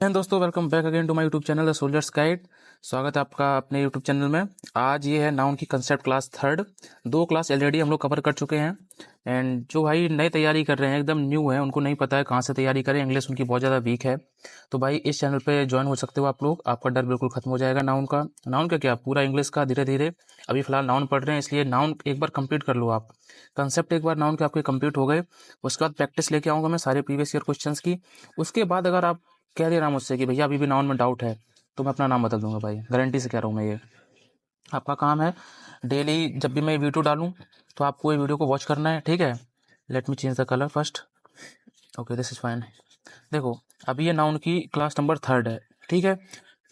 And दोस्तों, welcome back again to my YouTube channel the soldiers guide. स्वागत है आपका अपने यूट्यूब चैनल में। आज ये है नाउन की concept class third. 2 class already हम लोग कवर कर चुके हैं। एंड जो भाई नई तैयारी कर रहे हैं, एकदम न्यू है, उनको नहीं पता है कहाँ से तैयारी करें, इंग्लिश उनकी बहुत ज़्यादा वीक है, तो भाई इस चैनल पे ज्वाइन हो सकते हो आप लोग। आपका डर बिल्कुल खत्म हो जाएगा नाउन का। नाउन का क्या, पूरा इंग्लिश का धीरे धीरे। अभी फिलहाल नाउन पढ़ रहे हैं, इसलिए नाउन एक बार कंप्लीट कर लो आप। कंसेप्ट एक बार नाउन के आपके कंप्लीट हो गए, उसके बाद प्रैक्टिस लेके आऊँगा मैं सारे प्रीवियस ईयर क्वेश्चंस की। उसके बाद अगर आप कह देना मुझसे कि भैया अभी भी नाउन में डाउट है, तो मैं अपना नाम बदल दूंगा भाई, गारंटी से कह रहा हूँ मैं ये। आपका काम है डेली जब भी मैं वीडियो डालूं तो आपको ये वीडियो को वॉच करना है, ठीक है। Let me change the colour first. Okay, this is fine. देखो, अभी ये नाउन की क्लास नंबर थर्ड है, ठीक है।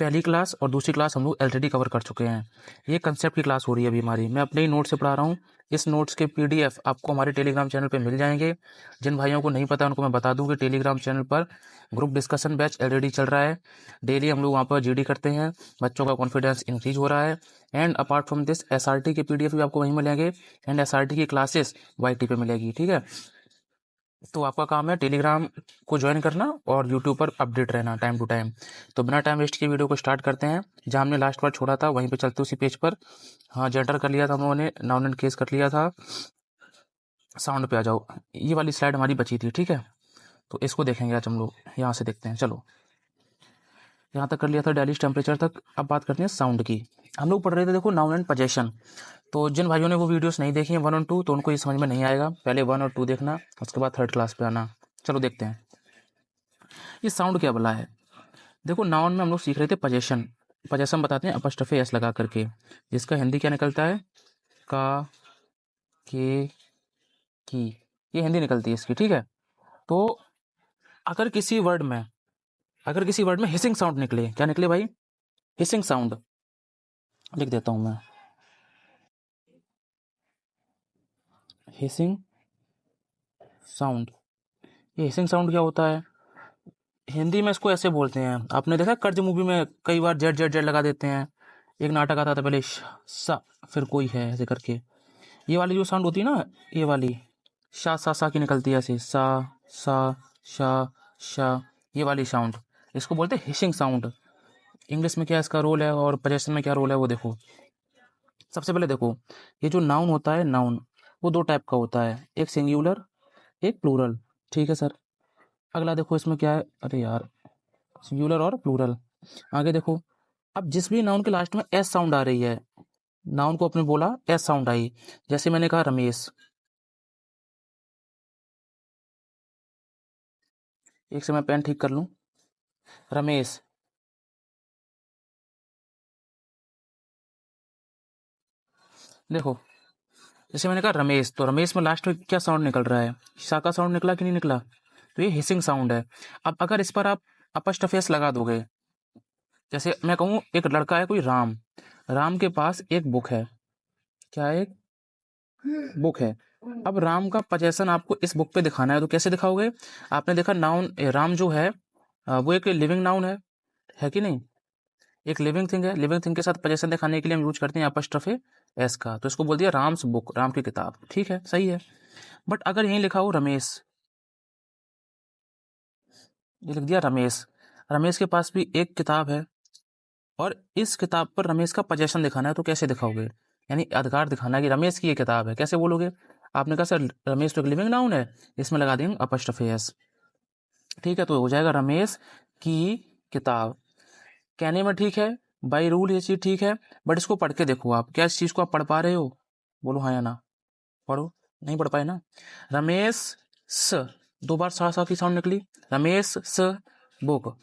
पहली क्लास और दूसरी क्लास हम लोग ऑलरेडी कवर कर चुके हैं। ये कंसेप्ट की क्लास हो रही है अभी हमारी। मैं अपने ही नोट से पढ़ा रहा हूँ। इस नोट्स के पीडीएफ आपको हमारे टेलीग्राम चैनल पे मिल जाएंगे। जिन भाइयों को नहीं पता उनको मैं बता दूं कि टेलीग्राम चैनल पर ग्रुप डिस्कशन बैच ऑलरेडी चल रहा है। डेली हम लोग वहाँ पर जीडी करते हैं, बच्चों का कॉन्फिडेंस इंक्रीज हो रहा है। And apart from this SRT के पीडीएफ भी आपको वहीं मिलेंगे, एंड एसआरटी की क्लासेस वाईटी पे मिलेगी, ठीक है। तो आपका काम है टेलीग्राम को ज्वाइन करना और यूट्यूब पर अपडेट रहना टाइम टू टाइम। तो बिना टाइम वेस्ट किए वीडियो को स्टार्ट करते हैं। जहाँ हमने लास्ट बार छोड़ा था वहीं पे चलते उसी पेज पर। हाँ, जेंडर कर लिया था हम लोगों ने, नाउन एंड केस कर लिया था। साउंड पे आ जाओ, ये वाली स्लाइड हमारी बची थी, ठीक है। तो इसको देखेंगे आज हम लोग, यहाँ से देखते हैं। चलो, यहाँ तक कर लिया था डेली टेम्परेचर तक। अब बात करते हैं साउंड की। हम लोग पढ़ रहे थे, देखो, नाउन एंड पोजेशन। तो जिन भाइयों ने वो वीडियोस नहीं देखी हैं 1 और 2, तो उनको ये समझ में नहीं आएगा। पहले 1 और 2 देखना, उसके बाद थर्ड क्लास पे आना। चलो देखते हैं ये साउंड क्या भला है। देखो, नाउन में हम लोग सीख रहे थे पोजेशन। पोजेशन बताते हैं अपस्ट्रफी एस लगा करके, जिसका हिंदी क्या निकलता है, का, के, की। ये हिंदी निकलती है इसकी, ठीक है। तो अगर किसी वर्ड में हिसिंग साउंड निकले, क्या निकले भाई, हिसिंग साउंड। लिख देता हूं मैं, हिसिंग साउंड। ये हिसिंग साउंड क्या होता है, हिंदी में इसको ऐसे बोलते हैं। आपने देखा कर्ज मूवी में कई बार जेड जेड जेड लगा देते हैं। एक नाटक आता था पहले, सा, फिर कोई है ऐसे करके। ये वाली जो साउंड होती है ना, ये वाली सा की निकलती है ऐसे, सा, सा, शा, शा। ये वाली साउंड, इसको बोलते हैं हिशिंग साउंड। इंग्लिश में क्या इसका रोल है और पोजेशन में क्या रोल है वो देखो। सबसे पहले देखो, ये जो नाउन होता है, नाउन वो 2 टाइप का होता है, एक सिंगुलर, एक प्लूरल, ठीक है सर। अगला देखो इसमें क्या है, अरे यार, सिंगुलर और प्लूरल। आगे देखो, अब जिस भी नाउन के लास्ट में एस साउंड आ रही है, नाउन को अपने बोला एस साउंड आई, जैसे मैंने कहा रमेश। एक से मैं पेन ठीक कर लूं, रमेश। देखो, जैसे मैंने कहा रमेश, तो रमेश में लास्ट में क्या साउंड निकल रहा है, शा का साउंड निकला कि नहीं निकला, तो ये हिसिंग साउंड है। अब अगर इस पर आप अपस्ट्रॉफी एस लगा दोगे, जैसे मैं कहूँ एक लड़का है कोई राम, राम के पास एक बुक है, क्या है, एक बुक है। अब राम का पोजेशन आपको इस बुक पे दिखाना है, तो कैसे दिखाओगे। आपने देखा नाउन राम जो है, वो एक लिविंग नाउन है कि नहीं, एक लिविंग थिंग है। लिविंग थिंग के साथ पोजेशन दिखाने के लिए हम यूज करते हैं अपस्ट्रफे एस का, तो इसको बोल दिया राम्स बुक, राम की किताब, ठीक है, सही है। बट अगर यहीं लिखा हो रमेश, ये लिख दिया रमेश, रमेश के पास भी एक किताब है और इस किताब पर रमेश का पोजेशन दिखाना है, तो कैसे दिखाओगे, यानी अधिकार दिखाना है कि रमेश की ये किताब है, कैसे बोलोगे। आपने कहा सर रमेश तो एक लिविंग नाउन है, इसमें लगा देंगे अपस्ट्रफे एस, ठीक है। तो हो जाएगा रमेश की किताब। कहने में ठीक है, बाई रूल ये चीज ठीक है, बट इसको पढ़ के देखो आप, क्या इस चीज को आप पढ़ पा रहे हो, बोलो हाँ या ना। पढ़ो, नहीं पढ़ पाए ना। रमेश स, 2 बार सा की साउंड निकली, रमेश स बुक,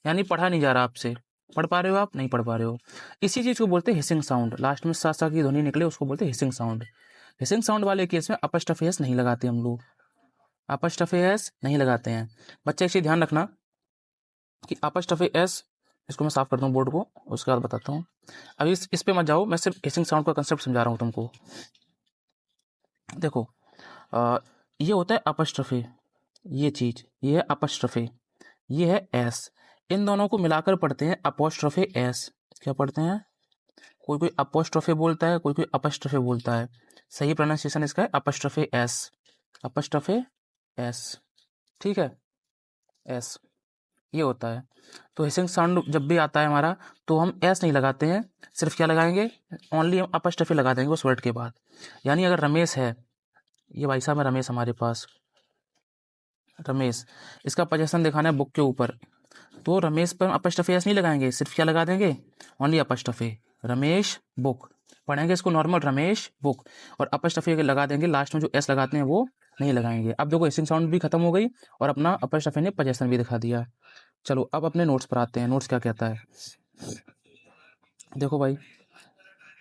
यानी पढ़ा नहीं जा रहा आपसे। पढ़ पा रहे हो आप, नहीं पढ़ पा रहे हो। इसी चीज को बोलते हैं हिसिंग साउंड, लास्ट में सा की ध्वनि निकले उसको बोलते हैं हिसिंग साउंड। हिसिंग साउंड वाले केस में अपस्ट्रफी एस नहीं लगाते हम लोग, अपस्ट्रफी एस नहीं लगाते हैं। बच्चे एक चीज ध्यान रखना कि अपस्ट्रफी एस, इसको मैं साफ कर दूं बोर्ड को, उसके बाद बताता हूँ। अभी इस पे मत जाओ, मैं सिर्फ हिसिंग साउंड का कंसेप्ट समझा रहा हूँ तुमको। देखो, ये होता है अपस्ट्रफी, ये चीज, ये है अपस्ट्रफी, ये है एस। इन दोनों को मिलाकर पढ़ते हैं अपोस्ट्रफी एस। क्या पढ़ते हैं, कोई कोई अपोस्ट्रफी बोलता है, कोई कोई अपस्ट्रफी बोलता है। सही प्रोनाउंसिएशन इसका है अपस्ट्रफी एस, अपस्ट्रफी एस, ठीक है, एस। ये होता है। तो हिसिंग साउंड जब भी आता है हमारा, तो हम एस नहीं लगाते हैं, सिर्फ क्या लगाएंगे, ओनली हम अपस्ट्रफी लगा देंगे उस वर्ड के बाद। यानी अगर रमेश है, ये भाई साहब है रमेश हमारे पास, रमेश, इसका पोजीशन दिखाना है बुक के ऊपर, तो रमेश पर अपस्ट्रफी एस नहीं लगाएंगे, सिर्फ क्या लगा देंगे, ओनली अपस्ट्रफी, रमेश बुक। पढ़ेंगे इसको नॉर्मल रमेश बुक, और अपस्ट्रफी अगर लगा देंगे, लास्ट में जो एस लगाते हैं वो नहीं लगाएंगे। अब देखो हिसिंग साउंड भी खत्म हो गई और अपना अपस्ट्रफी ने पोजीशन भी दिखा दिया। चलो अब अपने नोट्स पर आते हैं, नोट्स क्या कहता है। देखो भाई,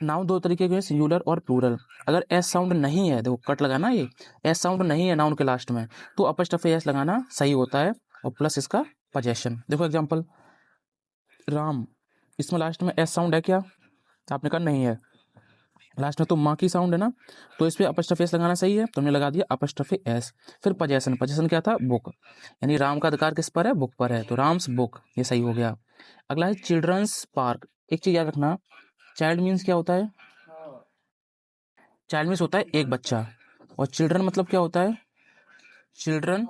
नाउन दो तरीके के हैं, सिंगुलर और प्लूरल। अगर एस साउंड नहीं है, देखो कट लगाना, ये एस साउंड नहीं है नाउन के लास्ट में, तो अपस्ट्रफी एस लगाना सही होता है, और प्लस इसका पोजेशन। देखो एग्जांपल, राम, इसमें लास्ट में एस साउंड है क्या, आपने कहा नहीं है, लास्ट में तो माँ की साउंड है ना, तो इस पर अपस्ट्रफी एस लगाना सही है, तो हमने लगा दिया अपस्ट्रफी एस। फिर पोजेशन, पोजेशन क्या था, बुक, यानी राम का अधिकार किस पर है, बुक पर है, तो राम्स बुक, ये सही हो गया। अगला है चिल्ड्रंस पार्क। एक चीज याद रखना, चाइल्ड मीन्स क्या होता है, चाइल्ड मीन्स होता है एक बच्चा, और चिल्ड्रन मतलब क्या होता है, चिल्ड्रन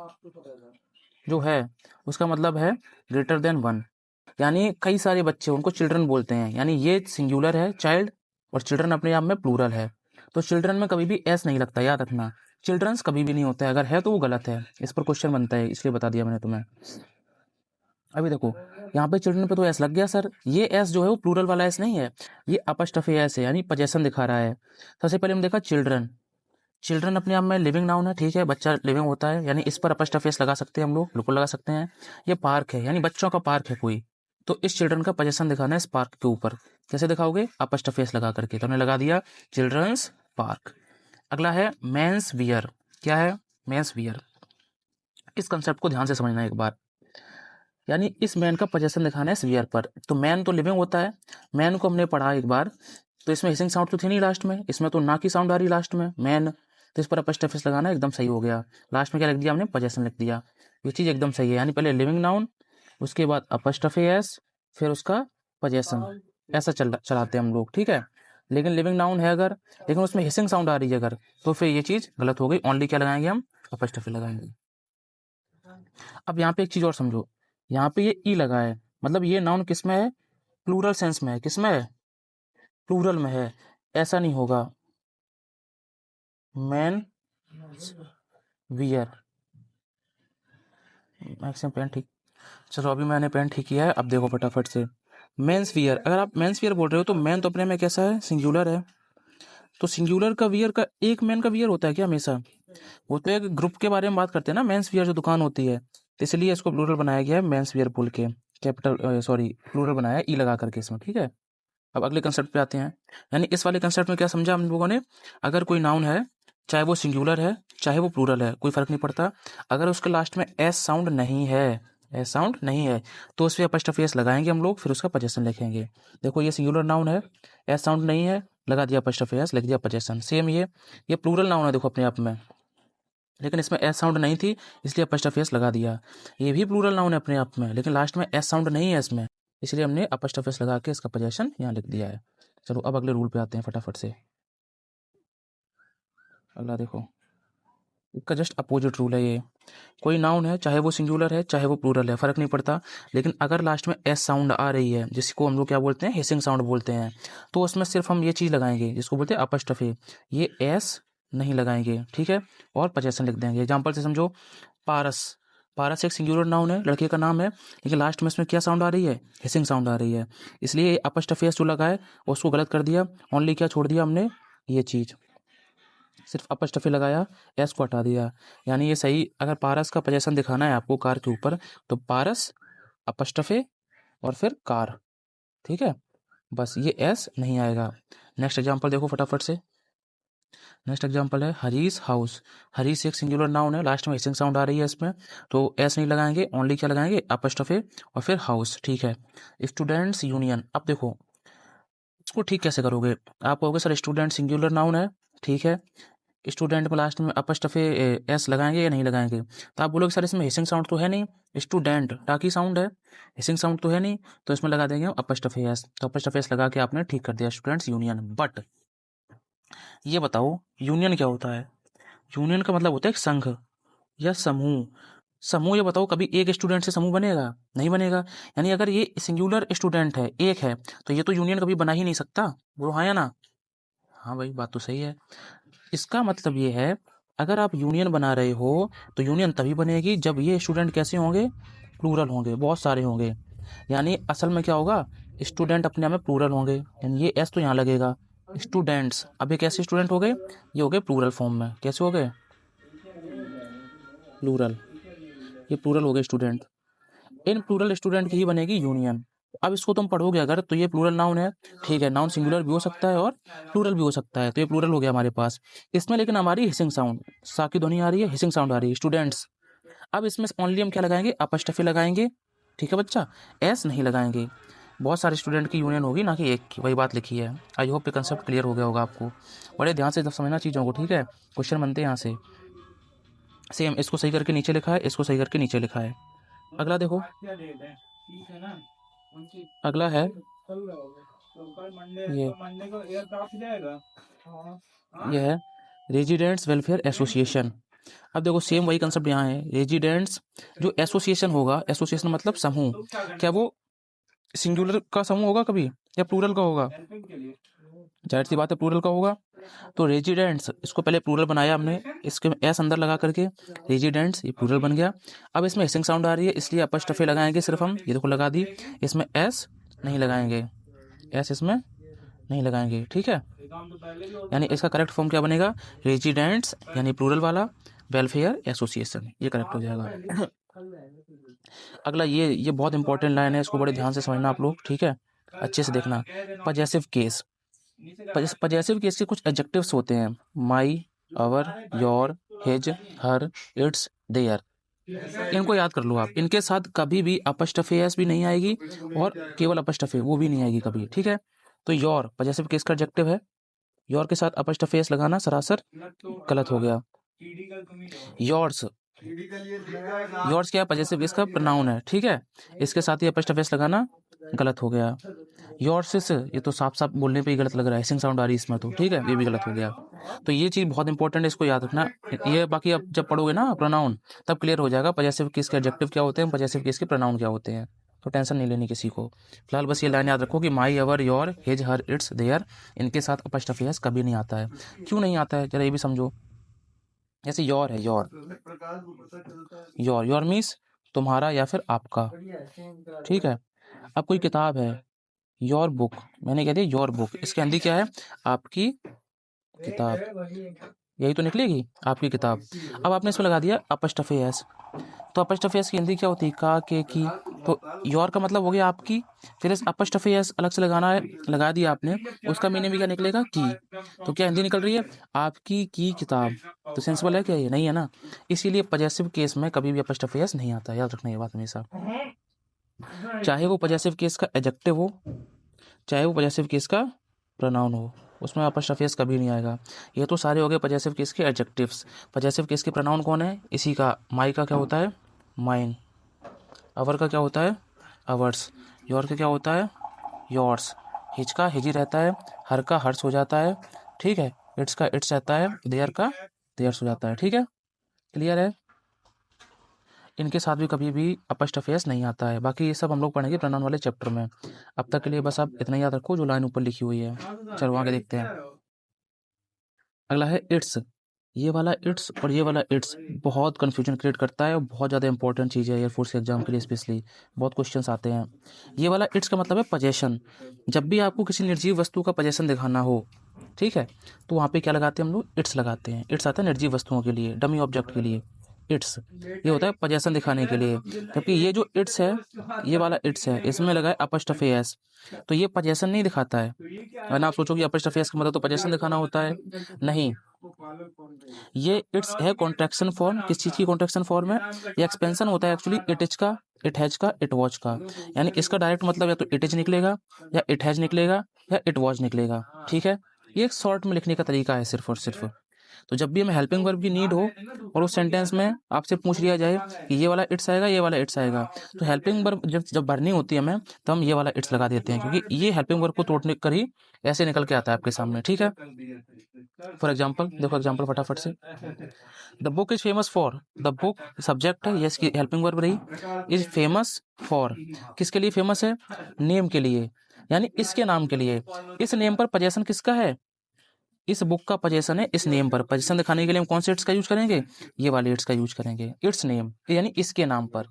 जो है उसका मतलब है ग्रेटर देन वन, यानी कई सारे बच्चे, उनको चिल्ड्रन बोलते हैं, यानी ये सिंगुलर है चाइल्ड, और चिल्ड्रन अपने आप में प्लूरल है। तो चिल्ड्रन में कभी भी एस नहीं लगता, याद रखना, चिल्ड्रंस कभी भी नहीं होता है, अगर है तो वो गलत है, इस पर क्वेश्चन बनता है, इसलिए बता दिया मैंने तुम्हें। अभी देखो, यहाँ पे चिल्ड्रन पे तो एस लग गया सर, ये एस जो है वो प्लूरल वाला एस नहीं है, ये अपस्ट्रफी एस है, यानी पोजेशन दिखा रहा है। सबसे पहले हम देखा चिल्ड्रन, चिल्ड्रन अपने आप में लिविंग नाउन है, ठीक है, बच्चा लिविंग होता है, यानी इस पर अपस्ट्रफी एस लगा सकते हैं हम लोग, बिल्कुल लगा सकते हैं। ये पार्क है, यानी बच्चों का पार्क है कोई, तो इस चिल्ड्रन का पोजीशन दिखाना है इस पार्क के ऊपर, कैसे दिखाओगे, अपस्ट्रफी एस लगा करके, तो हमने लगा दिया चिल्ड्रंस पार्क। अगला है मेंस वियर। क्या है, मेंस वियर, इस कंसेप्ट को ध्यान से समझना एक बार, यानी इस मैन का पोजीशन दिखाना है इस वियर पर। तो मैन तो लिविंग होता है, मैन को हमने पढ़ा एक बार, तो इसमें हिसिंग साउंड तो थी नहीं लास्ट में, इसमें तो ना की साउंड आ रही लास्ट में, मैन, तो इस पर अपस्ट्रफी लगाना एकदम सही हो गया। लास्ट में क्या लिख दिया हमने, पोजीशन लिख दिया, ये चीज़ एकदम सही है, यानी पहले लिविंग नाउन, उसके बाद अपस्ट्रफी एस, फिर उसका पोजीशन, ऐसा चलाते हैं हम लोग, ठीक है। लेकिन लिविंग नाउन है अगर, लेकिन उसमें हिसिंग साउंड आ रही है अगर, तो फिर ये चीज़ गलत हो गई, ओनली क्या लगाएंगे हम, अपस्ट्रफी लगाएंगे। अब यहाँ पे एक चीज़ और समझो, यहाँ पे ये ई लगा है, मतलब ये नाउन किस में है, प्लूरल सेंस में है, किस में है, प्लूरल में है, ऐसा नहीं होगा, मैन वियर, मैक्सिमम पेन ठीक, चलो अभी मैंने पेन ठीक किया है, अब देखो फटाफट से, मेंस वियर, अगर आप मेंस वियर बोल रहे हो तो मैन तो अपने में कैसा है, सिंगुलर है, तो सिंगुलर का वियर का एक मैन का वियर होता है क्या हमेशा, वो तो एक ग्रुप के बारे में बात करते हैं ना, मेंस वियर जो दुकान होती है, तो इसलिए इसको प्लूरल बनाया गया है मेंस वियर बोल के, कैपिटल सॉरी प्लूरल बनाया है ई लगा करके इसमें, ठीक है। अब अगले कंसेप्ट पे आते हैं, यानी इस वाले कंसेप्ट में क्या समझा हम लोगों ने, अगर कोई नाउन है, चाहे वो सिंगुलर है चाहे वो प्लूरल है, कोई फर्क नहीं पड़ता, अगर उसके लास्ट में एस साउंड नहीं है, एस साउंड नहीं है, तो उस पर अपस्ट्रफी एस लगाएंगे हम लोग, फिर उसका पोजीशन लिखेंगे। देखो ये सिंगुलर नाउन है, एस साउंड नहीं है, लगा दिया अपस्ट्रफी एस, लिख दिया पोजीशन। सेम ये प्लूरल नाउन है देखो अपने आप में, लेकिन इसमें एस साउंड नहीं थी, इसलिए अपस्ट्रफी एस लगा दिया। ये भी प्लूरल नाउन है अपने आप में, लेकिन लास्ट में एस साउंड नहीं है इसमें, इसलिए हमने अपस्ट्रफी एस लगा के इसका पोजीशन यहाँ लिख दिया है। चलो अब अगले रूल पे आते हैं फटाफट से। अगला देखो, इसका जस्ट अपोजिट रूल है ये, कोई नाउन है, चाहे वो सिंगुलर है चाहे वो प्लूरल है, फर्क नहीं पड़ता, लेकिन अगर लास्ट में एस साउंड आ रही है, जिसको हम लोग क्या बोलते हैं, हिसिंग साउंड बोलते हैं, तो उसमें सिर्फ हम ये चीज़ लगाएंगे जिसको बोलते हैं अपस्ट्रफी, ये एस नहीं लगाएंगे, ठीक है, और पोजीशन लिख देंगे। एग्जाम्पल से समझो, पारस, पारस एक सिंगुलर नाउन है, लड़के का नाम है, लेकिन लास्ट में इसमें क्या साउंड आ रही है, हिसिंग साउंड आ रही है, इसलिए अपस्ट्रफी एस जो लगा है उसको गलत कर दिया, ओनली क्या छोड़ दिया हमने, ये चीज़ सिर्फ अपस्ट्रफी लगाया, एस को हटा दिया, यानी ये सही। अगर पारस का पोजीशन दिखाना है आपको कार के ऊपर, तो पारस अपस्ट्रफे और फिर कार, ठीक है, बस ये एस नहीं आएगा। नेक्स्ट एग्जांपल देखो फटाफट से, नेक्स्ट एग्जांपल है हरीश हाउस। हरीश एक सिंगुलर नाउन है, लास्ट में हिसिंग साउंड आ रही है इसमें, तो एस नहीं लगाएंगे, ओनली क्या लगाएंगे, अपस्ट्रफे और फिर हाउस, ठीक है। स्टूडेंट्स यूनियन, अब देखो इसको ठीक कैसे करोगे, आप कहोगे सर स्टूडेंट सिंगुलर नाउन है, ठीक है, स्टूडेंट में लास्ट में अपस्ट्रफे एस लगाएंगे या नहीं लगाएंगे, तो आप बोलोगे सर इसमें हिसिंग साउंड तो है नहीं, स्टूडेंट टाकी साउंड है, हिसिंग साउंड तो है नहीं, तो इसमें लगा देंगे अपस्ट्रफे एस, तो अपस्ट्रफे एस लगा के आपने ठीक कर दिया स्टूडेंट्स यूनियन। बट ये बताओ यूनियन क्या होता है, यूनियन का मतलब होता है एक संघ या समूह, समूह ये बताओ, कभी एक स्टूडेंट से समूह बनेगा? नहीं बनेगा। यानी अगर ये सिंगुलर स्टूडेंट है, एक है, तो ये तो यूनियन कभी बना ही नहीं सकता। बोलो हाँ या ना? हाँ भाई, बात तो सही है। इसका मतलब ये है, अगर आप यूनियन बना रहे हो तो यूनियन तभी बनेगी जब ये स्टूडेंट कैसे होंगे? प्लूरल होंगे, बहुत सारे होंगे। यानी असल में क्या होगा? स्टूडेंट अपने आप में प्लूरल होंगे, यानी ये एस तो यहाँ लगेगा। स्टूडेंट्स, अब ये कैसे स्टूडेंट हो गए? ये हो गए प्लूरल फॉर्म में। कैसे हो गए? प्लूरल। ये प्लूरल हो गए स्टूडेंट। इन प्लूरल स्टूडेंट की ही बनेगी यूनियन। अब इसको तुम पढ़ोगे अगर, तो ये प्लूरल नाउन है, ठीक है। नाउन सिंगुलर भी हो सकता है और प्लूरल भी हो सकता है, तो ये प्लूरल हो गया हमारे पास। इसमें लेकिन हमारी हिसिंग साउंड, सा की ध्वनि आ रही है, हिसिंग साउंड आ रही है, स्टूडेंट्स। अब इसमें ओनली हम क्या लगाएंगे? अपस्टफी लगाएंगे, ठीक है बच्चा, एस नहीं लगाएंगे। बहुत सारे स्टूडेंट की यूनियन होगी, ना कि एक की, वही बात लिखी है। आई होप ये कंसेप्ट क्लियर हो गया होगा आपको। बड़े ध्यान से समझना चीज़ों को, ठीक है। क्वेश्चन बनते हैं यहाँ से। सेम इसको सही करके नीचे लिखा है, इसको सही करके नीचे लिखा है। अगला देखो, अगला है ये है रेजिडेंट्स वेलफेयर एसोसिएशन। अब देखो सेम वही कंसेप्ट यहाँ है। रेजिडेंट्स जो एसोसिएशन होगा, एसोसिएशन मतलब समूह, क्या वो सिंगुलर का समूह होगा कभी या प्लूरल का होगा? जाहिर सी बात है प्लूरल का होगा। तो रेजिडेंट्स, इसको पहले प्लूरल बनाया हमने, इसके एस अंदर लगा करके रेजिडेंट्स, ये प्लूरल बन गया। अब इसमें हिसिंग साउंड आ रही है, इसलिए अपस्टफे लगाएंगे सिर्फ हम, ये देखो लगा दी। इसमें एस नहीं लगाएंगे, एस इसमें नहीं लगाएंगे, ठीक है। यानी इसका करेक्ट फॉर्म क्या बनेगा? रेजिडेंट्स यानी प्लूरल वाला, वेलफेयर एसोसिएशन, ये करेक्ट हो जाएगा। अगला ये बहुत इंपॉर्टेंट लाइन है, इसको बड़े ध्यान से समझना आप लोग, ठीक है, अच्छे से देखना। पजेसिव केस, पजेसिव केस के कुछ एडजेक्टिव्स होते हैं, my, our, your, his, her, its, their. इनको याद कर लो आप। इनके साथ कभी भी अपस्टफे एस भी नहीं आएगी और केवल अपस्टफे वो भी नहीं आएगी कभी, ठीक है। तो योर पजेसिव केस का एडजेक्टिव है, योर के साथ अपस्टफे एस लगाना सरासर गलत हो गया। योर्स, योर्स क्या है? पजेसिव केस का प्रोनाउन है, ठीक है। इसके साथ ही अपस्टफे एस लगाना गलत हो गया। योर्सिस, ये तो साफ साफ बोलने पे ही गलत लग रहा है, हिसिंग साउंड आ रही है इसमें, तो ठीक है, ये भी गलत हो गया। तो ये चीज़ बहुत इंपॉर्टेंट है, इसको याद रखना। ये बाकी अब जब पढ़ोगे ना प्रोनाउन, तब क्लियर हो जाएगा पजेसिव केस के एडजेक्टिव क्या होते हैं, पजेसिव केस के प्रोनाउन क्या होते हैं। तो टेंशन नहीं लेनी किसी को। फिलहाल बस ये लाइन याद रखो कि my, our, your, his, her, its, their, इनके साथ अपस्टफे एस कभी नहीं आता है। क्यों नहीं आता है जरा ये भी समझो। जैसे योर है, योर, योर मीन्स तुम्हारा या फिर आपका, ठीक है। अब कोई किताब है, योर बुक, मैंने कह दिया योर बुक, इसके अंदर क्या है? आपकी किताब, यही तो निकलेगी आपकी किताब। अब आपने इसमें लगा दिया अपस्टफे एस, तो अपस्टफे एस की हिंदी क्या होती है? का, के, की। तो योर का मतलब हो गया आपकी, फिर इस अपस्टफे एस अलग से लगाना है, लगा दिया आपने, उसका मीनिंग भी क्या निकलेगा? की। तो क्या हिंदी निकल रही है? आपकी की किताब। तो सेंसिबल है क्या? ये नहीं है ना। इसीलिए पजेसिव केस में कभी भी अपस्टफे एस नहीं आता, याद रखना ये बात हमेशा। चाहे वो पजेसिव केस का एडजेक्टिव हो, चाहे वो पजेसिव केस का प्रोनाउन हो, उसमें अपस्ट्रॉफी एस कभी नहीं आएगा। ये तो सारे हो गए पजेसिव केस के एडजेक्टिव्स। पजेसिव केस के प्रोनाउन कौन है? इसी का, माई का क्या होता है? माइन। अवर का क्या होता है? अवर्स। योर का क्या होता है? योर्स। हिज का हिज ही रहता है, हर का हर्ष हो जाता है, ठीक है। इट्स का इट्स रहता है, देयर का देयर्स हो जाता है, ठीक है। क्लियर है? इनके साथ भी कभी भी अपस्ट्रॉफी एस नहीं आता है। बाकी ये सब हम लोग पढ़ेंगे प्रोनाउन वाले चैप्टर में। अब तक के लिए बस आप इतना याद रखो जो लाइन ऊपर लिखी हुई है। चलो आगे देखते हैं। अगला है इट्स। ये वाला इट्स और ये वाला इट्स बहुत कन्फ्यूजन क्रिएट करता है और बहुत ज़्यादा इंपॉर्टेंट चीज़ है एयरफोर्स के एग्जाम के लिए स्पेशली, बहुत क्वेश्चंस आते हैं। ये वाला इट्स का मतलब है पजेशन। जब भी आपको किसी निर्जीव वस्तु का पजेशन दिखाना हो, ठीक है, तो वहाँ पे क्या लगाते हैं हम लोग? इट्स लगाते हैं। इट्स आता है निर्जीव वस्तुओं के लिए, डमी ऑब्जेक्ट के लिए। इट्स ये होता है पजेशन दिखाने के लिए। जबकि ये जो इट्स है, ये वाला इट्स है, इसमें लगा है अपस्ट्रॉफी एस, तो ये पजेशन नहीं दिखाता है। वरना आप सोचो कि अपस्ट्रॉफी एस का मतलब तो पजेशन दिखाना होता है, नहीं। ये इट्स है कॉन्ट्रैक्शन फॉर्म। किस चीज़ की कॉन्ट्रैक्शन फॉर्म है? ये एक्सपेंशन होता है एक्चुअली इट इज का, इट हैज का, इट वॉच का। यानी इसका डायरेक्ट मतलब या तो इट इज निकलेगा, या इट हैज निकलेगा, या इट वॉच निकलेगा, ठीक है। ये एक शॉर्ट में लिखने का तरीका है सिर्फ और सिर्फ। तो जब भी हमें हेल्पिंग वर्ब की नीड हो और उस सेंटेंस में आपसे पूछ लिया जाए कि ये वाला इट्स आएगा, ये वाला इट्स आएगा, तो हेल्पिंग वर्ब जब जब भरनी होती है हमें, तो हम ये वाला इट्स लगा देते हैं, क्योंकि ये हेल्पिंग वर्ब को तोड़ने कर ही ऐसे निकल के आता है आपके सामने, ठीक है। फॉर एग्जाम्पल देखो, एग्जाम्पल फटाफट से। The book is famous for, the book subject है, यस की हेल्पिंग वर्ब रही, इज फेमस फॉर, किसके लिए फेमस है? नेम के लिए, यानी इसके नाम के लिए। इस नेम पर पोजेसन किसका है? इस बुक का पोजेसन है इस नेम पर। पोजेसन दिखाने के लिए हम कौन से इट्स का यूज करेंगे? ये वाले इट्स का यूज करेंगे, इट्स नेम, यानी इसके नाम पर।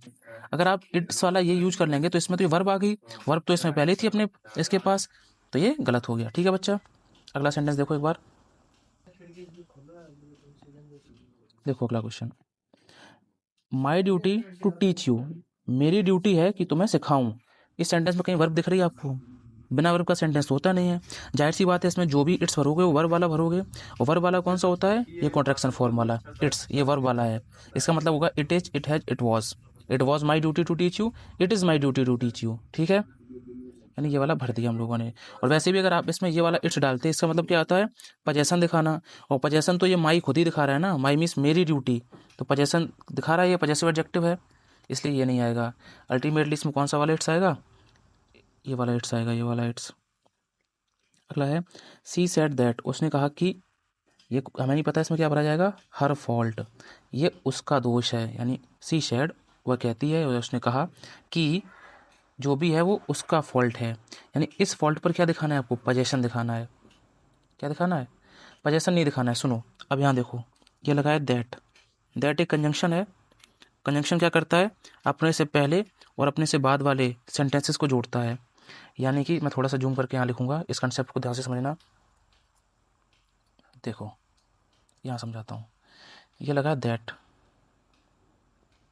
अगर आप इट्स वाला ये यूज कर लेंगे तो इसमें तो ये वर्ब आ गई, वर्ब तो इसमें पहले थी अपने इसके पास, तो ये गलत हो गया। ठीक है बच्चा, अगला सेंटेंस देखो एक बार। देखो अगला question, my duty to teach you, मेरी ड्यूटी है कि तुम्हें सिखाऊं। इस सेंटेंस में कहीं वर्ब दिख रही है आपको? बिना वर्ब का सेंटेंस तो होता नहीं है। जाहिर सी बात है, इसमें जो भी इट्स भरोगे वो वर्ब वाला भरोगे, और वर्ब वाला कौन सा होता है? ये कॉन्ट्रैक्शन फॉर्म वाला इट्स, ये वर्ब वाला है। इसका मतलब होगा it is, it has, it was. It was my duty to teach you, it is my duty to teach you. ठीक है, यानी ये वाला भर दिया हम लोगों ने। और वैसे भी अगर आप इसमें ये वाला इट्स डालते हैं, इसका मतलब क्या आता है? पोजेसन दिखाना, और पोजेसन तो ये माई खुद ही दिखा रहा है ना, माई मीन्स मेरी ड्यूटी, तो पोजेसन दिखा रहा है, ये पोजेसिव एडजेक्टिव है, इसलिए ये नहीं आएगा। अल्टीमेटली इसमें कौन सा वाला इट्स आएगा? ये वाला इट्स आएगा, ये वाला इट्स। अगला है, सी सेड दैट, उसने कहा कि, ये हमें नहीं पता इसमें क्या भरा जाएगा, हर फॉल्ट, ये उसका दोष है। यानी सी सेड, वह कहती है, उसने कहा कि जो भी है वो उसका फॉल्ट है। यानी इस फॉल्ट पर क्या दिखाना है आपको? पोजेसन दिखाना है। क्या दिखाना है? पोजेसन नहीं दिखाना है। सुनो, अब यहाँ देखो, ये लगा है दैट, दैट एक कंजंक्शन है। कंजंक्शन क्या करता है? अपने से पहले और अपने से बाद वाले सेंटेंसेस को जोड़ता है। यानी कि मैं थोड़ा सा जूम करके यहाँ लिखूंगा, इस कंसेप्ट को ध्यान से समझना। देखो यहाँ समझाता हूँ, ये लगा दैट,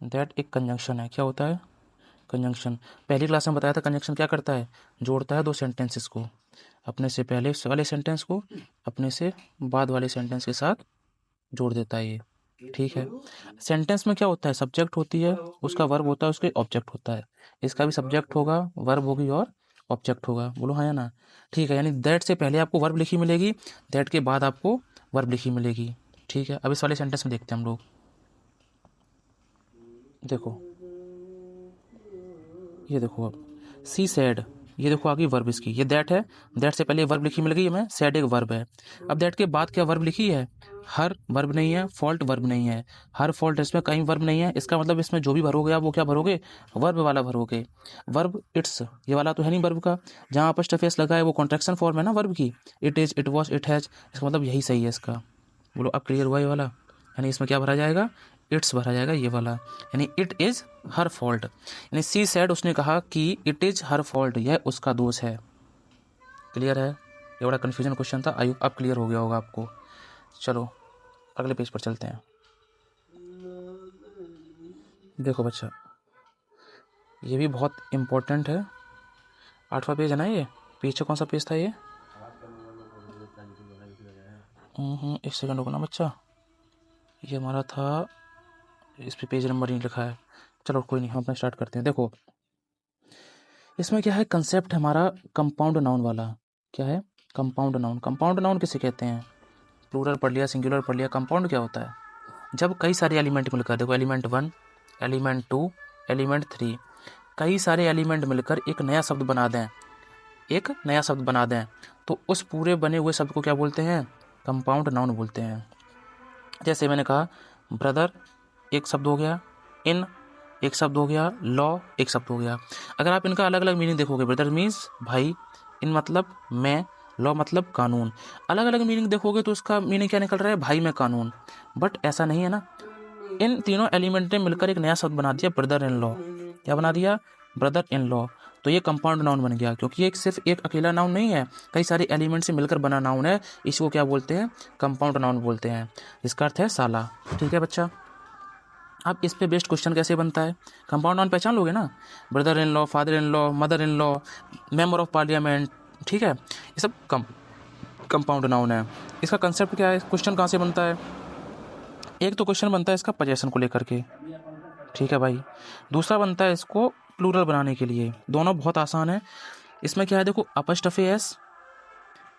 दैट एक कंजंक्शन है। क्या होता है? कंजंक्शन। पहली क्लास में बताया था कंजंक्शन क्या करता है? जोड़ता है दो सेंटेंसेस को, अपने से पहले वाले सेंटेंस को अपने से बाद वाले सेंटेंस के साथ जोड़ देता है ये। ठीक है, सेंटेंस में क्या होता है? सब्जेक्ट होती है, उसका वर्ब होता है, उसके ऑब्जेक्ट होता है। इसका भी सब्जेक्ट होगा, वर्ब होगी और ऑब्जेक्ट होगा। बोलो हाँ या ना? ठीक है, यानी दैट से पहले आपको वर्ब लिखी मिलेगी, दैट के बाद आपको वर्ब लिखी मिलेगी। ठीक है, अब इस वाले सेंटेंस में देखते हैं हम लोग। देखो, ये देखो, अब सी सैड, ये देखो आगे वर्ब इसकी, ये दैट है, दैट से पहले वर्ब लिखी मिल गई हमें, सैड एक वर्ब है। अब दैट के बाद क्या वर्ब लिखी है? हर वर्ब नहीं है, फॉल्ट वर्ब नहीं है। हर फॉल्ट इसमें कहीं वर्ब नहीं है, इसका मतलब इसमें जो भी भरोगे आप वो क्या भरोगे? वर्ब वाला भरोगे। वर्ब इट्स, ये वाला तो है नहीं वर्ब का, जहाँ अपॉस्ट्रोफी लगा है वो कॉन्ट्रैक्शन फॉर्म है ना वर्ब की। It is, it was, it has, इसका मतलब यही सही है इसका। बोलो अब क्लियर हुआ ये वाला? यानी इसमें क्या भरा जाएगा? इट्स भरा जाएगा, ये वाला। यानी इट इज़ हर फॉल्ट, यानी सी सैड, उसने कहा कि इट इज़ हर फॉल्ट, यह उसका दोष है। क्लियर है? ये बड़ा कन्फ्यूजन क्वेश्चन था, आई अब क्लियर हो गया होगा आपको। चलो अगले पेज पर चलते हैं। देखो बच्चा, ये भी बहुत इम्पोर्टेंट है, 8वां पेज है ना ये? पीछे कौन सा पेज था ये? एक सेकंड रुको ना बच्चा, ये हमारा था, इस पे पेज नंबर नहीं लिखा है। चलो कोई नहीं, हम अपना स्टार्ट करते हैं। देखो इसमें क्या है, कंसेप्ट हमारा कंपाउंड नाउन वाला। क्या है? Compound noun. कंपाउंड नाउन किसे कहते हैं? प्लूरल पढ़ लिया, सिंगुलर पढ़ लिया। कंपाउंड क्या होता है? जब कई सारे एलिमेंट मिलकर, देखो एलिमेंट 1, एलिमेंट 2, एलिमेंट 3, कई सारे एलिमेंट मिलकर एक नया शब्द बना दें, एक नया शब्द बना दें, तो उस पूरे बने हुए शब्द को क्या बोलते हैं? कंपाउंड नाउन बोलते हैं। जैसे मैंने कहा ब्रदर एक शब्द हो गया, इन एक शब्द हो गया, लॉ एक शब्द हो गया। अगर आप इनका अलग अलग मीनिंग देखोगे, ब्रदर मीन्स भाई, इन मतलब मैं, लॉ मतलब कानून, अलग अलग मीनिंग देखोगे तो उसका मीनिंग क्या निकल रहा है? भाई मैं कानून। बट ऐसा नहीं है ना, इन तीनों एलिमेंट ने मिलकर एक नया शब्द बना दिया, ब्रदर इन लॉ। क्या बना दिया? Brother in law. तो ये कंपाउंड नाउन बन गया, क्योंकि ये सिर्फ एक अकेला नाउन नहीं है, कई सारे एलिमेंट से मिलकर बना नाउन है। इसको क्या बोलते हैं? कंपाउंड नाउन बोलते हैं। इसका अर्थ है साला। ठीक है बच्चा, अब इस पे बेस्ड क्वेश्चन कैसे बनता है? कंपाउंड नाउन पहचान लोगे ना, brother in law, father in law, mother in law, member of parliament. ठीक है, ये सब कंपाउंड नाउन है। इसका कंसेप्ट क्या है? क्वेश्चन कहाँ से बनता है? एक तो क्वेश्चन बनता है इसका पोजेसन को लेकर के, ठीक है भाई। दूसरा बनता है इसको प्लूरल बनाने के लिए। दोनों बहुत आसान है। इसमें क्या है देखो, अपस्टफे एस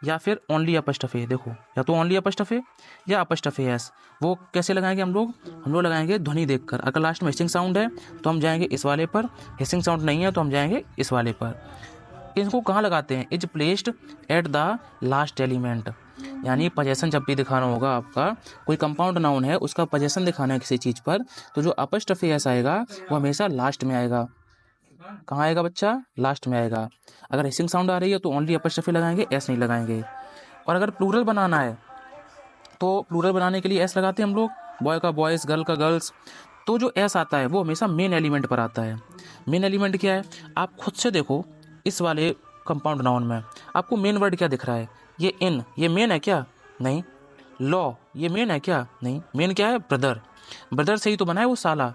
या फिर ओनली अपस्टफे। देखो, या तो ओनली अपस्टफे या अपस्टफे एस। वो कैसे लगाएंगे हम लोग लगाएंगे ध्वनि देखकर। अगर लास्ट में हिसिंग साउंड है तो हम जाएंगे इस वाले पर, हिसिंग साउंड नहीं है तो हम जाएंगे इस वाले पर। इनको कहाँ लगाते हैं? Is placed at the last element. यानी पोजेशन जब भी दिखाना होगा आपका, कोई कंपाउंड नाउन है उसका पोजेशन दिखाना है किसी चीज़ पर, तो जो अपॉस्ट्रोफी एस आएगा वो हमेशा लास्ट में आएगा। कहाँ आएगा बच्चा? लास्ट में आएगा। अगर हिसिंग साउंड आ रही है तो ओनली अपॉस्ट्रोफी लगाएंगे, एस नहीं लगाएंगे। और अगर प्लूरल बनाना है तो प्लूरल बनाने के लिए एस लगाते हैं हम लोग, बॉय का बॉयज़, गर्ल का गर्ल्स। तो जो एस आता है वो हमेशा मेन एलिमेंट पर आता है। मेन एलिमेंट क्या है? आप खुद से देखो इस वाले कंपाउंड नाउन में आपको मेन वर्ड क्या दिख रहा है? ये इन, ये मेन है क्या? नहीं। लॉ, ये मेन है क्या? नहीं। मेन क्या है? ब्रदर। ब्रदर से ही तो बना है वो साला।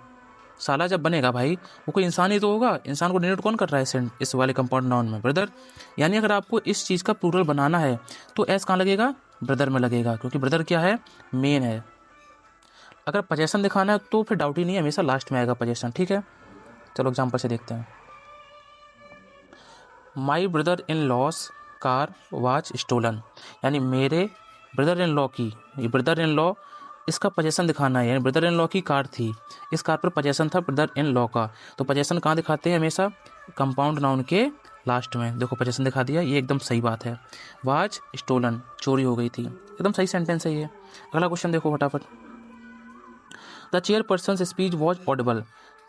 साला जब बनेगा भाई वो कोई इंसान ही तो होगा। इंसान को डिनोट कौन कर रहा है इस वाले कंपाउंड नाउन में? ब्रदर। यानी अगर आपको इस चीज़ का प्लूरल बनाना है तो एस कहाँ लगेगा? ब्रदर में लगेगा, क्योंकि ब्रदर क्या है? मेन है। अगर पोजेशन दिखाना है तो फिर डाउट ही नहीं है, हमेशा लास्ट में आएगा पोजेशन। ठीक है, चलो एग्जाम्पल से देखते हैं। My brother in laws car watch stolen, यानी मेरे ब्रदर इन लॉ की, ये ब्रदर इन लॉ इसका पोजेशन दिखाना है। यानी ब्रदर इन लॉ की कार थी, इस कार पर पोजेशन था ब्रदर इन लॉ का। तो पोजेशन कहाँ दिखाते हैं? हमेशा कंपाउंड नाउन के लास्ट में। देखो पोजेशन दिखा दिया, ये एकदम सही बात है। वाच स्टोलन, चोरी हो गई थी, एकदम सही सेंटेंस है ये। अगला क्वेश्चन देखो फटाफट। The chairperson speech was Audible,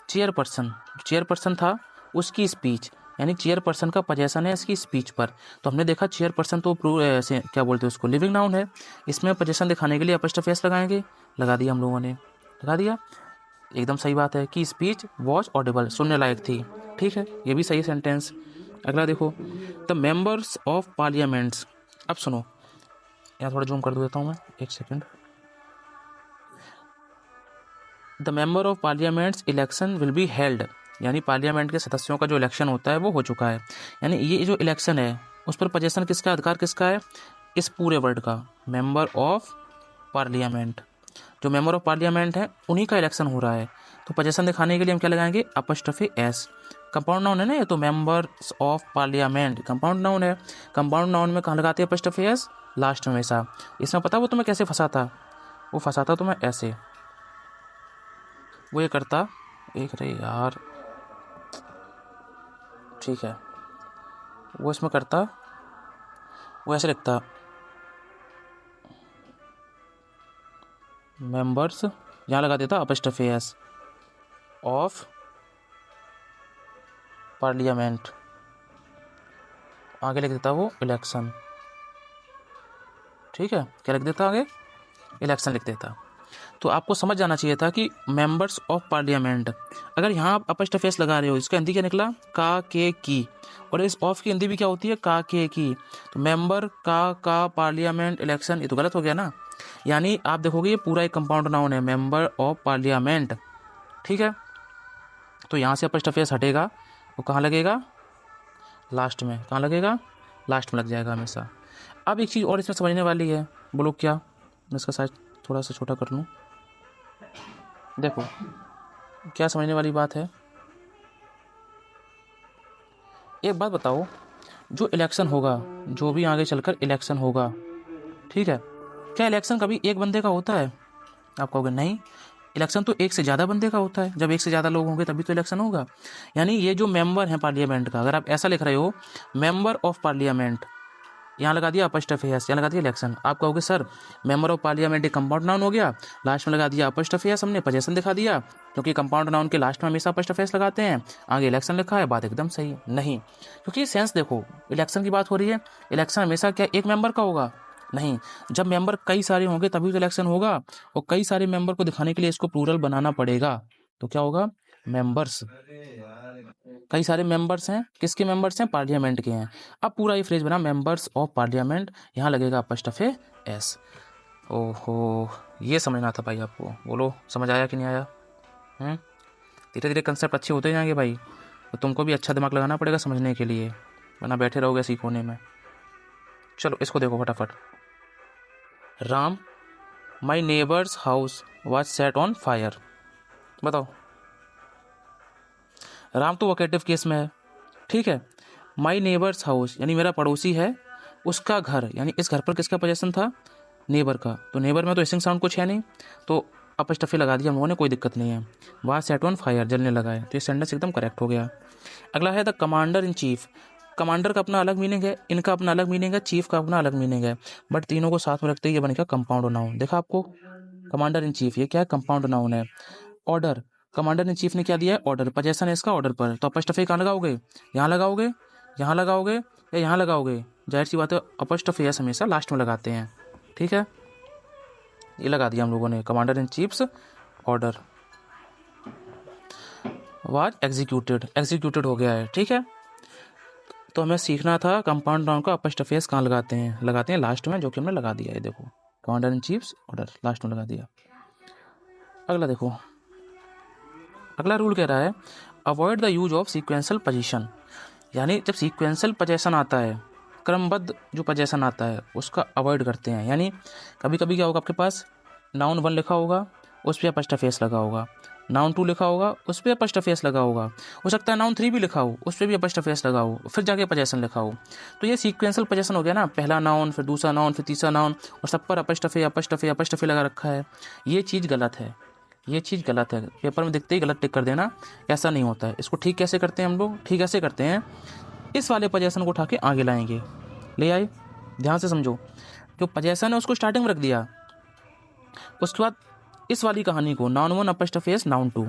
chairperson था उसकी स्पीच, यानी चेयरपर्सन का पोजेशन है इसकी स्पीच पर। तो हमने देखा चेयरपर्सन तो क्या बोलते हैं उसको, लिविंग नाउन है। इसमें पोजेशन दिखाने के लिए अपॉस्ट्रोफी एस लगाएंगे, लगा दिया हम लोगों ने, लगा दिया, एकदम सही बात है कि स्पीच वॉज ऑडिबल, सुनने लायक थी। ठीक है, ये भी सही सेंटेंस। अगला देखो, द मेंबर्स ऑफ पार्लियामेंट्स। अब सुनो, यहाँ थोड़ा जूम कर देता हूँ मैं, एक second. The member of parliaments election will be held, यानी पार्लियामेंट के सदस्यों का जो इलेक्शन होता है वो हो चुका है। यानी ये जो इलेक्शन है उस पर पोजेशन किसका, अधिकार किसका है? इस पूरे वर्ड का, मेंबर ऑफ पार्लियामेंट। जो मेंबर ऑफ पार्लियामेंट है उन्हीं का इलेक्शन हो रहा है। तो पोजेशन दिखाने के लिए हम क्या लगाएंगे? Apostrophe S. कंपाउंड नाउन है ना ये, तो members of parliament compound noun है। कंपाउंड नाउन में कहाँ लगाते हैं अपॉस्ट्रोफी एस? लास्ट में हमेशा। इसमें पता वो तुम्हें कैसे फंसाता? वो फंसाता तुम्हें ऐसे, वो ये करता एक, अरे यार ठीक है, वो इसमें करता, वो ऐसे लिखता मेंबर्स, यहाँ लगा देता अपॉस्ट्रोफी एस ऑफ पार्लियामेंट, आगे लिख देता वो इलेक्शन। ठीक है, क्या लिख देता आगे? इलेक्शन लिख देता। तो आपको समझ जाना चाहिए था कि मेंबर्स ऑफ पार्लियामेंट, अगर यहाँ आप अपॉस्ट्रोफी एस लगा रहे हो, इसका हिंदी क्या निकला? का, के, की। और इस ऑफ की हिंदी भी क्या होती है? का, के, की। तो मेंबर का पार्लियामेंट इलेक्शन, ये तो गलत हो गया ना। यानी आप देखोगे ये पूरा एक कंपाउंड नाउन है, मेंबर ऑफ पार्लियामेंट। ठीक है, तो यहाँ से अपॉस्ट्रोफी एस हटेगा, वो कहाँ लगेगा? लास्ट में। कहाँ लगेगा? लास्ट में लग जाएगा हमेशा। अब एक चीज़ और इसमें समझने वाली है, बोलो क्या? मैं इसका साइज थोड़ा सा छोटा कर लूँ। देखो क्या समझने वाली बात है। एक बात बताओ, जो इलेक्शन होगा, जो भी आगे चलकर इलेक्शन होगा, ठीक है, क्या इलेक्शन कभी एक बंदे का होता है? आप कहोगे नहीं, इलेक्शन तो एक से ज़्यादा बंदे का होता है। जब एक से ज़्यादा लोग होंगे तभी तो इलेक्शन होगा। यानी ये जो मेंबर है पार्लियामेंट का, अगर आप ऐसा लिख रहे हो मेंबर ऑफ पार्लियामेंट, यहाँ लगा दिया अपॉस्ट्रोफी एस, यहाँ लगा दिया इलेक्शन, आप कहोगे सर मेंबर ऑफ पार्लियामेंट एक कंपाउंड नाउन हो गया, लास्ट में लगा दिया अपॉस्ट्रोफी एस, हमने पोजेशन दिखा दिया, क्योंकि कंपाउंड नाउन के लास्ट में हमेशा अपॉस्ट्रोफी एस लगाते हैं, आगे इलेक्शन लिखा है, बात एकदम सही नहीं। क्योंकि सेंस देखो, इलेक्शन की बात हो रही है, इलेक्शन हमेशा क्या एक मेंबर का होगा? नहीं, जब मेंबर कई सारे होंगे तभी तो इलेक्शन होगा, और कई सारे मेंबर को दिखाने के लिए इसको प्लूरल बनाना पड़ेगा। तो क्या होगा? मेंबर्स। कई सारे मेंबर्स हैं, किसके मेंबर्स हैं? पार्लियामेंट के हैं। अब पूरा ये फ्रेज बना मेंबर्स ऑफ पार्लियामेंट, यहाँ लगेगा अपॉस्ट्रोफी एस। ओहो, ये समझना था भाई आपको। बोलो समझ आया कि नहीं आया? धीरे धीरे कंसेप्ट अच्छे होते जाएंगे भाई, तो तुमको भी अच्छा दिमाग लगाना पड़ेगा समझने के लिए, वरना बैठे रहोगे ऐसे ही कोने में। चलो इसको देखो फटाफट। राम, माई neighbours house was set on fire. बताओ, राम तो वोकेटिव केस में है, ठीक है। माई नेबर्स हाउस यानी मेरा पड़ोसी है, उसका घर, यानी इस घर पर किसका पोजेशन था? नेबर का। तो नेबर में तो हिसिंग साउंड कुछ है नहीं, तो अपॉस्ट्रोफी लगा दिया हम लोगों ने, कोई दिक्कत नहीं है। वहाँ सेट ऑन फायर, जलने लगा है, तो ये सेंटेंस एकदम करेक्ट हो गया। अगला है the commander in chief commander का अपना अलग मीनिंग है, इनका अपना अलग मीनिंग है, चीफ का अपना अलग मीनिंग है, बट तीनों को साथ में रखते ही ये बनेगा कंपाउंड नाउन। देखा आपको, कमांडर इन चीफ, ये क्या है, कंपाउंड नाउन है। ऑर्डर, कमांडर इन चीफ ने क्या दिया है, ऑर्डर, पोजीशन है इसका ऑर्डर पर, तो अपॉस्ट्रोफी कहाँ लगाओगे, यहाँ लगाओगे, यहाँ लगाओगे या यहाँ लगाओगे, जाहिर सी बात है अपॉस्ट्रोफी एस हमेशा लास्ट में लगाते हैं, ठीक है। ये लगा दिया हम लोगों ने, commander in chiefs order was executed, executed हो गया है, ठीक है। तो हमें सीखना था कंपाउंड नाउन का अपॉस्ट्रोफी एस कहाँ लगाते हैं लास्ट में, जो कि हमने लगा दिया है। देखो, commander in chiefs order last में लगा दिया। अगला देखो, अगला रूल कह रहा है avoid the use of sequential position, यानी जब सीक्वेंशियल पोजीशन आता है, क्रमबद्ध जो पोजीशन आता है उसका अवॉइड करते हैं। यानी कभी कभी क्या होगा, आपके पास नाउन 1 लिखा होगा, उस पर अपॉस्ट्रोफी एस लगा होगा, नाउन 2 लिखा होगा, उस पर अपॉस्ट्रोफी एस लगा होगा, हो सकता है नाउन 3 भी लिखा हो, उस पर भी अपॉस्ट्रोफी एस लगा हो, फिर जाके पोजीशन लिखा हो। तो ये सीक्वेंशियल पोजीशन हो गया ना, पहला नाउन, फिर दूसरा नाउन, फिर तीसरा नाउन, और सब पर अपॉस्ट्रोफी अपॉस्ट्रोफी अपॉस्ट्रोफी लगा रखा है। ये चीज़ गलत है, ये चीज़ गलत है। पेपर में दिखते ही गलत टिक कर देना, ऐसा नहीं होता है। इसको ठीक कैसे करते हैं हम लोग, ठीक ऐसे करते हैं, इस वाले पोजीशन को उठा के आगे लाएंगे, ले आए, ध्यान से समझो। जो पोजीशन है उसको स्टार्टिंग में रख दिया, उसके बाद इस वाली कहानी को noun 1 apostrophe S noun 2,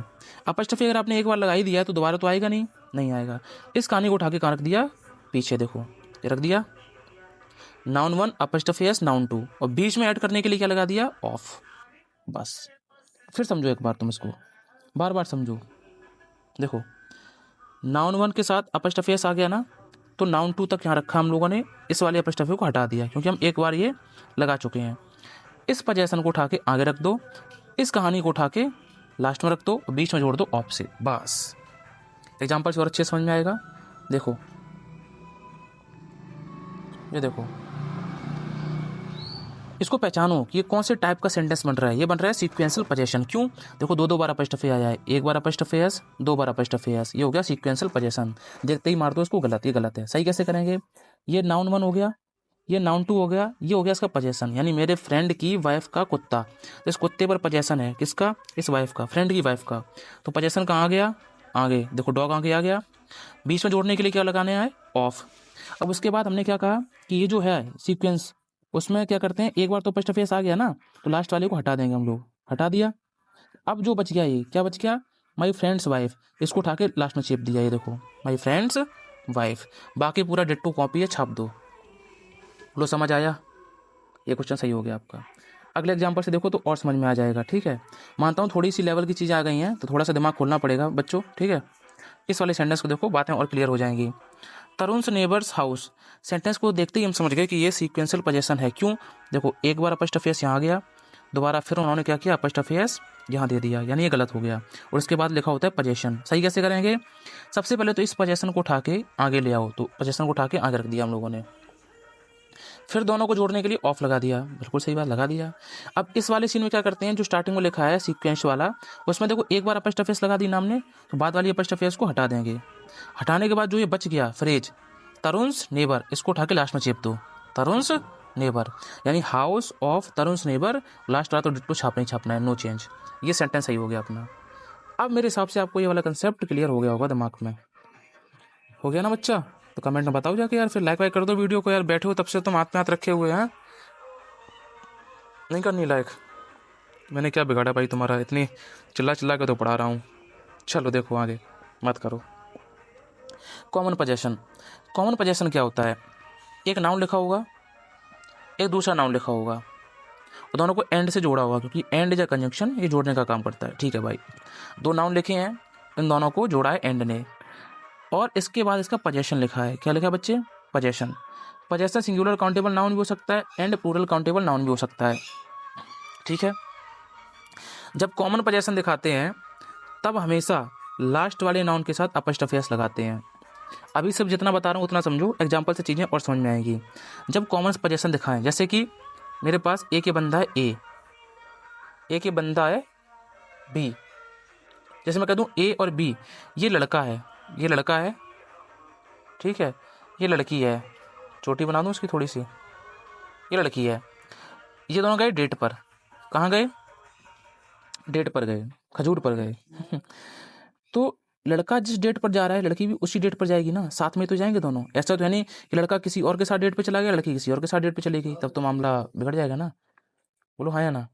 apostrophe अगर आपने एक बार लगा ही दिया है तो दोबारा तो आएगा नहीं, नहीं आएगा। इस कहानी को उठा के कहाँ रख दिया, पीछे देखो, ये रख दिया नाउन 1 अपॉस्ट्रोफी एस नाउन 2, और बीच में ऐड करने के लिए क्या लगा दिया, ऑफ। बस फिर समझो एक बार, तुम इसको बार बार समझो। देखो, नाउन 1 के साथ अपॉस्ट्रोफी एस आ गया ना, तो नाउन 2 तक यहाँ रखा हम लोगों ने, इस वाले अपॉस्ट्रोफी को हटा दिया क्योंकि हम एक बार ये लगा चुके हैं। इस पोजीशन को उठा के आगे रख दो, इस कहानी को उठा के लास्ट में रख दो, बीच में जोड़ दो ऑफ से, बस। एग्जाम्पल से और अच्छे समझ में आएगा। देखो, ये देखो, इसको पहचानो कि ये कौन से टाइप का सेंटेंस बन रहा है। ये बन रहा है सीक्वेंशियल पोजीशन। क्यों, देखो दो बार अपॉस्ट्रोफी आया है, एक बार अपॉस्ट्रोफी एस, 2 बार अपॉस्ट्रोफी एस, ये हो गया सीक्वेंशियल पोजीशन। देखते ही मार दो इसको, गलत, ये गलत है। सही कैसे करेंगे, ये नाउन 1 हो गया, ये नाउन 2 हो गया, ये हो गया इसका पोजीशन, यानी मेरे फ्रेंड की वाइफ का कुत्ता, तो इस कुत्ते पर पोजीशन है किसका, इस वाइफ का, फ्रेंड की वाइफ का, तो पोजीशन कहाँ आ गया, आगे। देखो डॉग आगे आ गया, बीच में जोड़ने के लिए क्या लगाने आए, ऑफ। अब उसके बाद हमने क्या कहा कि ये जो है सीक्वेंस, उसमें क्या करते हैं, एक बार तो अपॉस्ट्रोफी एस आ गया ना, तो लास्ट वाले को हटा देंगे हम लोग, हटा दिया। अब जो बच गया, ये क्या बच गया, माई फ्रेंड्स वाइफ, इसको उठा के लास्ट में चेप दिया, ये देखो माई फ्रेंड्स वाइफ, बाकी पूरा डिट्टो कॉपी है, छाप दो। लो समझ आया, ये क्वेश्चन सही हो गया आपका। अगले एग्जाम्पल से देखो तो और समझ में आ जाएगा, ठीक है। मानता हूँ थोड़ी सी लेवल की चीज़ें आ गई हैं, तो थोड़ा सा दिमाग खोलना पड़ेगा बच्चों, ठीक है। इस वाले सेंटेंस को देखो, बातें और क्लियर हो जाएंगी। तरुण्स नेबर्स हाउस, सेंटेंस को देखते ही हम समझ गए कि ये सीक्वेंशियल पोजीशन है। क्यों, देखो एक बार अपॉस्ट्रोफी एस यहाँ आ गया, दोबारा फिर उन्होंने क्या किया, अपॉस्ट्रोफी एस यहाँ दे दिया, यानी ये गलत हो गया, और इसके बाद लिखा होता है पोजीशन। सही कैसे करेंगे, सबसे पहले तो इस पोजीशन को उठा के आगे ले आओ, तो पोजीशन को उठा के आगे रख दिया हम लोगों ने, फिर दोनों को जोड़ने के लिए ऑफ लगा दिया, बिल्कुल सही बात, लगा दिया। अब इस वाले सीन में क्या करते हैं, जो स्टार्टिंग में लिखा है सीक्वेंस वाला, उसमें देखो एक बार अपॉस्ट्रोफी एस लगा दी नाम ने, तो बाद वाली अपॉस्ट्रोफी एस को हटा देंगे। हटाने के बाद जो ये बच गया फ्रेज तरुण्स नेबर, इसको उठा के लास्ट में चेप दो, तरुण्स नेबर, यानी हाउस ऑफ तरुण्स नेबर, लास्ट वाला तो डिट्टो छापना ही छापना है, नो चेंज। ये सेंटेंस सही हो गया अपना। अब मेरे हिसाब से आपको ये वाला कंसेप्ट क्लियर हो गया होगा दिमाग में, हो गया ना बच्चा, तो कमेंट में बताओ जाके यार, फिर लाइक वाइक कर दो वीडियो को यार, बैठे हो तब से तुम हाथ में हाथ रखे हुए हैं, नहीं करनी लाइक। मैंने क्या बिगाड़ा भाई तुम्हारा, इतनी चिल्ला चिल्ला के तो पढ़ा रहा हूँ। चलो देखो आगे, मत करो। कॉमन पोजीशन, कॉमन पोजीशन क्या होता है, एक नाउन लिखा होगा, एक दूसरा नाउन लिखा होगा, और दोनों को एंड से जोड़ा होगा, क्योंकि एंड या कंजंक्शन ये जोड़ने का काम करता है, ठीक है भाई। दो नाउन लिखे हैं, इन दोनों को जोड़ा है एंड ने, और इसके बाद इसका पोजीशन लिखा है। क्या लिखा है बच्चे, position. Position singular countable noun भी हो सकता है, एंड प्लूरल काउंटेबल नाउन भी हो सकता है, ठीक है। जब कॉमन पोजीशन दिखाते हैं तब हमेशा लास्ट वाले नाउन के साथ अपॉस्ट्रोफी एस लगाते हैं। अभी सब जितना बता रहा हूँ उतना समझो, एग्जाम्पल से चीज़ें और समझ में आएगी। जब कॉमन पोजीशन दिखाएं, जैसे कि मेरे पास ए के बंदा है ए के बंदा है बी, जैसे मैं कह दूँ ए और बी, ये लड़का है, ये लड़का है, ठीक है, ये लड़की है, चोटी बना दूँ उसकी थोड़ी सी, ये लड़की है, ये दोनों गए डेट पर, कहाँ गए, डेट पर गए, खजूर पर गए तो लड़का जिस डेट पर जा रहा है लड़की भी उसी डेट पर जाएगी ना, साथ में तो जाएंगे दोनों। ऐसा तो है नहीं कि लड़का किसी और के साथ डेट पे चला गया, लड़की किसी और के साथ डेट पे चली गई, तब तो मामला बिगड़ जाएगा ना। बोलो हाँ या ना।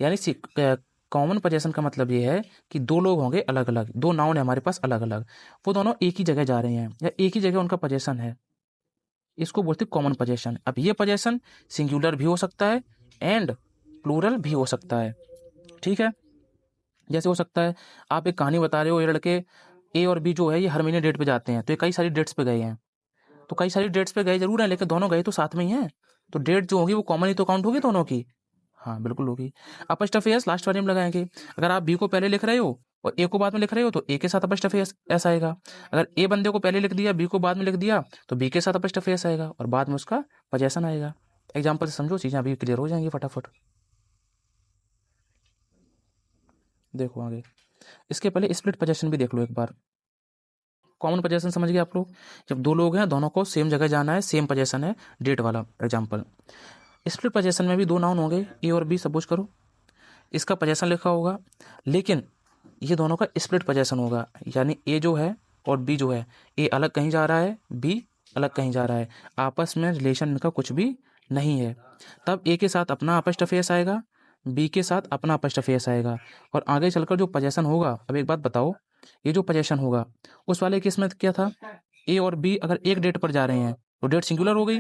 यानी कॉमन पोजेशन का मतलब ये है कि दो लोग होंगे अलग अलग, दो नाउन है हमारे पास अलग अलग, वो दोनों एक ही जगह जा रहे हैं या एक ही जगह उनका पोजेशन है, इसको बोलते हैं कॉमन पोजेशन। अब ये पोजेशन सिंगुलर भी हो सकता है एंड प्लूरल भी हो सकता है, ठीक है। जैसे हो सकता है आप एक कहानी बता रहे हो, ये लड़के ए और बी जो है ये हर महीने डेट पे जाते हैं, तो ये कई सारी डेट्स पे गए हैं, तो कई सारी डेट्स पे गए जरूर हैं लेकिन दोनों गए तो साथ में ही हैं, तो डेट जो होगी वो कॉमन ही तो काउंट होगी दोनों की। हाँ बिल्कुल होगी। अपस्टफ एस लास्ट वाले में लगाएंगे। अगर आप बी को पहले लिख रहे हो और ए को बाद में लिख रहे हो तो ए के साथ अपस्टफ एस आएगा। अगर ए बंदे को पहले लिख दिया बी को बाद में लिख दिया तो बी के साथ अपस्टफ एस आएगा और बाद में उसका पोजेशन आएगा। एग्जाम्पल से समझो, चीज़ें अभी क्लियर हो जाएंगी फटाफट। देखो आगे, इसके पहले स्प्लिट पोजेशन भी देख लो एक बार। कॉमन पोजेशन समझ गए आप लोग, जब दो लोग हैं दोनों को सेम जगह जाना है, सेम पोजेशन है, डेट वाला एग्जाम्पल। स्प्लिट पोजेशन में भी दो नाउन होंगे ए और बी, सपोज करो इसका पोजेशन लिखा होगा, लेकिन ये दोनों का स्प्लिट पोजेशन होगा, यानी ए जो है और बी जो है, ए अलग कहीं जा रहा है, बी अलग कहीं जा रहा है, आपस में रिलेशन इनका कुछ भी नहीं है। तब ए के साथ अपना अपस्टफ एस आएगा, बी के साथ अपना अपस्टफ एस आएगा, और आगे चलकर जो पोजेशन होगा, अब एक बात बताओ, ये जो पोजेशन होगा उस वाले केस में क्या था, ए और बी अगर एक डेट पर जा रहे हैं तो डेट सिंगुलर हो गई,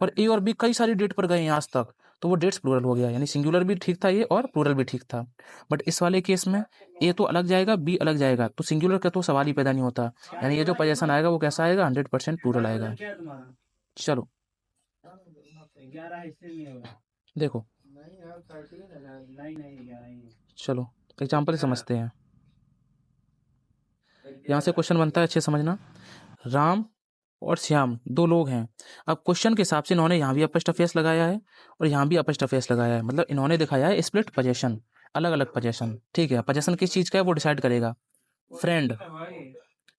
और ए और बी कई सारी डेट पर गए हैं आज तक, तो वो डेट्स प्लूरल हो गया, यानी सिंगुलर भी ठीक था ये और प्लूरल भी ठीक था। बट इस वाले केस में ए तो अलग जाएगा बी अलग जाएगा, तो सिंगुलर का तो सवाल ही पैदा नहीं होता, यानी ये जो पोजीशन आएगा वो कैसा आएगा, 100% प्लूरल आएगा। चलो देखो, चलो एग्जाम्पल समझते हैं। यहाँ से क्वेश्चन बनता है, अच्छे समझना। राम और श्याम दो लोग हैं। अब क्वेश्चन के हिसाब से इन्होंने यहाँ भी अपस्टफ एस लगाया है और यहाँ भी अपस्टफ एस लगाया है, मतलब इन्होंने दिखाया है स्प्लिट पोजीशन, अलग अलग पोजीशन, ठीक है। पोजीशन किस चीज़ का है वो डिसाइड करेगा, फ्रेंड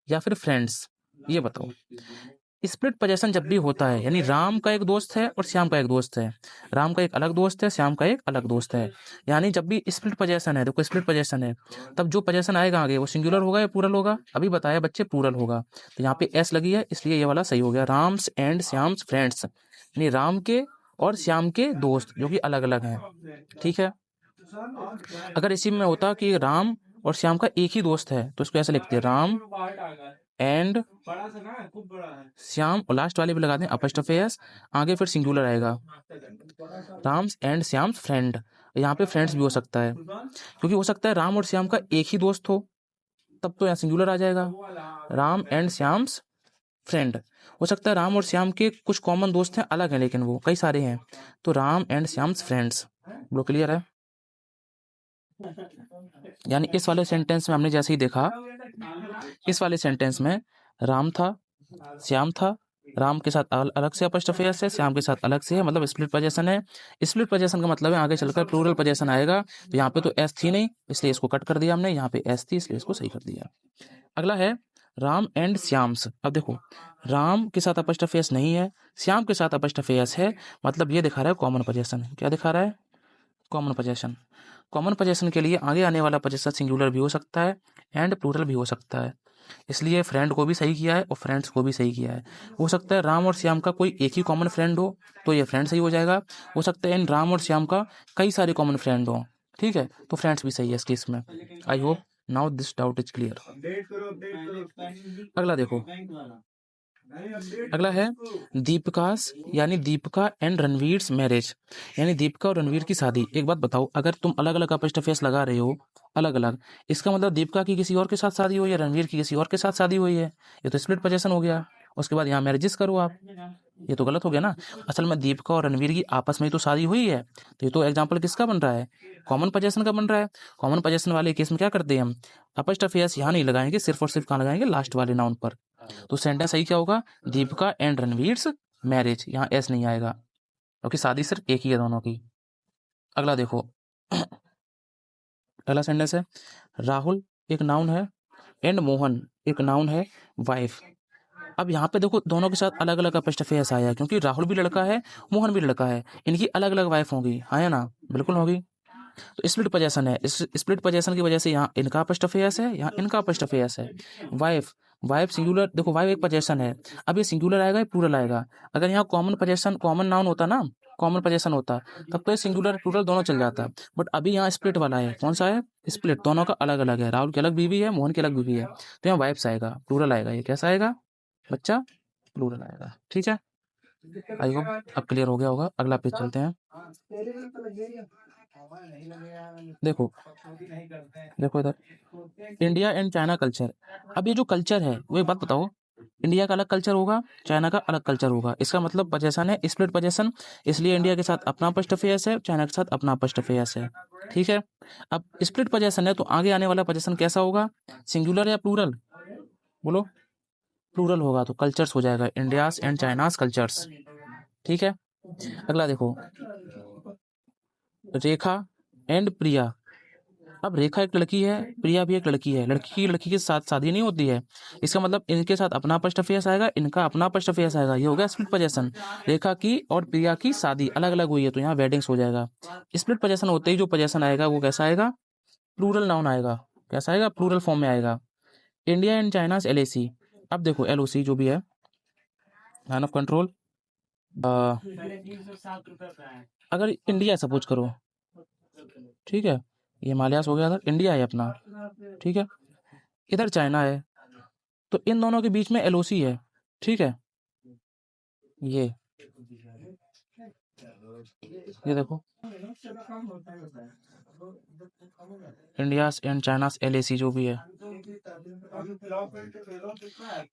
या फिर फ्रेंड्स, ये बताओ। स्प्लिट पोजीशन जब भी होता है यानी राम का एक दोस्त है और श्याम का एक दोस्त है, राम का एक अलग दोस्त है, श्याम का एक अलग दोस्त है, यानी जब भी स्प्लिट पोजीशन है, देखो स्प्लिट पोजीशन है, तब जो पोजीशन आएगा आगे वो सिंगुलर होगा या प्लूरल होगा, अभी बताया बच्चे प्लूरल होगा, तो यहाँ पे एस लगी है इसलिए ये वाला सही हो गया, राम्स एंड श्याम्स फ्रेंड्स, यानी राम के और श्याम के दोस्त जो कि अलग अलग हैं, ठीक है। अगर इसी में होता कि राम और श्याम का एक ही दोस्त है तो इसको ऐसे लिखते हैं, राम एंड श्याम, और लास्ट वाले भी लगा दें अपस्ट्रोफी एस, आगे फिर सिंगुलर आएगा, राम्स एंड श्याम्स फ्रेंड, यहाँ पे फ्रेंड्स भी हो सकता है, क्योंकि हो सकता है राम और श्याम का एक ही दोस्त हो, तब तो यहाँ सिंगुलर आ जाएगा, राम एंड श्याम्स फ्रेंड। हो सकता है राम और श्याम के कुछ कॉमन दोस्त हैं, अलग हैं लेकिन वो कई सारे हैं, तो राम एंड श्याम्स फ्रेंड्स। वो क्लियर है। यानी इस वाले सेंटेंस में हमने जैसे ही देखा, इस वाले सेंटेंस में राम था, श्याम था, राम के साथ अलग से अपस्ट्रोफी एस है, श्याम के साथ अलग से है, मतलब स्प्लिट पोजीशन है। स्प्लिट पोजीशन का मतलब है आगे चलकर प्लूरल पोजीशन आएगा, तो यहाँ पे तो एस थी नहीं इसलिए इसको कट कर दिया हमने, यहाँ पे एस थी इसलिए इसको सही कर दिया। अगला है राम एंड श्याम्स। अब देखो, राम के साथ अपस्ट्रोफी एस नहीं है, श्याम के साथ अपस्ट्रोफी एस है, मतलब ये दिखा रहा है कॉमन पोजीशन। क्या दिखा रहा है? Common position. कॉमन पोजीशन के लिए आगे आने वाला पोजीशन सिंगुलर भी हो सकता है एंड प्लूरल भी हो सकता है, इसलिए फ्रेंड को भी सही किया है और फ्रेंड्स को भी सही किया है। हो सकता है राम और श्याम का कोई एक ही कॉमन फ्रेंड हो तो ये फ्रेंड सही हो जाएगा, हो सकता है इन राम और श्याम का कई सारे कॉमन फ्रेंड हो, ठीक है, तो फ्रेंड्स भी सही है इस केस में। I hope now this doubt is clear. अगला देखो, अगला है दीपिकास यानी दीपिका एंड रणवीर मैरिज, यानी दीपिका और रणवीर की शादी। एक बात बताओ, अगर तुम अलग अलग अपस्ट्रोफी एस लगा रहे हो अलग अलग, इसका मतलब दीपिका की किसी और के साथ शादी हुई है, रणवीर की किसी और के साथ शादी हुई है, ये तो स्प्लिट पोजीशन हो गया। उसके बाद यहाँ मैरिजेस करो आप, ये तो गलत हो गया ना। असल में दीपिका और रणवीर की आपस में ही तो शादी हुई है, तो ये तो एग्जाम्पल किसका बन रहा है? कॉमन पोजीशन का बन रहा है। कॉमन पोजीशन वाले केस में क्या करते हैं हम, अपस्ट्रोफी एस यहाँ नहीं लगाएंगे, सिर्फ और सिर्फ कहाँ लगाएंगे, लास्ट वाले नाउन पर। तो सेंटेंस सही क्या होगा, दीपिका एंड रणवीर मैरिज, यहाँ एस नहीं आएगा क्योंकि शादी सिर्फ एक ही है दोनों की। अगला देखो, अगला सेंटेंस है राहुल एक नाउन है एंड मोहन एक नाउन है वाइफ। अब यहाँ पे देखो दोनों के साथ अलग अलग अपस्ट्रोफी एस आया है, क्योंकि राहुल भी लड़का है मोहन भी लड़का है, इनकी अलग अलग वाइफ होगी, हाँ या ना? बिल्कुल होगी। तो स्प्लिट पोजेशन है, इस स्प्लिट पोजेशन की वजह से यहाँ इनका अपोस्ट्रोफी है, यहाँ इनका अपोस्ट्रोफी है। वाइफ, वाइफ सिंगुलर, देखो वाइफ एक पोजेशन है। अब ये सिंगुलर आएगा या प्लूरल आएगा? अगर यहाँ कॉमन पोजेशन, कॉमन नाउन होता ना, कॉमन पोजेशन होता, तब तो ये सिंगुलर प्लूरल दोनों चल जाता। बट अभी यहाँ स्प्लिट वाला है, कौन सा है? स्प्लिट, दोनों का अलग अलग है। राहुल की अलग बीवी है, मोहन की अलग बीवी है, तो यहाँ वाइफ्स आएगा, प्लूरल आएगा। ये कैसा आएगा बच्चा? प्लूरल आएगा। ठीक है, आई होप अब क्लियर हो गया होगा। अगला पेज चलते हैं। देखो, देखो इधर, इंडिया एंड चाइना कल्चर। अब ये जो कल्चर है, वो एक बात बताओ, इंडिया का अलग कल्चर होगा, चाइना का अलग कल्चर होगा। इसका मतलब पोजेशन है स्प्लिट पोजेशन, इसलिए इंडिया के साथ अपना अपोस्ट्रोफी है, चाइना के साथ अपना अपोस्ट्रोफी है। ठीक है, अब स्प्लिट पोजेशन है तो आगे आने वाला पोजेशन कैसा होगा? सिंगुलर या प्लूरल? बोलो। प्लूरल होगा तो कल्चर्स हो जाएगा, इंडियाज एंड चाइनाज कल्चर्स। ठीक है, अगला देखो, रेखा एंड प्रिया। अब रेखा एक लड़की है, प्रिया भी एक लड़की है। लड़की की लड़की के साथ शादी नहीं होती है, इसका मतलब इनके साथ अपना अपोस्ट्रोफी आएगा, इनका अपना अपोस्ट्रोफी आएगा। ये हो गया स्प्लिट पोजेशन। रेखा की और प्रिया की शादी अलग अलग हुई है, तो यहाँ वेडिंग्स हो जाएगा। स्प्लिट पोजेशन होते ही जो पोजेशन आएगा वो कैसा आएगा? प्लूरल नाउन आएगा। कैसा आएगा? प्लूरल फॉर्म में आएगा। India and China's LAC. अब देखो एलओसी जो भी है, लाइन ऑफ कंट्रोल, अगर इंडिया सपोज करो, ठीक है, ये हिमालयास हो गया, अगर इंडिया है अपना, ठीक है, इधर चाइना है, तो इन दोनों के बीच में एलओसी है। ठीक है, ये देखो, इंडिया एंड चाइना एलएसी जो भी है,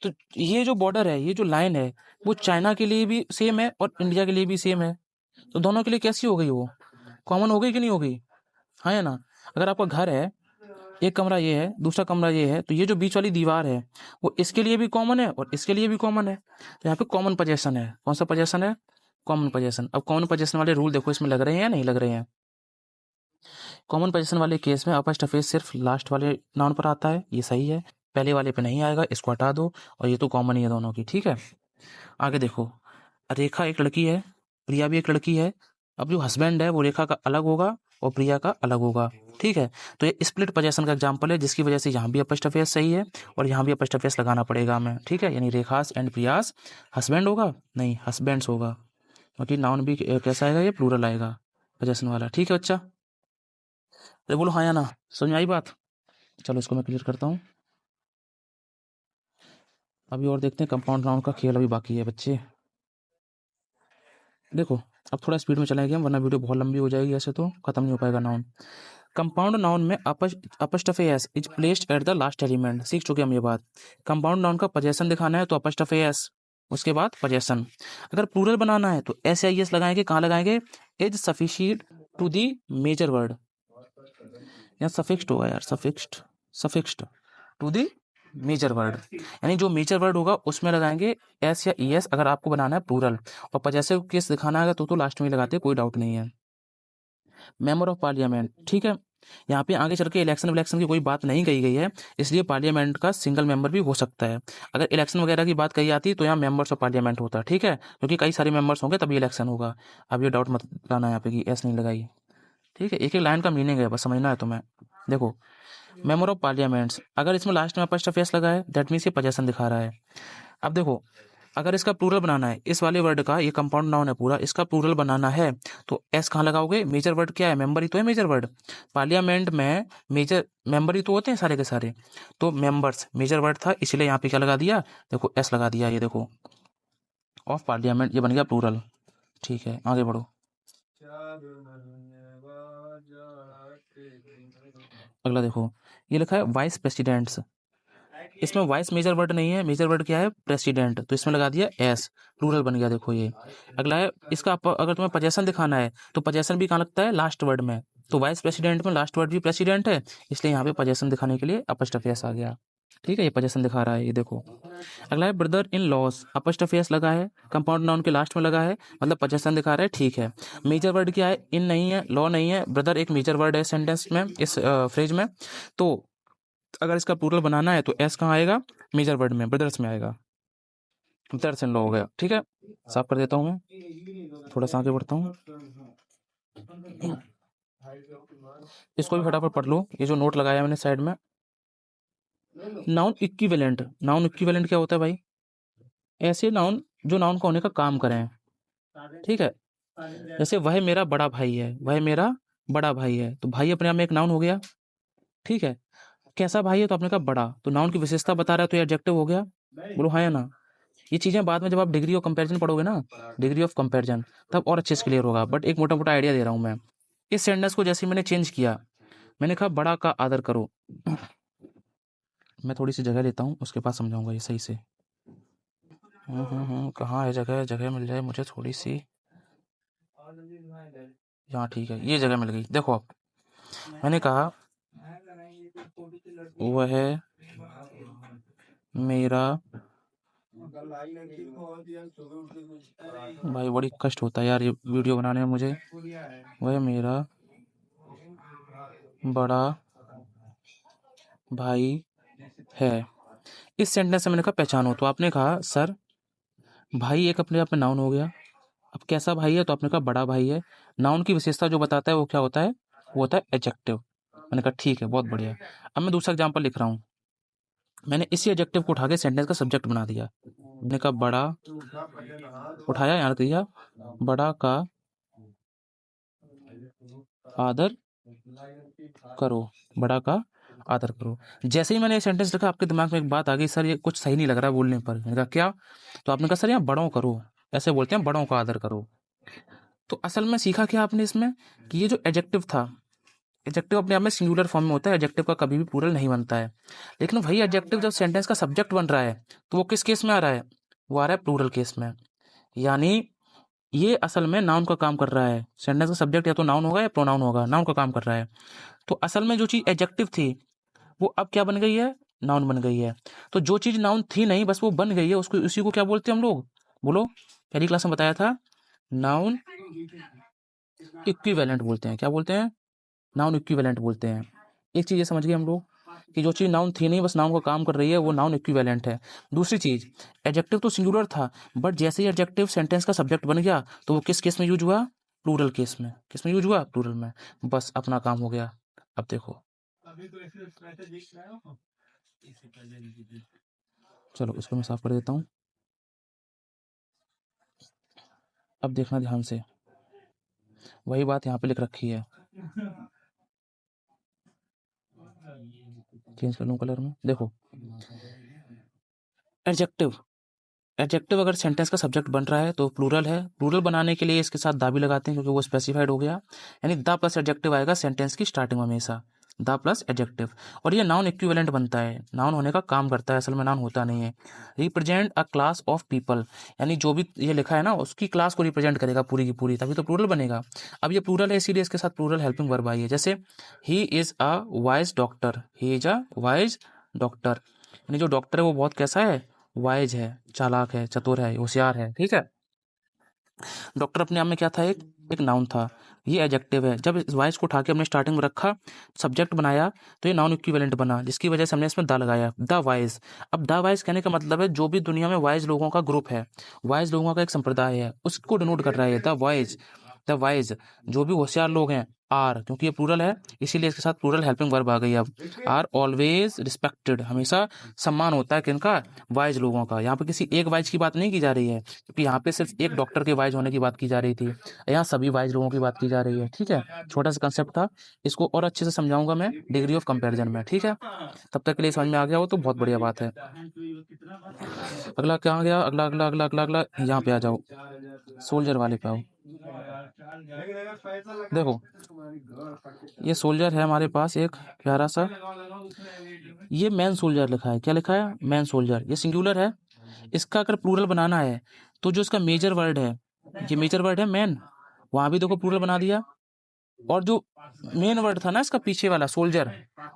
तो ये जो बॉर्डर है, ये जो लाइन है, वो चाइना के लिए भी सेम है और इंडिया के लिए भी सेम है। तो दोनों के लिए कैसी हो गई? वो कॉमन हो गई कि नहीं हो गई? हाँ या ना? अगर आपका घर है, एक कमरा ये है, दूसरा कमरा ये है, तो ये जो बीच वाली दीवार है वो इसके लिए भी कॉमन है और इसके लिए भी कॉमन है। तो यहाँ पे कॉमन पोजेशन है। कौन सा पोजेशन है? Common possession. अब कॉमन पोजेशन वाले रूल देखो इसमें लग रहे हैं या नहीं लग रहे हैं? कॉमन पोजीशन वाले केस में अपोस्ट्रोफी सिर्फ लास्ट वाले नाउन पर आता है, ये सही है। पहले वाले पे नहीं आएगा, इसको हटा दो। और ये तो कॉमन ही है दोनों की। ठीक है, आगे देखो, रेखा एक लड़की है, प्रिया भी एक लड़की है। अब जो हस्बैंड है वो रेखा का अलग होगा और प्रिया का अलग होगा। ठीक है, तो ये स्प्लिट पोजीशन का एग्जांपल है, जिसकी वजह से यहाँ भी अपोस्ट्रोफी सही है और यहाँ भी अपोस्ट्रोफी लगाना पड़ेगा हमें। ठीक है, यानी रेखास एंड प्रियास हस्बैंड होगा, नहीं हस्बैंड्स होगा, क्योंकि नाउन भी कैसा आएगा? ये प्लूरल आएगा पोजीशन वाला। ठीक है बच्चा, अरे बोलो हाँ या ना? समझ में आई बात? चलो इसको मैं क्लियर करता हूँ। अभी और देखते हैं, कंपाउंड नाउन का खेल अभी बाकी है बच्चे। देखो, अब थोड़ा स्पीड में चलाएंगे हम, वरना वीडियो बहुत लंबी हो जाएगी, ऐसे तो खत्म नहीं हो पाएगा नाउन। कंपाउंड नाउन में apostrophe S is placed at the last element. सीख चुके हम ये बात। कंपाउंड नाउन का पोजेशन दिखाना है तो अपोस्ट्रोफी एस, उसके बाद पोजेशन। अगर प्लूरल बनाना है तो एस आई एस लगाएंगे। कहाँ लगाएंगे? Is sufficient to the major word, या सफिक्स्ड होगा यार, suffixed to the major word, यानी जो मेजर वर्ड होगा उसमें लगाएंगे एस या ई एस, अगर आपको बनाना है प्लूरल। और पजेसिव केस दिखाना है तो लास्ट में लगाते, कोई डाउट नहीं है। मेंबर ऑफ पार्लियामेंट, ठीक है, यहाँ पे आगे चल के इलेक्शन विलेक्शन की कोई बात नहीं कही गई है, इसलिए पार्लियामेंट का सिंगल मेंबर भी हो सकता है। अगर इलेक्शन वगैरह की बात कही जाती तो यहाँ मेंबर्स ऑफ पार्लियामेंट होता। ठीक है, क्योंकि कई सारे मेंबर्स होंगे तभी इलेक्शन होगा। अब ये डाउट मत लाना यहाँ पे कि एस नहीं लगाई। ठीक है, एक एक लाइन का मीनिंग है, बस समझना है तुम्हें। देखो, मेंबर ऑफ पार्लियामेंट्स, अगर इसमें लास्ट में अपोस्ट्रोफी एस लगा है, दैट मीन्स ये पोजेशन दिखा रहा है। अब देखो, अगर इसका प्लूरल बनाना है, इस वाले वर्ड का, ये कंपाउंड नाउन है पूरा, इसका प्लूरल बनाना है तो एस कहाँ लगाओगे? मेजर वर्ड क्या है? मेंबर ही तो है मेजर वर्ड। पार्लियामेंट में मेजर मेंबर ही तो होते हैं सारे के सारे, तो मेंबर्स मेजर वर्ड था, इसलिए यहाँ पे क्या लगा दिया? देखो एस लगा दिया। ये देखो, ऑफ पार्लियामेंट, ये बन गया प्लूरल। ठीक है, आगे बढ़ो। अगला देखो, ये लिखा है वाइस प्रेसिडेंट्स। इसमें वाइस मेजर वर्ड नहीं है, मेजर वर्ड क्या है? प्रेसिडेंट, तो इसमें लगा दिया एस, प्लूरल बन गया। देखो ये अगला है, इसका अगर तुम्हें पोजेशन दिखाना है तो पोजेशन भी कहाँ लगता है? लास्ट वर्ड में। तो वाइस प्रेसिडेंट में लास्ट वर्ड भी प्रेसिडेंट है, इसलिए यहाँ पे पोजेशन दिखाने के लिए अपोस्ट्रोफी एस आ गया। ठीक है, ये पोजेशन दिखा रहा है, ये देखो। अगला है brother in loss, apostrophe S लगा है, कंपाउंड नाउन के लास्ट में लगा है, मतलब पोजेशन दिखा रहा है। ठीक है, मेजर वर्ड क्या है? इन नहीं है, लॉ नहीं है, ब्रदर एक मेजर वर्ड है सेंटेंस में, इस फ्रेज में। तो अगर इसका प्लूरल बनाना है तो एस कहाँ आएगा? मेजर वर्ड में, ब्रदर्स में आएगा। ब्रदर्स इन लॉ हो गया। ठीक है, साफ कर देता हूँ मैं, थोड़ा सा आगे बढ़ता हूँ। इसको भी फटाफट पढ़ लो, ये जो नोट लगाया मैंने साइड में। नाउन इक्विवेलेंट, नाउन इक्विवेलेंट क्या होता है भाई? ऐसे नाउन जो नाउन का होने का काम करें, ठीक है। जैसे वह मेरा बड़ा भाई है, वह मेरा बड़ा भाई है, तो भाई अपने आप में एक नाउन हो गया, ठीक है। कैसा भाई है? तो आपने कहा बड़ा, तो नाउन की विशेषता बता रहा है, तो ये एडजेक्टिव हो गया। बोलो हाँ या ना? ये चीजें बाद में जब आप डिग्री ऑफ कंपैरिजन पढ़ोगे ना, डिग्री ऑफ कंपैरिजन, तब और अच्छे से क्लियर होगा, बट एक मोटा मोटा आइडिया दे रहा हूँ मैं। इस सेंटेंस को जैसे ही मैंने चेंज किया, मैंने कहा बड़ा का आदर करो। मैं थोड़ी सी जगह लेता हूँ, उसके बाद समझाऊंगा ये सही से। कहाँ है जगह? जगह मिल जाए मुझे थोड़ी सी। यहाँ ठीक है, ये जगह मिल गई। देखो अब मैंने कहा वह मेरा, भाई बड़ी कष्ट होता है यार ये वीडियो बनाने में मुझे। वह मेरा बड़ा भाई है। इस सेंटेंस से मैंने कहा पहचानो, तो आपने कहा सर भाई एक अपने आप में नाउन हो गया। अब कैसा भाई है? तो आपने कहा बड़ा भाई है। नाउन की विशेषता जो बताता है वो क्या होता है? वो होता है एडजेक्टिव। मैंने कहा ठीक है, बहुत बढ़िया। अब मैं दूसरा एग्जांपल लिख रहा हूँ। मैंने इसी एडजेक्टिव को उठा के सेंटेंस का सब्जेक्ट बना दिया। मैंने कहा बड़ा, उठाया यहाँ रख दिया, बड़ा का आदर करो, बड़ा का आदर करो। जैसे ही मैंने ये सेंटेंस लिखा, आपके दिमाग में एक बात आ गई, सर ये कुछ सही नहीं लग रहा बोलने पर। मैंने कहा क्या? तो आपने कहा सर यहाँ बड़ों करो, ऐसे बोलते हैं, बड़ों का आदर करो। तो असल में सीखा क्या आपने इसमें, कि ये जो एडजेक्टिव था, एडजेक्टिव अपने आप में सिंगुलर फॉर्म में होता है, एडजेक्टिव का कभी भी प्लूरल नहीं बनता है। लेकिन वही एडजेक्टिव जब सेंटेंस का सब्जेक्ट बन रहा है, तो वो किस केस में आ रहा है? वो आ रहा है प्लूरल केस में। यानी ये असल में नाउन का काम कर रहा है। सेंटेंस का सब्जेक्ट या तो नाउन होगा या प्रोनाउन होगा, नाउन का काम कर रहा है। तो असल में जो चीज एडजेक्टिव थी, वो अब क्या बन गई है? नाउन बन गई है। तो जो चीज नाउन थी नहीं, बस वो बन गई है, उसको, उसी को क्या बोलते हैं हम लोग? बोलो, पहली क्लास में बताया था, नाउन इक्विवेलेंट बोलते हैं। क्या बोलते हैं? नाउन इक्विवेलेंट बोलते हैं। एक चीज ये समझ गए हम लोग, कि जो चीज नाउन थी नहीं, बस नाउन का काम कर रही है, वो नाउन इक्विवेलेंट है। दूसरी चीज, एडजेक्टिव तो सिंगुलर था, बट जैसे ही एडजेक्टिव सेंटेंस का सब्जेक्ट बन गया, तो वो किस केस में यूज हुआ? प्लूरल केस में। किस में यूज हुआ? प्लूरल में। बस अपना काम हो गया। अब देखो, चलो इसको मैं साफ कर देता हूँ। अब देखना ध्यान से, वही बात यहाँ पे लिख रखी है। चेंज कर लूँ कलर में, देखो एडजेक्टिव, एडजेक्टिव अगर सेंटेंस का सब्जेक्ट बन रहा है तो प्लूरल है। प्लूरल बनाने के लिए इसके साथ दा भी लगाते हैं, क्योंकि वो स्पेसिफाइड हो गया। यानी द प्लस एडजेक्टिव आएगा सेंटेंस की स्टार्टिंग में हमेशा, द प्लस एडजेक्टिव। और ये नाउन इक्विवेलेंट बनता है, नाउन होने का काम करता है, असल में नाउन होता नहीं है। Represent a class of people, यानी जो भी ये लिखा है ना, उसकी क्लास को रिप्रेजेंट करेगा पूरी की पूरी, तभी तो प्लूरल बनेगा। अब ये प्लूरल है, इसीलिए इसके साथ प्लूरल हेल्पिंग वर्ब आई है। जैसे he is a wise doctor, he is a wise doctor, यानी जो डॉक्टर है वो बहुत कैसा है? वाइज है, चालाक है, चतुर है, होशियार है, ठीक है। डॉक्टर अपने आप में क्या था? एक नाउन था। ये एडजेक्टिव है। जब इस वाइज को उठा के हमने स्टार्टिंग में रखा, सब्जेक्ट बनाया, तो ये नाउन इक्विवेलेंट बना, जिसकी वजह से हमने इसमें द लगाया, द वाइज। अब द वाइज कहने का मतलब है जो भी दुनिया में वाइज लोगों का ग्रुप है, वाइज लोगों का एक संप्रदाय है, उसको डिनोट कर रहा है द वाइज। द वाइज, जो भी होशियार लोग हैं, आर, क्योंकि ये प्लूरल है इसीलिए इसके साथ प्लूरल हेल्पिंग वर्ब आ गई। अब आर ऑलवेज रिस्पेक्टेड, हमेशा सम्मान होता है किनका? वाइज लोगों का। यहाँ पे किसी एक वाइज की बात नहीं की जा रही है, क्योंकि यहाँ पे सिर्फ एक डॉक्टर के वाइज होने की बात की जा रही थी, यहाँ सभी वाइज लोगों की बात की जा रही है, ठीक है। छोटा सा कंसेप्ट था, इसको और अच्छे से समझाऊंगा मैं डिग्री ऑफ कंपैरिजन में, ठीक है। तब तक के लिए समझ में आ गया हो तो बहुत बढ़िया बात है। अगला क्या आ गया? अगला अगला अगला अगला अगला यहाँ पे आ जाओ, सोल्जर वाले पे आओ। देखो ये सोल्जर है हमारे पास एक प्यारा सा, ये मैन सोल्जर लिखा है। क्या लिखा है? Man soldier. ये सिंगुलर है। इसका अगर प्लूरल बनाना है, तो जो इसका मेजर वर्ड है, ये मेजर वर्ड है मैन, वहां भी देखो प्लूरल बना दिया। और जो मेन वर्ड था ना इसका पीछे वाला सोल्जर,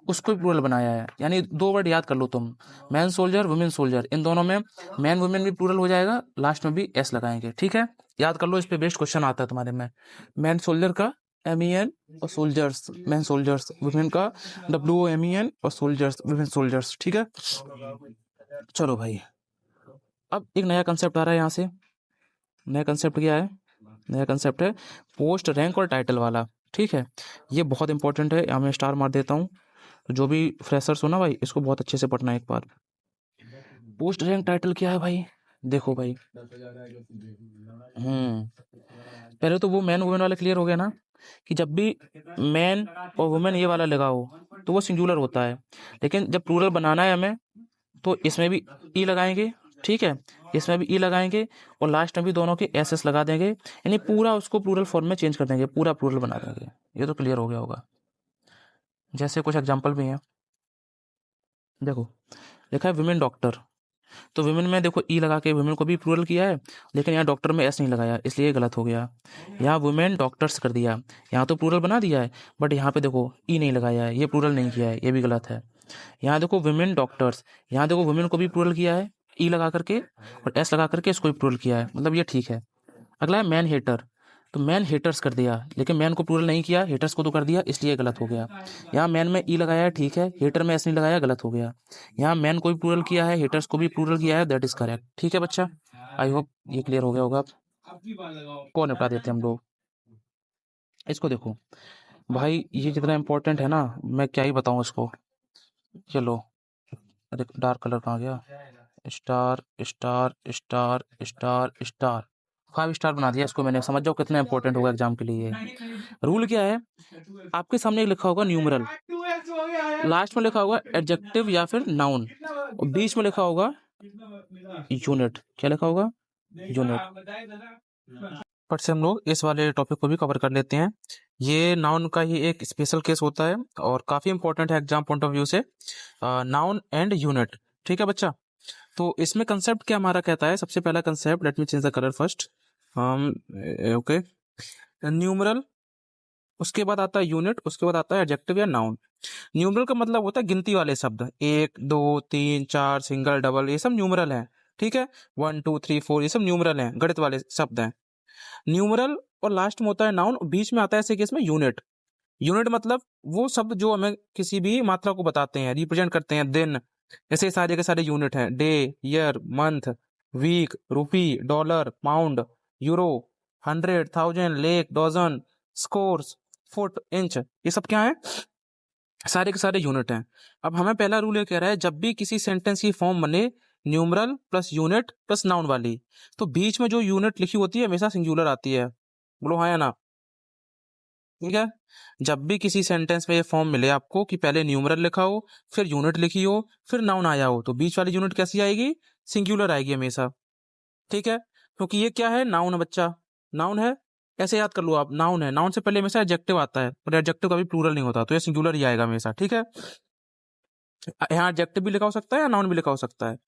उसको भी प्लूरल बनाया है। यानी दो वर्ड याद कर लो तुम, मैन सोल्जर, वुमेन सोल्जर, इन दोनों में मैन वुमेन भी प्लूरल हो जाएगा, लास्ट में भी एस लगाएंगे, ठीक है। याद कर लो, इस पे बेस्ट क्वेश्चन आता है तुम्हारे में। मैन सोल्जर का MEN और सोल्जर्स मैन सोल्जर्स, वुमेन का WOMEN और सोल्जर्स वुमेन सोल्जर्स, ठीक है। चलो भाई, अब एक नया कंसेप्ट आ रहा है यहाँ से। नया कंसेप्ट क्या है? नया कंसेप्ट है पोस्ट, रैंक और टाइटल वाला। ठीक है, ये बहुत इंपॉर्टेंट है, यहाँ मैं स्टार मार देता हूँ। तो जो भी फ्रेशर्स हो ना भाई, इसको बहुत अच्छे से पढ़ना है एक बार। पोस्ट रैंक टाइटल क्या है भाई, देखो भाई। पहले तो वो मैन वुमेन वाला क्लियर हो गया ना, कि जब भी मैन और वुमेन ये वाला लगा हो तो वो सिंगुलर होता है। लेकिन जब प्लूरल बनाना है हमें, तो इसमें भी ई लगाएंगे, ठीक है, इसमें भी ई लगाएंगे, और लास्ट में भी दोनों के एस एस लगा देंगे, यानी पूरा उसको प्लूरल फॉर्म में चेंज कर देंगे, पूरा प्लूरल बना देंगे। ये तो क्लियर हो गया होगा। जैसे कुछ एग्जांपल भी हैं, देखो लिखा है विमेन डॉक्टर, तो विमेन में देखो ई लगा के विमेन को भी प्लूरल किया है, लेकिन यहाँ डॉक्टर में एस नहीं लगाया, इसलिए ये गलत हो गया। यहाँ वुमेन डॉक्टर्स कर दिया, यहाँ तो प्लूरल बना दिया है, बट यहाँ पे देखो ई नहीं लगाया है, ये प्लूरल नहीं किया है, ये भी गलत है। यहाँ देखो वुमेन डॉक्टर्स, यहाँ देखो वुमेन को भी प्लूरल किया है, ई लगा करके और एस लगा करके इसको भी प्लूरल किया है, मतलब ये ठीक है। अगला है मैन हेटर, तो मैन हेटर्स कर दिया, लेकिन मैन को प्लूरल नहीं किया, हेटर्स को तो कर दिया, इसलिए गलत हो गया। यहाँ मैन में ई लगाया है, ठीक है, हेटर में एस नहीं लगाया, गलत हो गया। यहाँ मैन को भी प्लूरल किया है, हेटर्स को भी प्लूरल किया है, दैट इज करेक्ट। ठीक है बच्चा, आई होप ये क्लियर हो गया होगा। कौन निपटा देते हैं हम लोग इसको। देखो भाई ये जितना इंपॉर्टेंट है ना, मैं क्या ही बताऊं इसको। चलो, अरे डार्क कलर कहाँ गया, star star star star star, 5 star बना दिया इसको मैंने, समझ जाओ कितना इंपॉर्टेंट होगा एग्जाम के लिए। रूल क्या है, आपके सामने लिखा होगा न्यूमरल, लास्ट में लिखा होगा एडजेक्टिव या फिर नाउन, और बीच में लिखा होगा यूनिट। क्या लिखा होगा, यूनिट। फट से हम लोग इस वाले टॉपिक को भी कवर कर लेते हैं। ये नाउन का ही एक स्पेशल केस होता है और काफ़ी इंपॉर्टेंट है एग्जाम पॉइंट ऑफ व्यू से, नाउन एंड यूनिट। ठीक है बच्चा, तो इसमें कंसेप्ट क्या हमारा कहता है, सबसे पहला concept, let me change the colour first, okay, numeral, उसके बाद आता है यूनिट, उसके बाद आता है एडजेक्टिव या नाउन। न्यूमरल का मतलब होता है गिनती वाले शब्द, 1 2 3 4 सिंगल डबल, ये सब न्यूमरल है। ठीक है, 1 2 3 4 ये सब न्यूमरल हैं, गणित वाले शब्द हैं न्यूमरल। और लास्ट में होता है नाउन, बीच में आता है ऐसे केस में यूनिट। यूनिट मतलब वो शब्द जो हमें किसी भी मात्रा को बताते हैं, रिप्रेजेंट करते हैं, दिन, ऐसे सारे के सारे यूनिट हैं, day, year, month, week, rupee, dollar, pound, euro, 100 1000 lakh, dozen, scores, foot, inch, ये सब क्या है, सारे के सारे यूनिट हैं। अब हमें पहला रूल ये कह रहा है, जब भी किसी सेंटेंस की फॉर्म बने numeral plus unit plus noun वाली, तो बीच में जो यूनिट लिखी होती है हमेशा सिंगुलर आती है। बोलो हाँ या ना। ठीक है, जब भी किसी सेंटेंस में ये फॉर्म मिले आपको कि पहले न्यूमरल लिखा हो, फिर यूनिट लिखी हो, फिर नाउन आया हो, तो बीच वाली यूनिट कैसी आएगी, सिंगुलर आएगी हमेशा। ठीक है, क्योंकि ये क्या है, नाउन है बच्चा, नाउन है, ऐसे याद कर लो आप, नाउन है, नाउन से पहले हमेशा एडजेक्टिव आता है, और एडजेक्टिव कभी प्लूरल नहीं होता, तो ये सिंगुलर ही आएगा हमेशा। ठीक है, यहाँ एडजेक्टिव भी लिखा हो सकता है या नाउन भी लिखा हो सकता है।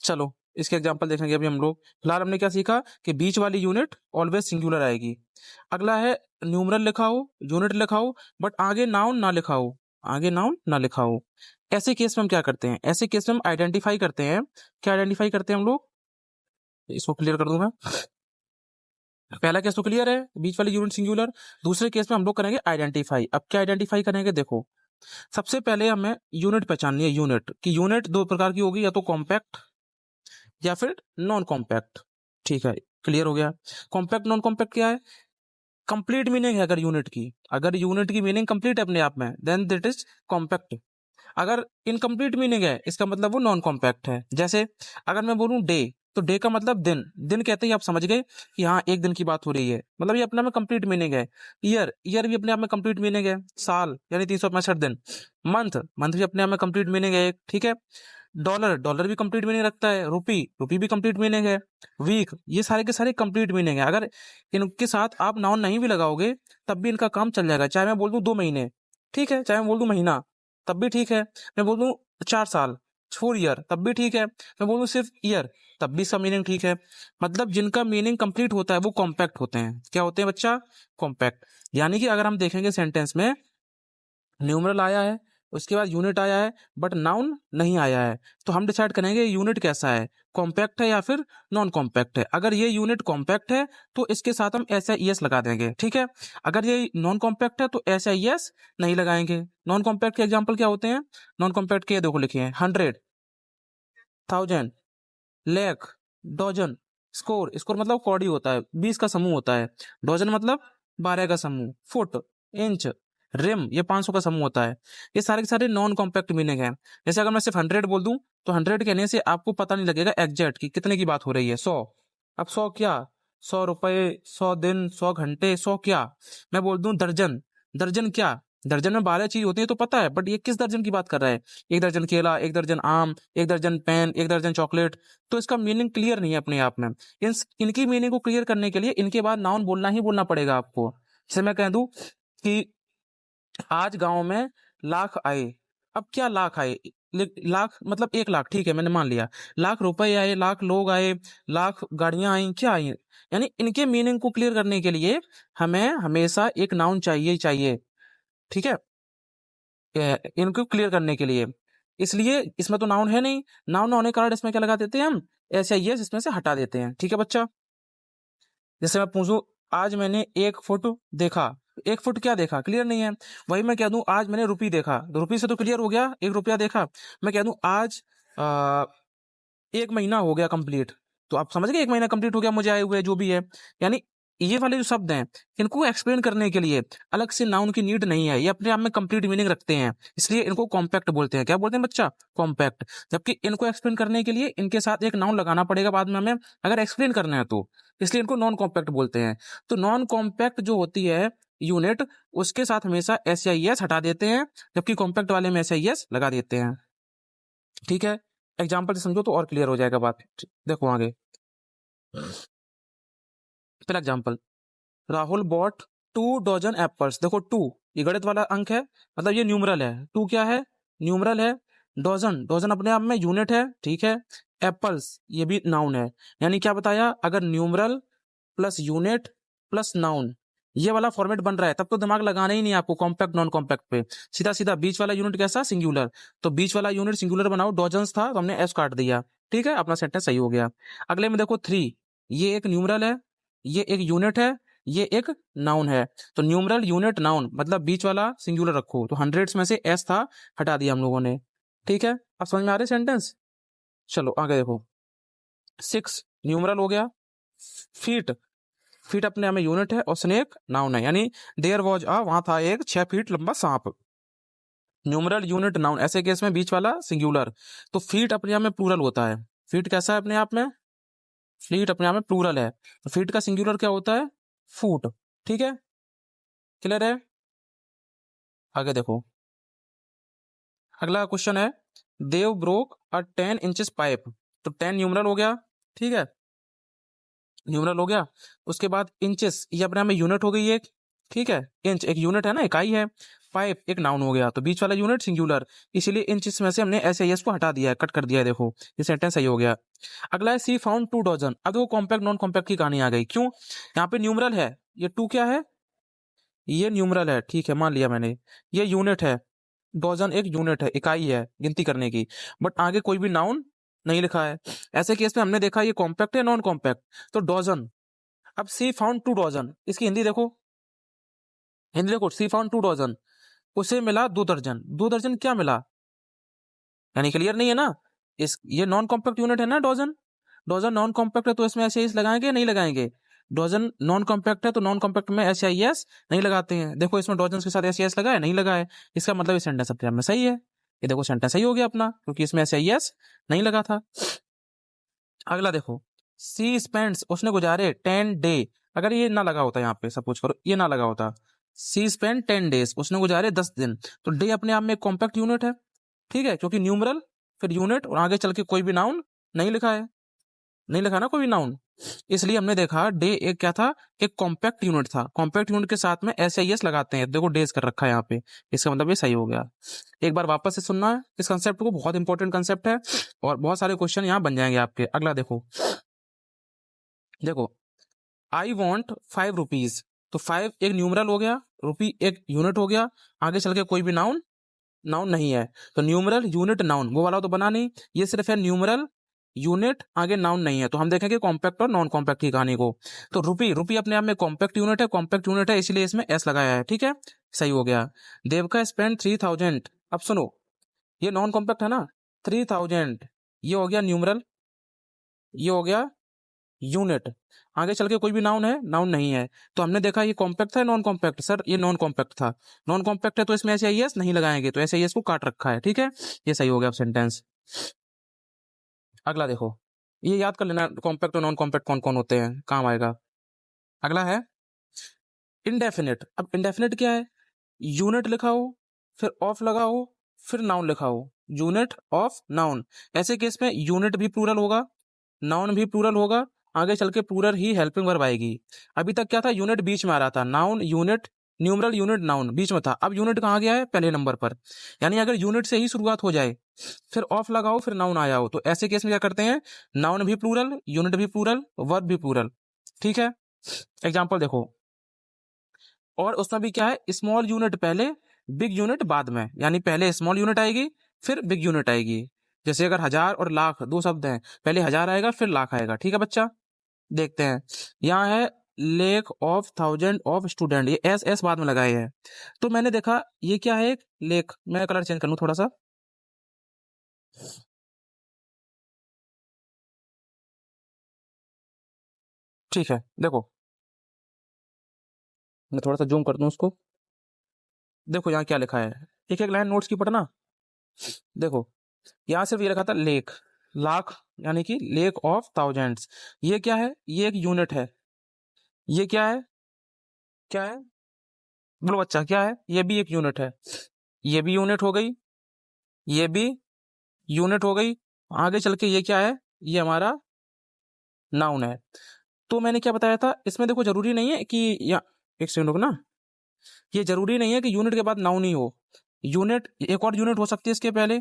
चलो इसके एग्जांपल देखेंगे अभी हम लोग। फिलहाल हमने क्या सीखा कि बीच वाली यूनिट ऑलवेज सिंगुलर आएगी। अगला है न्यूमरल लिखा हो, यूनिट लिखा हो, बट आगे नाउन ना लिखा हो, आगे नाउन ना लिखा हो, ऐसे केस में हम क्या करते हैं, ऐसे केस में हम आइडेंटिफाई करते हैं। क्या आइडेंटिफाई करते हैं हम लोग, इसको क्लियर कर दूं मैं। पहला केस तो क्लियर है, बीच वाली यूनिट सिंगुलर। दूसरे केस में हम लोग करेंगे आइडेंटिफाई। अब क्या आइडेंटिफाई करेंगे, देखो सबसे पहले हमें यूनिट पहचाननी है। यूनिट की यूनिट दो प्रकार की होगी, या तो कॉम्पैक्ट या फिर नॉन कॉम्पैक्ट। ठीक है, क्लियर हो गया। कॉम्पैक्ट नॉन कॉम्पैक्ट क्या है, कंप्लीट मीनिंग है अगर यूनिट की, अगर यूनिट की मीनिंग कंप्लीट है अपने आप में, देन दैट इज कॉम्पैक्ट। अगर इनकम्प्लीट मीनिंग है, इसका मतलब वो नॉन कॉम्पैक्ट है। जैसे अगर मैं बोलूं डे, तो डे का मतलब दिन, दिन कहते ही आप समझ गए कि हाँ एक दिन की बात हो रही है, मतलब ये अपने आप में कंप्लीट मीनिंग है। ईयर, ईयर भी अपने आप में कंप्लीट मीनिंग है। साल यानी 365 दिन। मंथ, मंथ भी अपने आप में कंप्लीट मीनिंग है। ठीक है, डॉलर, डॉलर भी कंप्लीट मीनिंग रखता है। रुपी, रुपी भी कंप्लीट मीनिंग है। वीक, ये सारे के सारे कंप्लीट मीनिंग है। अगर इनके साथ आप नाउन नहीं भी लगाओगे तब भी इनका काम चल जाएगा। चाहे मैं बोल दूं 2 महीने, ठीक है, चाहे मैं बोल दूं महीना, तब भी ठीक है। मैं बोल दूं 4 साल, 4 ईयर, तब भी ठीक है। मैं बोल दूं सिर्फ ईयर, तब भी सब मीनिंग ठीक है। मतलब जिनका मीनिंग कंप्लीट होता है वो कॉम्पैक्ट होते हैं। क्या होते हैं बच्चा, कॉम्पैक्ट। यानी कि अगर हम देखेंगे सेंटेंस में न्यूमरल आया है, उसके बाद यूनिट आया है, बट नाउन नहीं आया है, तो हम डिसाइड करेंगे यूनिट कैसा है, कॉम्पैक्ट है या फिर नॉन कॉम्पैक्ट है। अगर ये यूनिट कॉम्पैक्ट है तो इसके साथ हम ऐसा एस लगा देंगे। ठीक है, अगर ये नॉन कॉम्पैक्ट है तो ऐसा एस नहीं लगाएंगे। नॉन कॉम्पैक्ट के एग्जाम्पल क्या होते हैं, नॉन कॉम्पैक्ट के देखो लिखे हैं, 100 1000 लेख, डॉजन, स्कोर, स्कोर मतलब कौड़ी होता है, 20 का समूह होता है। डॉजन मतलब 12 का समूह। फुट, इंच, रिम, ये 500 का समूह होता है। ये सारे के सारे नॉन कॉम्पैक्ट मीनिंग है। जैसे अगर मैं सिर्फ 100 बोल दूं तो 100 कहने से आपको पता नहीं लगेगा एग्जैक्ट कि कितने की बात हो रही है। 100, अब 100 क्या, 100 रुपए, 100 दिन, 100 घंटे, 100 क्या। मैं बोल दूं दर्जन, दर्जन क्या, दर्जन में 12 चीज होती है तो पता है, बट ये किस दर्जन की बात कर रहा है। एक दर्जन केला, एक दर्जन आम, एक दर्जन पेन, एक दर्जन चॉकलेट। तो इसका मीनिंग क्लियर नहीं है अपने आप में। इनकी मीनिंग को क्लियर करने के लिए इनके बाद नाउन बोलना ही बोलना पड़ेगा आपको। जैसे मैं कह दूं कि आज गांव में लाख आए। अब क्या लाख आए, लाख मतलब 1 लाख, ठीक है मैंने मान लिया। लाख रुपए आए, लाख लोग आए, लाख गाड़ियां आई, क्या आई। यानी इनके मीनिंग को क्लियर करने के लिए हमें हमेशा एक नाउन चाहिए ही चाहिए, ठीक है, इनको क्लियर करने के लिए। इसलिए इसमें तो नाउन है नहीं, नाउन होने के कारण इसमें क्या लगा देते हैं हम, ऐसा ही है, इसमें से हटा देते हैं, ठीक है बच्चा। जैसे मैं पूछूं आज मैंने 1 फुट देखा, 1 फुट क्या देखा, क्लियर नहीं है। वही मैं कह दूं आज मैंने रुपी देखा, तो रुपी से तो क्लियर हो गया, 1 रुपया देखा। मैं कह दूं आज 1 महीना हो गया कंप्लीट, तो आप समझ गए 1 महीना कंप्लीट हो गया मुझे आए हुए जो भी है। यानी ये वाले जो शब्द हैं इनको एक्सप्लेन करने के लिए अलग से नाउन की नीड नहीं है, ये अपने आप में कंप्लीट मीनिंग रखते हैं, इसलिए इनको कॉम्पैक्ट बोलते हैं। क्या बोलते हैं बच्चा, कॉम्पैक्ट। जबकि इनको एक्सप्लेन करने के लिए इनके साथ एक नाउन लगाना पड़ेगा बाद में हमें, अगर एक्सप्लेन करना है तो, इसलिए इनको नॉन कॉम्पैक्ट बोलते हैं। तो नॉन कॉम्पैक्ट जो होती है यूनिट, उसके साथ हमेशा एस आई एस हटा देते हैं, जबकि कॉम्पैक्ट वाले में एस आई एस लगा देते हैं, ठीक है। एग्जाम्पल से समझो तो और क्लियर हो जाएगा बात। देखो आगे, पहला example, Rahul bought 2 dozen apples. देखो 2 ये गणित वाला अंक है, मतलब ये न्यूमरल है। 2 क्या है, न्यूमरल है। डजन, डजन अपने आप में यूनिट है, ठीक है। एप्पल्स ये भी नाउन है। यानी क्या बताया, अगर numeral plus unit plus noun ये वाला फॉर्मेट बन रहा है तब तो दिमाग लगाना ही नहीं आपको कॉम्पैक्ट नॉन कॉम्पैक्ट पे, सीधा सीधा बीच वाला यूनिट कैसा, सिंगुलर। तो बीच वाला यूनिट सिंगुलर बनाओ, डॉजन्स था तो हमने एस काट दिया, ठीक है, अपना सेंटेंस सही हो गया। अगले में देखो 3, ये एक न्यूमरल है, ये एक यूनिट है, ये एक नाउन है। तो न्यूमरल यूनिट नाउन मतलब बीच वाला सिंगुलर रखो, तो हंड्रेड्स में से एस था, हटा दिया हम लोगों ने, ठीक है। अब समझ में आ रहे सेंटेंस। चलो आगे देखो, 6 न्यूमरल हो गया। फीट, फीट अपने आप में यूनिट है, और स्नेक नाउन है। यानी देयर वॉज अ, वहां था एक 6 फीट लंबा सांप। न्यूमरल यूनिट नाउन, ऐसे केस में बीच वाला सिंगुलर। तो फीट अपने आप में प्लूरल होता है। फीट कैसा है अपने आप में, फीट अपने आप में प्लूरल है। तो फीट का सिंगुलर क्या होता है, फूट, ठीक है, क्लियर है। आगे देखो, अगला क्वेश्चन है, देव ब्रोक अ 10 इंचेस पाइप। तो 10 न्यूमरल हो गया, ठीक है, न्यूमरल हो गया। उसके बाद इंचेस, ये अपने आप में यूनिट हो गई एक, ठीक है, इंच एक यूनिट है ना, इकाई है। पाइप एक नाउन हो गया, तो बीच वाला यूनिट सिंगुलर, इसीलिए इंचेस में से हमने एस आई एस को हटा दिया है, कट कर दिया है। देखो ये सेंटेंस सही हो गया। अगला है सी फाउंड 2 डजन। अब देखो कॉम्पैक्ट नॉन कॉम्पैक्ट की कहानी आ गई, क्यों, यहाँ पे न्यूमरल है, ये 2 क्या है, ये न्यूमरल है, ठीक है मान लिया मैंने। ये यूनिट है, डजन एक यूनिट है, इकाई है गिनती करने की, बट आगे कोई भी नाउन नहीं लिखा है। ऐसे केस में हमने देखा ये कॉम्पैक्ट है नॉन कॉम्पैक्ट, तो डजन। अब सी फाउंड 2 डजन, इसकी हिंदी देखो, हिंदी देखो, सी फाउंड 2 डजन, उसे मिला 2 दर्जन। 2 दर्जन क्या मिला, यानी क्लियर नहीं है ना। इस ये नॉन कॉम्पैक्ट यूनिट है ना डजन, डजन नॉन कॉम्पैक्ट है तो इसमें ऐसे लगाएंगे नहीं लगाएंगे। डजन नॉन कॉम्पैक्ट है तो नॉन कॉम्पैक्ट में एस आई एस नहीं लगाते हैं। देखो इसमें डजन के साथ एस आई एस लगाए नहीं लगाए, इसका मतलब ये सेंटेंस अपने आप में सही है। ये देखो सेंटेंस सही हो गया अपना, क्योंकि इसमें एस आई एस नहीं लगा था। अगला देखो, सी स्पेंड्स, उसने गुजारे 10 डे। अगर ये ना लगा होता, यहाँ पे सपोज करो ये ना लगा होता, सी स्पेंड 10 डेज, उसने गुजारे 10 दिन। तो डे अपने आप में कॉम्पैक्ट यूनिट है, ठीक है, क्योंकि न्यूमरल फिर यूनिट और आगे चल के कोई भी नाउन नहीं लिखा है, नहीं लिखा ना कोई भी नाउन। इसलिए हमने देखा डे एक क्या था, एक कॉम्पैक्ट यूनिट था। कॉम्पैक्ट यूनिट के साथ में एस आई एस लगाते हैं, देखो डेज कर रखा है यहाँ पे, इसका मतलब ये सही हो गया। एक बार वापस से सुनना है इस कंसेप्ट को, बहुत इंपॉर्टेंट कंसेप्ट है और बहुत सारे क्वेश्चन यहाँ बन जाएंगे आपके। अगला देखो, देखो आई वॉन्ट 5 रुपीज। तो 5 एक न्यूमरल हो गया, रुपी एक यूनिट हो गया, आगे चल के कोई भी नाउन, नाउन नहीं है। तो न्यूमरल यूनिट नाउन वो वाला तो बना नहीं, ये सिर्फ है न्यूमरल यूनिट, आगे नाउन नहीं है। तो हम देखेंगे कॉम्पैक्ट और नॉन कॉम्पैक्ट की कहानी को। तो रुपी, रुपी अपने आप में कॉम्पैक्ट यूनिट है, कॉम्पैक्ट यूनिट है इसलिए इसमें एस लगाया है, ठीक है, सही हो गया। देवका स्पेंड 3000। अब सुनो, ये नॉन कॉम्पैक्ट है ना, 3000 ये हो गया न्यूमरल, ये हो गया यूनिट। आगे चल के कोई भी नाउन है, नाउन नहीं है। तो हमने देखा ये कॉम्पैक्ट था, नॉन कॉम्पैक्ट, सर ये नॉन कॉम्पैक्ट था। नॉन कॉम्पैक्ट है तो इसमें ऐसे एस नहीं लगाएंगे, तो ऐसे एस को काट रखा है, ठीक है, ये सही हो गया अब सेंटेंस। अगला देखो, ये याद कर लेना कॉम्पैक्ट और नॉन कॉम्पैक्ट कौन कौन होते हैं, काम आएगा। अगला है इंडेफिनिट। अब इंडेफिनिट क्या है? यूनिट लिखा हो, फिर ऑफ लगा हो, फिर नाउन लिखा हो, यूनिट ऑफ नाउन। ऐसे केस में यूनिट भी प्लूरल होगा, नाउन भी प्लूरल होगा, आगे चल के प्लूरल ही हेल्पिंग वर्ब आएगी। अभी तक क्या था, यूनिट बीच में आ रहा था, noun unit numeral unit noun बीच में था, अब यूनिट कहाँ गया है, पहले नंबर पर। यानी अगर यूनिट से ही शुरुआत हो जाए, फिर ऑफ लगाओ, फिर नाउन आया हो, तो ऐसे केस में क्या करते हैं, नाउन भी प्लूरल, यूनिट भी प्लूरल, वर्ब भी प्लूरल, ठीक है। एग्जाम्पल देखो, और उसमें भी क्या है, स्मॉल यूनिट पहले, बिग यूनिट बाद में, यानी पहले स्मॉल यूनिट आएगी, फिर बिग यूनिट आएगी। जैसे अगर हजार और लाख दो शब्द हैं, पहले हजार आएगा फिर लाख आएगा, ठीक है बच्चा। देखते हैं, यहाँ है lake of thousand of student, ये एस एस बाद में लगाए हैं। तो मैंने देखा ये क्या है, एक लेक। मैं कलर चेंज कर लूं थोड़ा सा, ठीक है। देखो मैं थोड़ा सा जूम कर दूं उसको, देखो यहाँ क्या लिखा है, एक एक लाइन नोट्स की पढ़ना। देखो यहाँ सिर्फ ये लिखा था लेक, लाख, यानी कि लेक ऑफ थाउजेंड्स। ये क्या है, ये एक यूनिट है। ये क्या है, क्या है, बोलो बच्चा क्या है, ये भी एक यूनिट है। ये भी यूनिट हो गई, ये भी यूनिट हो गई। आगे चल के ये क्या है, ये हमारा नाउन है। तो मैंने क्या बताया था, इसमें देखो जरूरी नहीं है कि या एक सेकंड रुको ना, ये जरूरी नहीं है कि यूनिट के बाद नाउन ही हो। यूनिट, एक और यूनिट हो सकती है इसके पहले,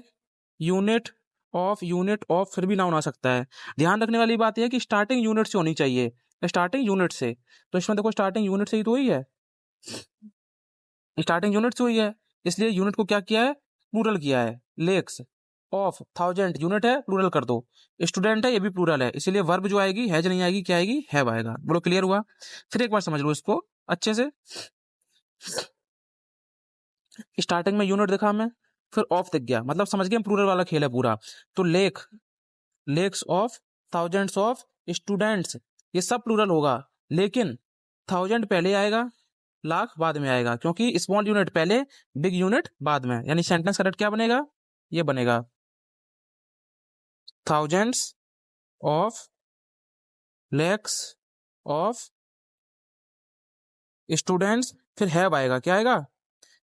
यूनिट ऑफ फिर भी नाउन आ सकता है। ध्यान रखने वाली बात यह है कि स्टार्टिंग यूनिट से होनी चाहिए, स्टार्टिंग यूनिट से। तो इसमें देखो स्टार्टिंग यूनिट से ही तो हुई है, स्टार्टिंग यूनिट से हुई है, इसलिए यूनिट को क्या किया है, प्लूरल किया है। लेक्स ऑफ थाउजेंड यूनिट है, प्लूरल कर दो। स्टूडेंट है, ये भी प्लूरल है, इसीलिए वर्ब जो आएगी हैज नहीं आएगी, क्या आएगी, हैव आएगा। बोलो क्लियर हुआ? फिर एक बार समझ लो इसको अच्छे से। स्टार्टिंग में यूनिट दिखा हमें, फिर ऑफ दिख गया, मतलब समझ गए प्लूरल वाला खेल है पूरा। तो lakh, lakhs of thousands of students, ये सब प्लूरल होगा, लेकिन थाउजेंड पहले आएगा, लाख बाद में आएगा, क्योंकि स्मॉल यूनिट पहले, बिग यूनिट बाद में। यानी सेंटेंस करेक्ट क्या बनेगा, ये बनेगा thousands of lakhs of students, फिर हैव आएगा, क्या आएगा,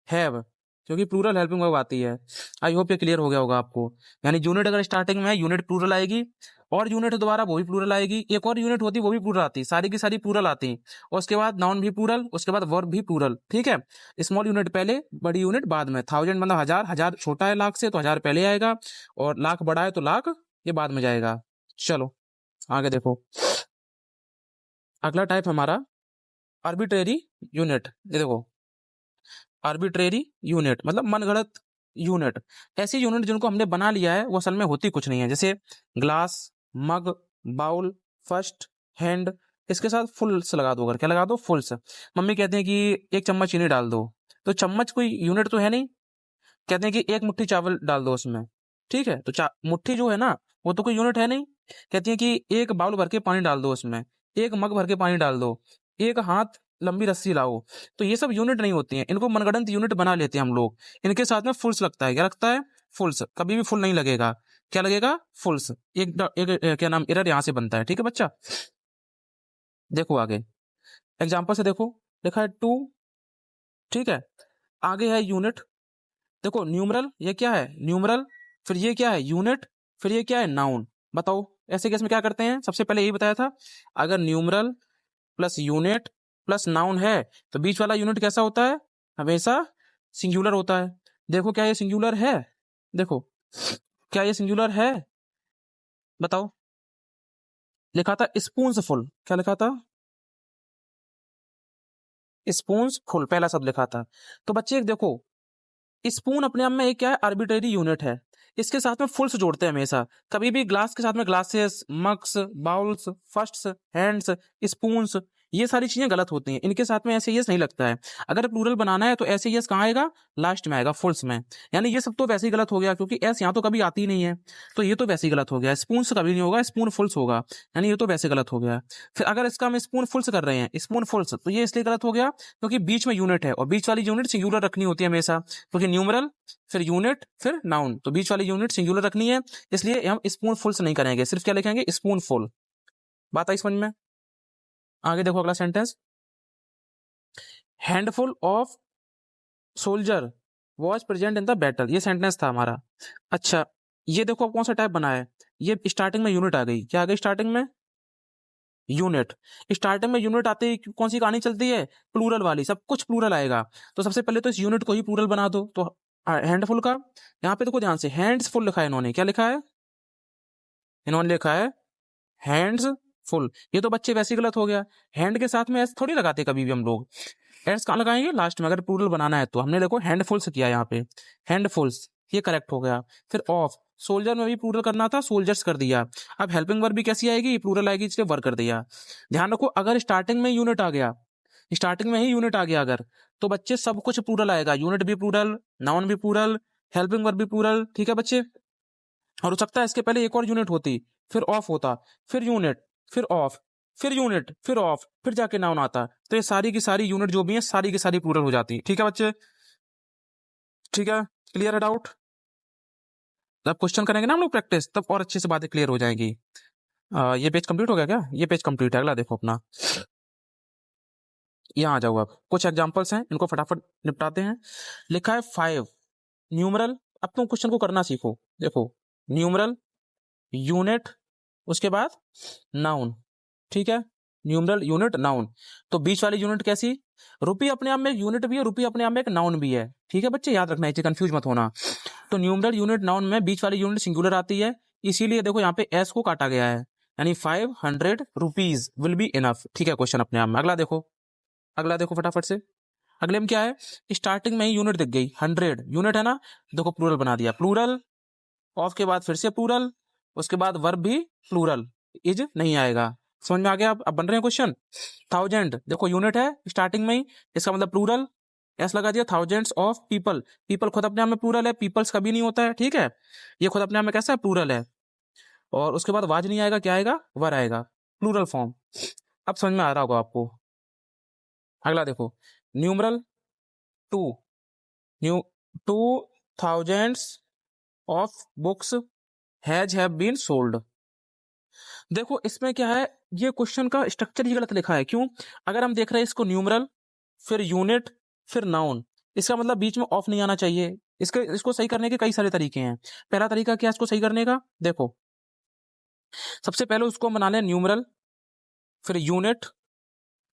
हैव, क्योंकि प्लूरल हेल्पिंग वर्ब आती है। आई होप ये क्लियर हो गया होगा आपको। यानी यूनिट अगर स्टार्टिंग में है, यूनिट प्लूरल आएगी, और यूनिट दोबारा वो भी प्लूरल आएगी, एक और यूनिट होती वो भी प्लूरल आती, सारी की सारी प्लूरल आती, और उसके बाद नाउन भी प्लूरल, उसके बाद वर्ब भी प्लूरल, ठीक है। स्मॉल यूनिट पहले, बड़ी यूनिट बाद में। थाउजेंड मतलब हजार, हजार छोटा है लाख से तो हजार पहले आएगा, और लाख बड़ा है तो लाख ये बाद में जाएगा। चलो आगे देखो, अगला टाइप हमारा आर्बिट्रेरी यूनिट। ये देखो, आर्बिट्रेरी यूनिट मतलब मनगढ़ंत यूनिट। ऐसी यूनिट जिनको हमने बना लिया है वो असल में होती कुछ नहीं है, जैसे ग्लास, मग, बाउल, फर्स्ट, हैंड, इसके साथ फुल्स लगा दो, अगर क्या लगा दो, फुल्स। मम्मी कहते हैं कि एक चम्मच चीनी डाल दो, तो चम्मच कोई यूनिट तो है नहीं। कहते हैं कि एक मुट्ठी चावल डाल दो उसमें, ठीक है, तो मुट्ठी जो है ना, वो तो कोई यूनिट है नहीं। कहती है कि एक बाउल भर के पानी डाल दो उसमें, एक मग भर के पानी डाल दो, एक हाथ लंबी रस्सी लाओ। तो ये सब यूनिट नहीं होती हैं, इनको मनगढ़ंत यूनिट बना लेते हैं हम लोग। इनके साथ में फुल्स लगता है, क्या लगता है, फुल्स। कभी भी फुल नहीं लगेगा, क्या लगेगा, फुल्स। क्या नाम, एरर यहाँ से बनता है, ठीक है बच्चा। देखो आगे एग्जाम्पल से देखो, लिखा है टू, ठीक है, आगे है यूनिट। देखो न्यूमरल, ये क्या है, न्यूमरल, फिर ये क्या है, यूनिट, फिर ये क्या है, नाउन। बताओ ऐसे केस में क्या करते हैं, सबसे पहले यही बताया था, अगर numeral plus unit plus noun है, तो बीच वाला यूनिट कैसा होता है, हमेशा सिंगुलर होता है। देखो क्या ये सिंगुलर है, देखो क्या ये सिंगुलर है, बताओ। लिखा था स्पून्स फुल, क्या लिखा था, स्पून्स फुल, पहला शब्द लिखा था। तो बच्चे एक देखो, स्पून अपने आप में एक क्या है, आर्बिट्रेरी यूनिट है, इसके साथ में फुल्स जोड़ते हैं हमेशा। कभी भी ग्लास के साथ में glasses, mugs, bowls, firsts, hands, spoons, ये सारी चीजें गलत होती हैं, इनके साथ में ऐसे यस नहीं लगता है। अगर प्लूरल बनाना है तो ऐसे यस कहाँ आएगा, लास्ट में आएगा, फुल्स में। यानी ये सब तो वैसे ही गलत हो गया, क्योंकि एस यहाँ तो कभी आती ही नहीं है, तो ये तो वैसे ही गलत हो गया। स्पून कभी नहीं होगा, स्पून फुल्स होगा, यानी ये तो वैसे गलत हो गया। फिर अगर इसका हम स्पून फुल्स कर रहे हैं, स्पून फुल्स, तो ये इसलिए गलत हो गया क्योंकि बीच में यूनिट है, और बीच वाली यूनिट सिंगुलर रखनी होती है हमेशा, क्योंकि न्यूमरल फिर यूनिट फिर नाउन, तो बीच वाली यूनिट सिंगुलर रखनी है, इसलिए हम स्पून फुल्स नहीं करेंगे, सिर्फ क्या लिखेंगे, स्पून फुल। बात आई समझ में? आगे देखो अगला sentence, handful of soldier was present in the battle, ये सेंटेंस था हमारा। अच्छा, ये देखो कौन सा टाइप बना है, ये स्टार्टिंग में यूनिट आ गई, क्या आ गई स्टार्टिंग में, यूनिट। स्टार्टिंग में यूनिट आते ही कौन सी कहानी चलती है, प्लूरल वाली, सब कुछ प्लूरल आएगा। तो सबसे पहले तो इस यूनिट को ही प्लूरल बना दो। तो हैंडफुल का यहाँ पे देखो ध्यान से, हैंड्स फुल लिखा है इन्होंने, क्या लिखा है, इन्होंने लिखा है हैंड्स फुल। ये तो बच्चे वैसे ही गलत हो गया, हैंड के साथ में एस थोड़ी लगाते कभी भी हम लोग, एस कहाँ लगाएंगे, लास्ट में, अगर प्लूरल बनाना है तो। हमने देखो हैंडफुल्स किया यहाँ पे, हैंडफुल्स, ये करेक्ट हो गया। फिर ऑफ, सोल्जर में भी प्लूरल करना था, सोल्जर्स कर दिया। अब हेल्पिंग वर्ब भी कैसी आएगी, प्लूरल आएगी, इसलिए वर्क कर दिया। ध्यान रखो, अगर स्टार्टिंग में यूनिट आ गया, स्टार्टिंग में ही यूनिट आ गया अगर, तो बच्चे सब कुछ प्लूरल आएगा, यूनिट भी प्लूरल, नाउन भी प्लूरल, हेल्पिंग वर्ब भी प्लूरल, ठीक है बच्चे। और हो सकता है इसके पहले एक और यूनिट होती, फिर ऑफ होता, फिर यूनिट, फिर ऑफ, फिर यूनिट, फिर ऑफ, फिर जाके नाउन आता, तो ये सारी की सारी यूनिट जो भी है सारी की सारी प्लूरल हो जाती। ठीक है बच्चे, ठीक है, क्लियर है डाउट? जब क्वेश्चन करेंगे ना हम लोग प्रैक्टिस, तब और अच्छे से बातें क्लियर हो जाएंगी। ये पेज कंप्लीट हो गया क्या, ये पेज कंप्लीट है, अगला देखो अपना, यहाँ आ जाओ। अब कुछ एग्जांपल्स हैं, इनको फटाफट निपटाते हैं। लिखा है 5 न्यूमरल, अब तुम क्वेश्चन को करना सीखो। देखो, न्यूमरल, यूनिट, उसके बाद नाउन, ठीक है, न्यूमरल यूनिट नाउन। तो बीच वाली यूनिट कैसी, रुपी अपने आप में एक यूनिट भी है, रुपी अपने आप में एक नाउन भी है, ठीक है बच्चे, याद रखना है, कंफ्यूज मत होना। तो न्यूमरल यूनिट नाउन में बीच वाली यूनिट सिंगुलर आती है, इसीलिए देखो यहाँ पे एस को काटा गया है, यानी 500 रुपीज विल बी इनफ, ठीक है, क्वेश्चन अपने आप में। अगला देखो, अगला देखो फटाफट से, अगले में क्या है, स्टार्टिंग में ही यूनिट दिख गई, 100 यूनिट है ना, देखो प्लूरल बना दिया, प्लूरल, ऑफ के बाद फिर से प्लूरल, उसके बाद वर्ब भी प्लूरल, इज नहीं आएगा। समझ में आ गया? अब बन रहे हैं क्वेश्चन। 1000 देखो यूनिट है स्टार्टिंग में ही, इसका मतलब प्लूरल, एस लगा दिया। थाउजेंड्स ऑफ पीपल, पीपल खुद अपने आप में प्लूरल है, पीपल्स कभी नहीं होता है, ठीक है, ये खुद अपने आप में कैसा है, प्लूरल है। और उसके बाद वाज नहीं आएगा, क्या आएगा, वर आएगा, प्लूरल फॉर्म। अब समझ में आ रहा होगा आपको। अगला देखो, numeral 2, new 2000 of books has have been sold. देखो इसमें क्या है, ये क्वेश्चन का स्ट्रक्चर ही गलत लिखा है। क्यों? अगर हम देख रहे हैं इसको न्यूमरल, फिर यूनिट, फिर नाउन, इसका मतलब बीच में ऑफ नहीं आना चाहिए। इसको सही करने के कई सारे तरीके हैं। पहला तरीका क्या है इसको सही करने का, देखो सबसे पहले उसको बना लें न्यूमरल, फिर यूनिट,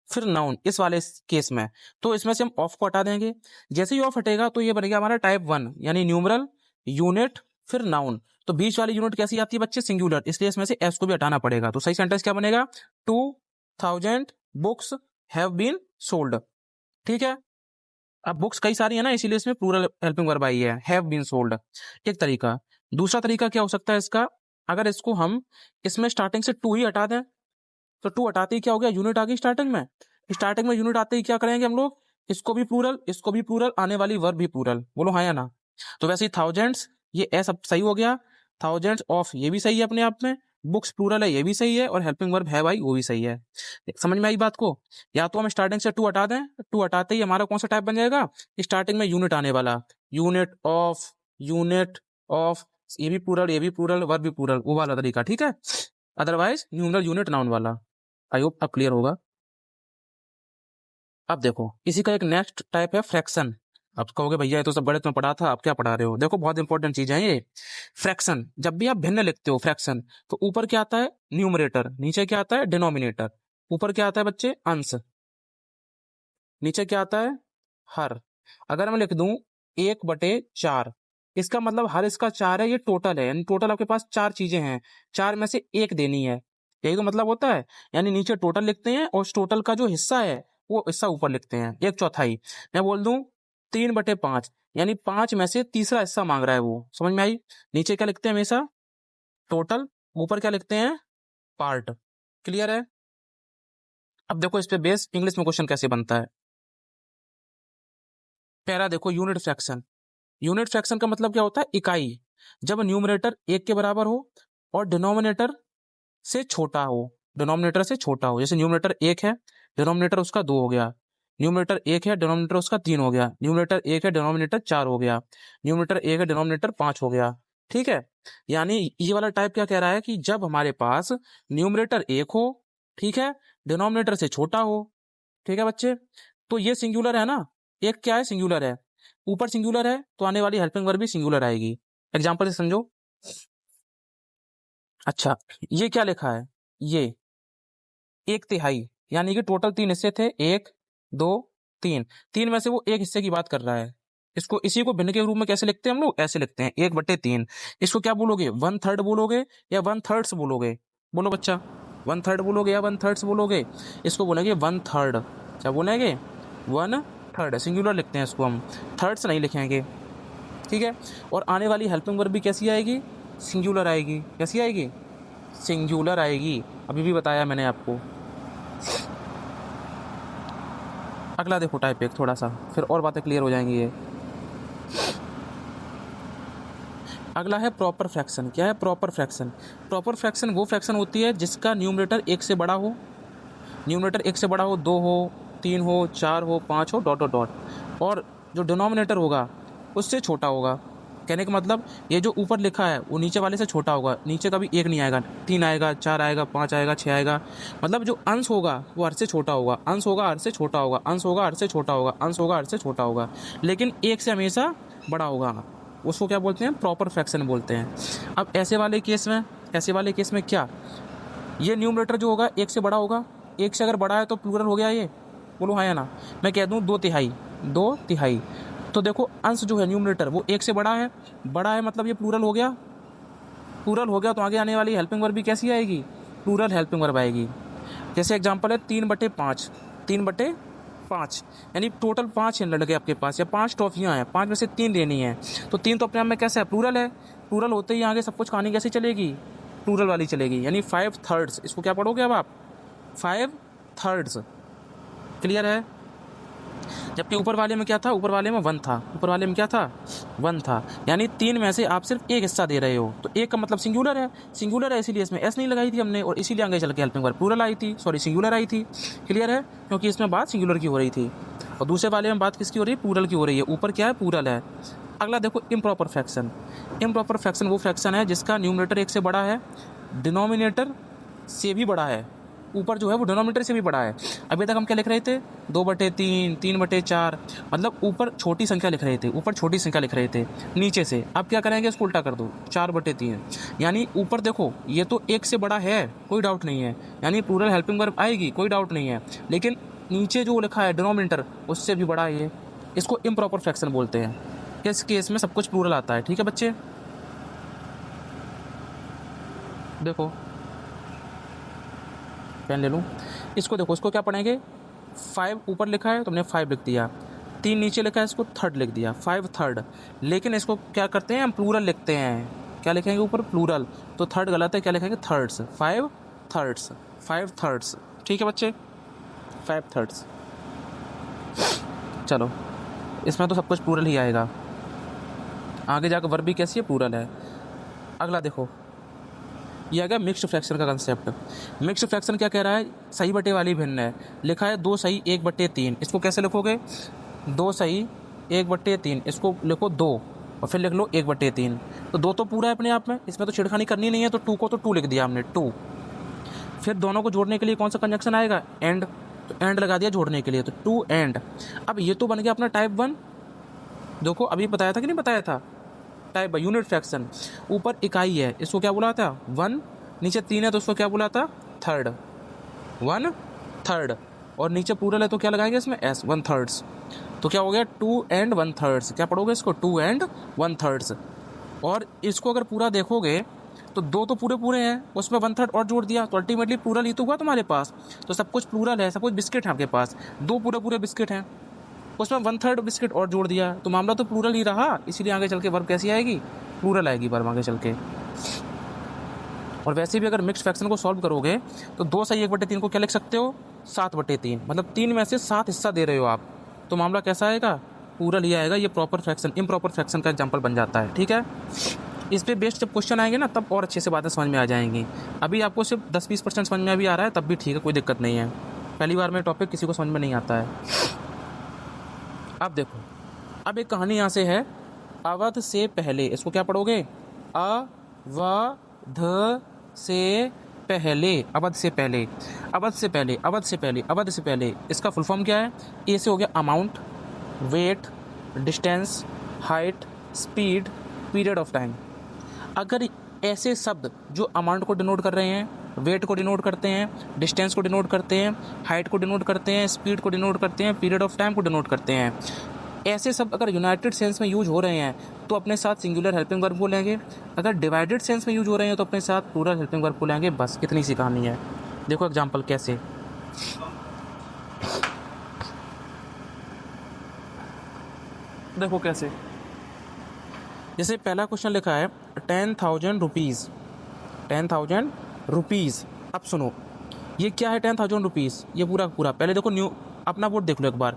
फिर नाउन, इस वाले केस में। तो इसमें से हम ऑफ को हटा देंगे, जैसे ही ऑफ हटेगा तो ये बनेगा हमारा टाइप 1, यानी न्यूमरल, यूनिट, फिर नाउन। तो बीच वाली यूनिट कैसी आती है बच्चे, सिंगुलर, इसलिए इसमें से एस को भी हटाना पड़ेगा। तो सही सेंटेंस क्या बनेगा, 2000 बुक्स हैव बीन सोल्ड, ठीक है। अब बुक्स कई सारी है ना, इसीलिए इसमें प्लूरल हेल्पिंग वर्ब आई है, हैव बीन सोल्ड, एक तरीका। दूसरा तरीका क्या हो सकता है इसका, अगर इसको हम इसमें स्टार्टिंग से 2 ही हटा दें, तो 2 हटाते ही क्या हो गया, यूनिट आ गई स्टार्टिंग में। स्टार्टिंग में यूनिट आते ही क्या करेंगे हम लोग, इसको भी प्लूरल, इसको भी प्लूरल, आने वाली वर्ब भी प्लूरल, बोलो हाँ या ना। तो वैसे ही थाउजेंड्स, ये ए सब सही हो गया, थाउजेंड्स ऑफ ये भी सही है अपने आप में, बुक्स प्लूरल है ये भी सही है, और हेल्पिंग वर्ब है भाई वो भी सही है। समझ में आई बात को? या तो हम स्टार्टिंग से 2 हटा दें, 2 हटाते ही हमारा कौन सा टाइप बन जाएगा, स्टार्टिंग में यूनिट आने वाला, यूनिट ऑफ, यूनिट ऑफ, ये भी प्लूरल, ये भी प्लूरल, वर्ब भी प्लूरल, वो वाला तरीका, ठीक है। अदरवाइज न्यूमरल यूनिट नाउन वाला। आई होप अब क्लियर होगा। अब देखो इसी का एक नेक्स्ट टाइप है फ्रैक्शन। अब कहोगे भैया ये तो सब गणित में पढ़ा था, आप क्या पढ़ा रहे हो? देखो बहुत इंपॉर्टेंट चीज है ये फ्रैक्शन। जब भी आप भिन्न लिखते हो फ्रैक्शन, तो ऊपर क्या आता है, न्यूमरेटर, नीचे क्या आता है, डिनोमिनेटर। ऊपर क्या आता है बच्चे, अंश, नीचे क्या आता है, हर। अगर मैं लिख दूं 1/4, इसका मतलब हर इसका 4 है, ये टोटल है, यानी टोटल आपके पास 4 चीजें हैं, 4 में से 1 देनी है, यही तो मतलब होता है। यानी नीचे टोटल लिखते हैं, और उस टोटल का जो हिस्सा है वो हिस्सा ऊपर लिखते हैं, 1/4। मैं बोल दूं 3/5, यानी 5 में से तीसरा हिस्सा मांग रहा है वो, समझ में आई? नीचे क्या लिखते हैं हमेशा, टोटल, ऊपर क्या लिखते हैं, पार्ट। क्लियर है? अब देखो इस पे बेस इंग्लिश में क्वेश्चन कैसे बनता है। पहला देखो यूनिट फ्रैक्शन। यूनिट फ्रैक्शन का मतलब क्या होता है, इकाई। जब न्यूमरेटर एक के बराबर हो और डिनोमिनेटर से छोटा हो, डिनोमिनेटर से छोटा हो, जैसे न्यूमरेटर एक है, डिनोमिनेटर उसका दो हो गया। न्यूमरेटर एक है, डिनोमिनेटर उसका तीन हो गया। न्यूमरेटर एक है, डिनोमिनेटर चार हो गया। न्यूमरेटर एक है, डिनोमिनेटर पांच हो गया। ठीक है। यानी ये वाला टाइप क्या कह रहा है कि जब हमारे पास न्यूमरेटर एक हो, ठीक है, डिनोमिनेटर से छोटा हो। ठीक है बच्चे, तो ये सिंगुलर है ना, एक क्या है, सिंगुलर है। ऊपर सिंगुलर है तो आने वाली हेल्पिंग वर्ब भी सिंगुलर आएगी। एग्जाम्पल से समझो। अच्छा, ये क्या लिखा है, ये एक तिहाई, यानी कि टोटल तीन हिस्से थे, एक, दो, तीन। तीन में से वो एक हिस्से की बात कर रहा है। इसको, इसी को भिन्न के रूप में कैसे लिखते हैं हम लोग, ऐसे लिखते हैं, एक बटे तीन। इसको क्या बोलोगे, वन थर्ड बोलोगे या वन थर्ड्स बोलोगे? बोलो बच्चा, वन थर्ड बोलोगे या वन थर्ड्स बोलोगे? इसको बोलेंगे वन थर्ड। क्या बोलेंगे, वन थर्ड। सिंगुलर लिखते हैं इसको हम, थर्ड्स नहीं लिखेंगे। ठीक है। और आने वाली हेल्पिंग वर्ब भी कैसी आएगी, सिंगुलर आएगी। कैसी आएगी, सिंगुलर आएगी। अभी भी बताया मैंने आपको। अगला देखो टाइप एक, थोड़ा सा फिर और बातें क्लियर हो जाएंगी ये। अगला है प्रॉपर फ्रैक्शन। क्या है प्रॉपर फ्रैक्शन? प्रॉपर फ्रैक्शन वो फ्रैक्शन होती है जिसका न्यूमरेटर एक से बड़ा हो। न्यूमरेटर एक से बड़ा हो, दो हो, तीन हो, चार हो, पाँच हो, डॉट डॉट डॉट, और जो डिनोमिनेटर होगा उससे छोटा होगा। कहने का मतलब ये जो ऊपर लिखा है वो नीचे वाले से छोटा होगा। नीचे का भी एक नहीं आएगा, तीन आएगा, चार आएगा, पाँच आएगा, छः आएगा। मतलब जो अंश होगा वो हर से छोटा होगा, अंश होगा हर से छोटा होगा, अंश होगा हर से छोटा होगा, अंश होगा हर से छोटा होगा, लेकिन एक से हमेशा बड़ा होगा। उसको क्या बोलते हैं, प्रॉपर फ्रैक्शन बोलते हैं। अब ऐसे वाले केस में, ऐसे वाले केस में क्या, ये न्यूमरेटर जो होगा एक से बड़ा होगा। एक से अगर बड़ा है तो प्लूरल हो गया ये, बोलो हाँ या ना। मैं कह दूँ दो तिहाई, दो तिहाई, तो देखो अंश जो है न्यूमरेटर वो एक से बड़ा है। बड़ा है मतलब ये प्लूरल हो गया, प्लूरल हो गया तो आगे आने वाली हेल्पिंग वर्ब भी कैसी आएगी, प्लूरल हेल्पिंग वर्ब आएगी। जैसे एग्जांपल है तीन बटे पाँच, तीन बटे पाँच, यानी टोटल पाँच हैं लड़के आपके पास, या पाँच टॉफियाँ हैं, पाँच में से तीन लेनी है। तो तीन तो अपने आप में कैसा है, प्लूरल है। प्लूरल होते ही आगे सब कुछ कहानी कैसी चलेगी, प्लूरल वाली चलेगी, यानी फाइव थर्ड्स। इसको क्या पढ़ोगे अब आप, फाइव थर्ड्स। क्लियर है। जबकि ऊपर वाले में क्या था, ऊपर वाले में वन था, ऊपर वाले में क्या था, वन था। यानी तीन में से आप सिर्फ एक हिस्सा दे रहे हो, तो एक का मतलब सिंगुलर है। सिंगुलर है इसीलिए इसमें एस नहीं लगाई थी हमने, और इसीलिए आगे चल के हेल्पिंग वर्ब प्लूरल आई थी, सॉरी सिंगुलर आई थी। क्लियर है, क्योंकि इसमें बात सिंगुलर की हो रही थी और दूसरे वाले में बात किसकी हो रही है, प्लूरल की हो रही है। ऊपर क्या है, प्लूरल है। अगला देखो इम्प्रॉपर फ्रैक्शन। इम्प्रॉपर फ्रैक्शन वो फ्रैक्शन है जिसका न्यूमरेटर एक से बड़ा है, डिनोमिनेटर से भी बड़ा है। ऊपर जो है वो डिनोमिनेटर से भी बड़ा है। अभी तक हम क्या लिख रहे थे, दो बटे तीन, तीन बटे चार, मतलब ऊपर छोटी संख्या लिख रहे थे, ऊपर छोटी संख्या लिख रहे थे नीचे से। अब क्या करेंगे, इसको उल्टा कर दो, चार बटे तीन। यानी ऊपर देखो ये तो एक से बड़ा है, कोई डाउट नहीं है, यानी प्लूरल हेल्पिंग वर्ब आएगी, कोई डाउट नहीं है। लेकिन नीचे जो लिखा है डिनोमिनेटर उससे भी बड़ा है ये, इसको इम्प्रॉपर फ्रैक्शन बोलते हैं। इस केस में सब कुछ प्लूरल आता है। ठीक है बच्चे, देखो पेन ले लूँ। इसको देखो, इसको क्या पढ़ेंगे, फाइव ऊपर लिखा है तो हमने फाइव लिख दिया, तीन नीचे लिखा है इसको थर्ड लिख दिया, फाइव थर्ड। लेकिन इसको क्या करते हैं हम, प्लूरल लिखते हैं। क्या लिखेंगे ऊपर, प्लूरल, तो थर्ड गलत है, क्या लिखेंगे, thirds, five thirds, five thirds. ठीक है बच्चे, फाइव थर्ड्स। चलो, इसमें तो सब कुछ प्लूरल ही आएगा, आगे जाकर वर्ब भी कैसी है, प्लूरल है। अगला देखो, ये आ गया मिक्स्ड फ्रैक्शन का कंसेप्ट। मिक्स्ड फ्रैक्शन क्या कह रहा है, सही बटे वाली भिन्न है। लिखा है दो सही एक बटे तीन, इसको कैसे लिखोगे, दो सही एक बटे तीन, इसको लिखो दो और फिर लिख लो एक बटे तीन। तो दो तो पूरा है अपने आप में, इसमें तो छेड़खानी करनी नहीं है, तो टू को तो टू लिख दिया हमने, टू। फिर दोनों को जोड़ने के लिए कौन सा कंजक्शन आएगा, एंड, तो एंड लगा दिया जोड़ने के लिए, तो टू एंड। अब ये तो बन गया अपना टाइप वन। देखो अभी बताया था कि नहीं बताया था, टाइप यूनिट फ्रैक्शन। ऊपर इकाई है, इसको क्या बोला था, वन। नीचे तीन है तो उसको क्या बोला था, थर्ड, वन थर्ड। और नीचे प्लूरल है तो क्या लगाएंगे इसमें, एस, वन थर्ड्स। तो क्या हो गया, टू एंड वन थर्ड्स। क्या पढ़ोगे इसको, टू एंड वन थर्ड्स। और इसको अगर पूरा देखोगे तो दो तो पूरे पूरे हैं, उसमें वन थर्ड और जोड़ दिया तो अल्टीमेटली प्लूरल ही तो हुआ तुम्हारे पास। तो सब कुछ प्लूरल है, सब कुछ बिस्किट है आपके पास, दो पूरे पूरे बिस्किट हैं, उसमें वन थर्ड बिस्किट और जोड़ दिया, तो मामला तो प्लूरल ही रहा। इसीलिए आगे चल के वर्ब कैसी आएगी, प्लूरल आएगी वर्ब आगे चल के। और वैसे भी अगर मिक्स फ्रैक्शन को सॉल्व करोगे तो दो सही एक बटे तीन को क्या लिख सकते हो, 7/3, मतलब 3 में से 7 हिस्सा दे रहे हो आप, तो मामला कैसा आएगा, पूरल ही आएगा। ये प्रॉपर फ्रैक्शन इम्प्रॉपर फ्रैक्शन का एग्जाम्पल बन जाता है। ठीक है, इस पे बेस्ड जब क्वेश्चन आएंगे ना तब और अच्छे से बातें समझ में आ जाएंगी। अभी आपको सिर्फ 10-20% समझ में भी आ रहा है, तब भी ठीक है, कोई दिक्कत नहीं है। पहली बार में टॉपिक किसी को समझ में नहीं आता है। अब देखो, अब एक कहानी यहाँ से है, अवध से पहले। इसको क्या पढ़ोगे, अवध से पहले, अवध से पहले, अवध से पहले, अवध से पहले, अवध से पहले। इसका फुल फॉर्म क्या है, ए से हो गया amount, weight, distance, height, speed, period of time. अगर ऐसे शब्द जो अमाउंट को डिनोट कर रहे हैं, वेट को डिनोट करते हैं, डिस्टेंस को डिनोट करते हैं, हाइट को डिनोट करते हैं, स्पीड को डिनोट करते हैं, पीरियड ऑफ टाइम को डिनोट करते हैं, ऐसे शब्द अगर यूनाइटेड सेंस में यूज हो रहे हैं तो अपने साथ सिंगुलर हेल्पिंग वर्ब को लेंगे। अगर डिवाइडेड सेंस में यूज हो रहे हैं तो अपने साथ प्लूरल हेल्पिंग वर्ब को लेंगे। बस इतनी सी कहानी है। देखो एग्जांपल कैसे, देखो कैसे, जैसे पहला क्वेश्चन लिखा है 10,000 रुपीज़, 10,000 रुपीज़। अब सुनो, ये क्या है 10,000 रुपीज़, ये पूरा पूरा। पहले देखो अपना बोर्ड देख लो एक बार,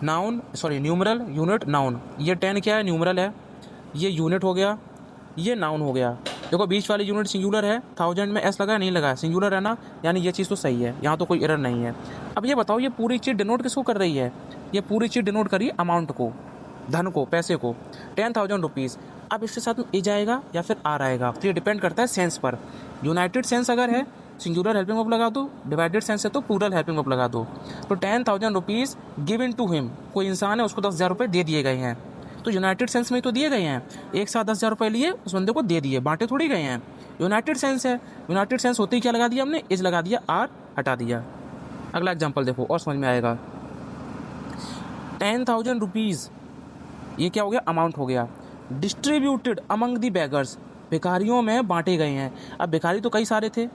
noun sorry numeral, unit, noun. ये 10 क्या है, न्यूमरल है, ये यूनिट हो गया, ये नाउन हो गया। देखो बीच वाली यूनिट सिंगुलर है, 1000 में एस लगा नहीं लगा, सिंगुलर है ना, यानी ये चीज़ तो सही है, यहाँ तो कोई एरर नहीं है। अब ये बताओ, ये पूरी चीज़ डिनोट किसको कर रही है, ये पूरी चीज़ डिनोट कर रही है अमाउंट को, धन को, पैसे को, 10,000 रुपीज़। अब इसके साथ में इज आएगा या फिर आर आएगा, तो ये डिपेंड करता है सेंस पर। यूनाइटेड सेंस अगर है सिंगुलर हेल्पिंग वर्ब लगा दो, डिवाइडेड सेंस है तो प्लूरल हेल्पिंग वर्ब लगा दो। तो 10,000 रुपीज़ गिवन टू हिम, कोई इंसान है उसको 10,000 रुपये दे दिए गए हैं, तो यूनाइटेड सेंस में तो दिए गए हैं, एक साथ 10,000 रुपये लिए उस बंदे को दे दिए, बांटे थोड़ी गए हैं। यूनाइटेड सेंस है, यूनाइटेड सेंस होते ही क्या लगा दिया हमने, इज लगा दिया, आर हटा दिया। अगला एग्जाम्पल देखो और समझ में आएगा। 10,000 रुपीज़, ये क्या हो गया, अमाउंट हो गया। डिस्ट्रीब्यूटेड अमंग दी बेगर्स, भिखारियों में बांटे गए हैं। अब भिखारी तो कई सारे थे,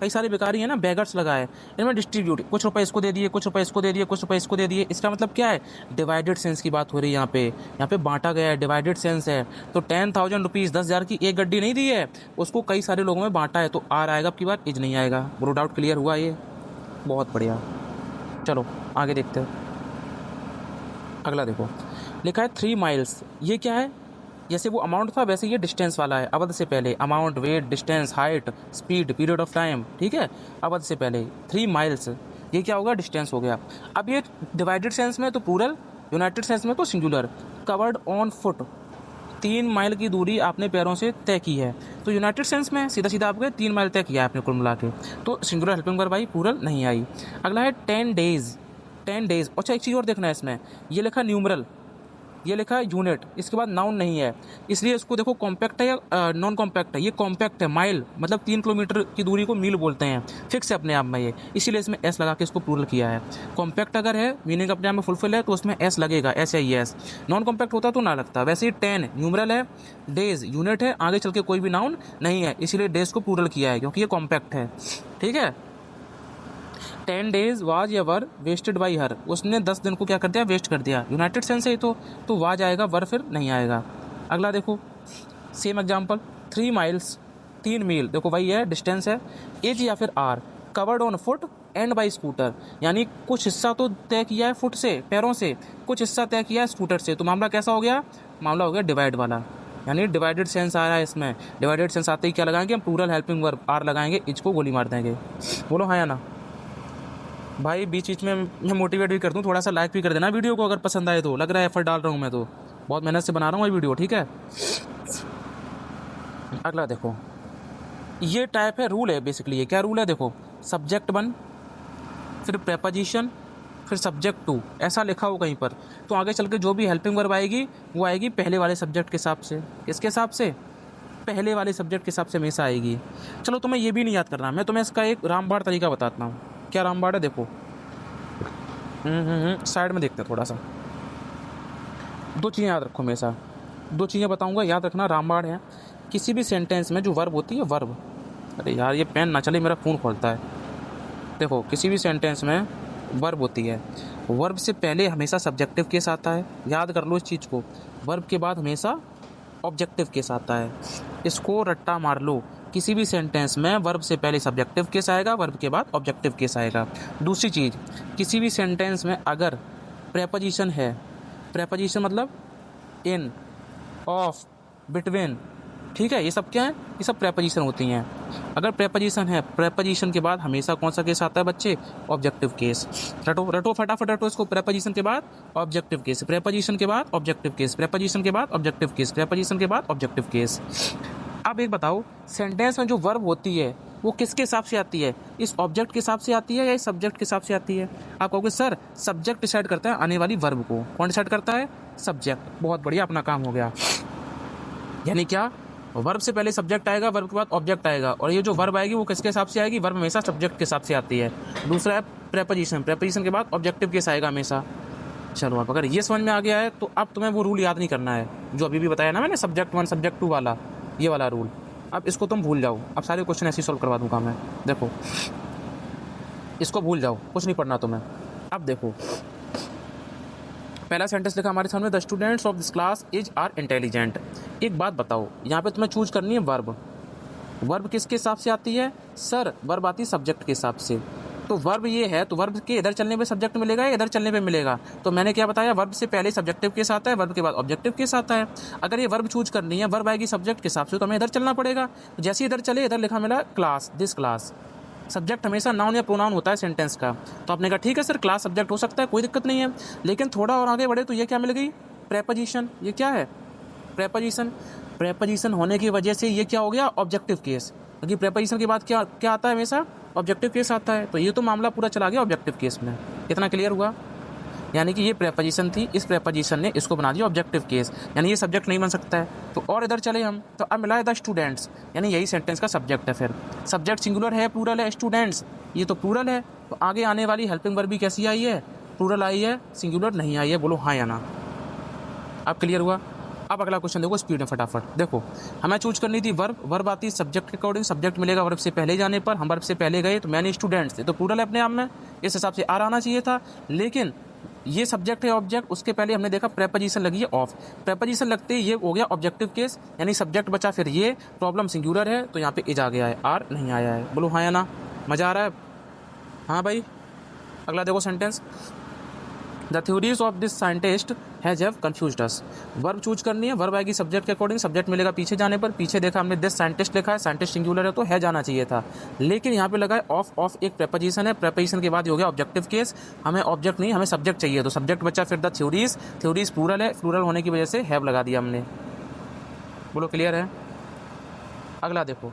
कई सारे भिखारी हैं ना, बेगर्स लगाए, इनमें डिस्ट्रीब्यूट, कुछ रुपए इसको दे दिए, कुछ रुपए इसको दे दिए, कुछ रुपए इसको दे दिए। इसका मतलब क्या है, डिवाइडेड सेंस की बात हो रही है यहाँ पे बांटा गया है, डिवाइडेड सेंस है। तो 10,000 रुपीज़, 10,000 की एक गड्डी नहीं दी है, उसको कई सारे लोगों में बांटा है, तो आर आएगा आपकी बार, इज नहीं आएगा। बोलो डाउट क्लियर हुआ, ये बहुत बढ़िया। चलो आगे देखते हैं। अगला देखो, लिखा है 3 माइल्स, ये क्या है, जैसे वो अमाउंट था वैसे ये डिस्टेंस वाला है। अवध से पहले amount, weight, distance, height, speed, period of time, ठीक है। अवध से पहले 3 माइल्स, ये क्या होगा, डिस्टेंस हो गया। अब ये डिवाइडेड सेंस में तो प्लूरल, यूनाइटेड सेंस में तो singular. Covered on foot, 3 mile की दूरी आपने पैरों से तय की है, तो यूनाइटेड सेंस में सीधा सीधा आपके 3 माइल तय किया है आपने कुल मिला के, तो सिंगुलर हेल्पिंग वर्ब आई, प्लूरल नहीं आई। अगला है 10 डेज, 10 डेज। अच्छा एक चीज़ और देखना है इसमें, ये लिखा न्यूमरल, ये लिखा है यूनिट, इसके बाद नाउन नहीं है, इसलिए इसको देखो कॉम्पैक्ट है या नॉन कॉम्पैक्ट है। ये कॉम्पैक्ट है, माइल मतलब 3 किलोमीटर की दूरी को मील बोलते हैं, फिक्स है अपने आप में ये, इसीलिए इसमें एस लगा के इसको प्लूरल किया है। कॉम्पैक्ट अगर है, मीनिंग अपने आप में फुलफिल है, तो उसमें एस लगेगा, एस या एस। नॉन कॉम्पैक्ट होता तो ना लगता। वैसे ही 10 न्यूमरल है, डेज यूनिट है, आगे चल के कोई भी नाउन नहीं है, इसीलिए डेज को प्लूरल किया है क्योंकि ये कॉम्पैक्ट है, ठीक है। 10 डेज वाज या वर वेस्टेड बाई हर, उसने 10 दिन को क्या कर दिया, वेस्ट कर दिया। यूनाइटेड सेंस है तो वाज आएगा, वर फिर नहीं आएगा। अगला देखो सेम एग्जांपल, 3 माइल्स, 3 मील, देखो वही है, डिस्टेंस है, एज या फिर are. Covered on foot and by scooter, यानी कुछ हिस्सा तो तय किया है फुट से, पैरों से, कुछ हिस्सा तय किया है स्कूटर से, तो मामला कैसा हो गया, मामला हो गया डिवाइड वाला, यानी डिवाइडेड सेंस आ रहा है इसमें। डिवाइडेड सेंस आते ही क्या लगाएंगे हम, प्लूरल हेल्पिंग वर्ब आर लगाएंगे, इज को गोली मार देंगे। बोलो हाँ या ना भाई। बीच बीच में मैं मोटिवेट भी कर दूँ, थोड़ा सा लाइक भी कर देना वीडियो को अगर पसंद आए तो। लग रहा है एफर्ट डाल रहा हूँ मैं, तो बहुत मेहनत से बना रहा हूँ ये वीडियो, ठीक है। अगला देखो, ये टाइप है, रूल है बेसिकली। ये क्या रूल है, देखो सब्जेक्ट 1, फिर प्रेपोजिशन, फिर सब्जेक्ट 2, ऐसा लिखा हो कहीं पर, तो आगे चल के जो भी हेल्पिंग वर्ब आएगी वो आएगी पहले वाले सब्जेक्ट के हिसाब से। किसके हिसाब से, पहले वाले सब्जेक्ट के हिसाब से हमेशा आएगी। चलो तुम्हें ये भी नहीं याद करना, मैं तुम्हें इसका एक रामबाण तरीका बताता हूँ। क्या रामबाण है, देखो साइड में देखते हैं थोड़ा सा। 2 चीज़ें याद रखो हमेशा, 2 चीज़ें बताऊंगा, याद रखना। रामबाण है, किसी भी सेंटेंस में जो वर्ब होती है, वर्ब, अरे यार ये पेन ना चले, मेरा फ़ोन खोलता है। देखो किसी भी सेंटेंस में वर्ब होती है, वर्ब से पहले हमेशा सब्जेक्टिव केस आता है, याद कर लो इस चीज़ को। वर्ब के बाद हमेशा ऑब्जेक्टिव केस आता है, इसको रट्टा मार लो। किसी भी सेंटेंस में वर्ब से पहले सब्जेक्टिव केस आएगा, वर्ब के बाद ऑब्जेक्टिव केस आएगा। दूसरी चीज़, किसी भी सेंटेंस में अगर प्रेपोजिशन है, प्रेपोजिशन मतलब इन, ऑफ, बिटवीन, ठीक है, ये सब क्या है, ये सब प्रेपोजिशन होती हैं। अगर प्रेपोजिशन है, प्रेपोजिशन के बाद हमेशा कौन सा केस आता है बच्चे, ऑब्जेक्टिव केस। रटो रटो फटाफट रटो इसको, प्रेपोजिशन के बाद ऑब्जेक्टिव केस, प्रेपोजिशन के बाद ऑब्जेक्टिव केस, प्रेपोजिशन के बाद ऑब्जेक्टिव केस, प्रेपोजिशन के बाद ऑब्जेक्टिव केस। अब एक बताओ, सेंटेंस में जो वर्ब होती है वो किसके हिसाब से आती है, इस ऑब्जेक्ट के हिसाब से आती है या इस सब्जेक्ट के हिसाब से आती है? आप कहोगे सर सब्जेक्ट डिसाइड करता है आने वाली वर्ब को। कौन डिसाइड करता है? सब्जेक्ट। बहुत बढ़िया, अपना काम हो गया। यानी क्या, वर्ब से पहले सब्जेक्ट आएगा, वर्ब के बाद ऑब्जेक्ट आएगा, और ये जो वर्ब आएगी वो किसके हिसाब से आएगी, वर्ब हमेशा सब्जेक्ट के हिसाब से आती है। दूसरा है प्रेपोजिशन, प्रेपोजिशन के बाद ऑब्जेक्टिव केस आएगा हमेशा। चलो अब अगर ये समझ में आ गया है तो अब तुम्हें वो रूल याद नहीं करना है जो अभी भी बताया ना मैंने, सब्जेक्ट 1 सब्जेक्ट 2 वाला, ये वाला रूल। अब इसको तुम भूल जाओ, अब सारे क्वेश्चन ऐसे ही सॉल्व करवा दूंगा मैं। देखो इसको भूल जाओ, कुछ नहीं पढ़ना तुम्हें। अब देखो पहला सेंटेंस लिखा हमारे सामने, the students of this class is are intelligent. एक बात बताओ, यहाँ पे तुम्हें चूज करनी है वर्ब। वर्ब किसके हिसाब से आती है सर? वर्ब आती है सब्जेक्ट के हिसाब से। तो वर्ब ये है तो वर्ब के इधर चलने पे सब्जेक्ट मिलेगा या इधर चलने पे मिलेगा? तो मैंने क्या बताया, वर्ब से पहले सब्जेक्टिव केस आता है, वर्ब के बाद ऑब्जेक्टिव केस आता है। अगर ये वर्ब चूज करनी है, वर्ब आएगी सब्जेक्ट के हिसाब से, तो हमें इधर चलना पड़ेगा। जैसे इधर चले, इधर लिखा मिला क्लास, दिस क्लास। सब्जेक्ट हमेशा नाउन या प्रोनाउन होता है सेंटेंस का। तो आपने कहा ठीक है सर क्लास सब्जेक्ट हो सकता है, कोई दिक्कत नहीं है। लेकिन थोड़ा और आगे बढ़े तो ये क्या मिल गई, प्रेपोजिशन। ये क्या है, प्रेपोजिशन। प्रेपोजिशन होने की वजह से ये क्या हो गया, ऑब्जेक्टिव केस। क्योंकि प्रेपोजिशन के बाद क्या क्या आता है, हमेशा ऑब्जेक्टिव केस आता है। तो ये तो मामला पूरा चला गया ऑब्जेक्टिव केस में। कितना क्लियर हुआ? यानी कि ये प्रेपोजिशन थी, इस प्रेपोजिशन ने इसको बना दिया ऑब्जेक्टिव केस, यानी ये सब्जेक्ट नहीं बन सकता है। तो और इधर चले हम, तो अब मिला है द स्टूडेंट्स, यानी यही सेंटेंस का सब्जेक्ट है। फिर सब्जेक्ट सिंगुलर है प्लूरल है, स्टूडेंट्स, ये तो प्लूरल है। तो आगे आने वाली हेल्पिंग वर्ब भी कैसी आई है, प्लूरल आई है, सिंगुलर नहीं आई है। बोलो हाँ या ना। अब क्लियर हुआ? अब अगला क्वेश्चन देखो स्पीड में फटाफट। देखो हमें चूज करनी थी वर्ब, वर्ब आती है सब्जेक्ट के अकॉर्डिंग, सब्जेक्ट मिलेगा वर्ब से पहले जाने पर। हम वर्ब से पहले गए तो मैंने स्टूडेंट्स थे, तो प्लूरल है अपने आप में, इस हिसाब से आर आना चाहिए था। लेकिन ये सब्जेक्ट है ऑब्जेक्ट, उसके पहले हमने देखा प्रेपोजिशन लगी है ऑफ, प्रेपोजिशन लगते ही ये हो गया ऑब्जेक्टिव केस, यानी सब्जेक्ट बचा। फिर ये प्रॉब्लम सिंगुलर है तो यहाँ पे इज आ गया है, आर नहीं आया है। बोलो हाँ या ना, मजा आ रहा है? हाँ भाई। अगला देखो sentence, the theories of this scientist has have confused us. Verb choose करनी है, वर्ब आएगी सब्जेक्ट के अकॉर्डिंग, सब्जेक्ट मिलेगा पीछे जाने पर। पीछे देखा हमने दिस साइंटिस्ट लिखा है, साइंटिस्ट सिंगुलर है तो है जाना चाहिए था, लेकिन यहाँ पे लगा है ऑफ। ऑफ एक प्रेपोजिशन है, प्रेपोजिशन के बाद हो गया ऑब्जेक्टिव केस। हमें ऑब्जेक्ट नहीं, हमें सब्जेक्ट चाहिए, तो सब्जेक्ट बचा फिर द थ्योरीज। थ्योरीज प्लूरल है, प्लूरल होने की वजह से हैव लगा दिया हमने। बोलो क्लियर है? अगला देखो,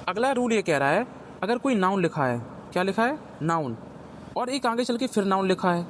अगला रूल ये कह रहा है, अगर कोई नाउन लिखा है, क्या लिखा है, नाउन, और एक आगे चल के फिर नाउन लिखा है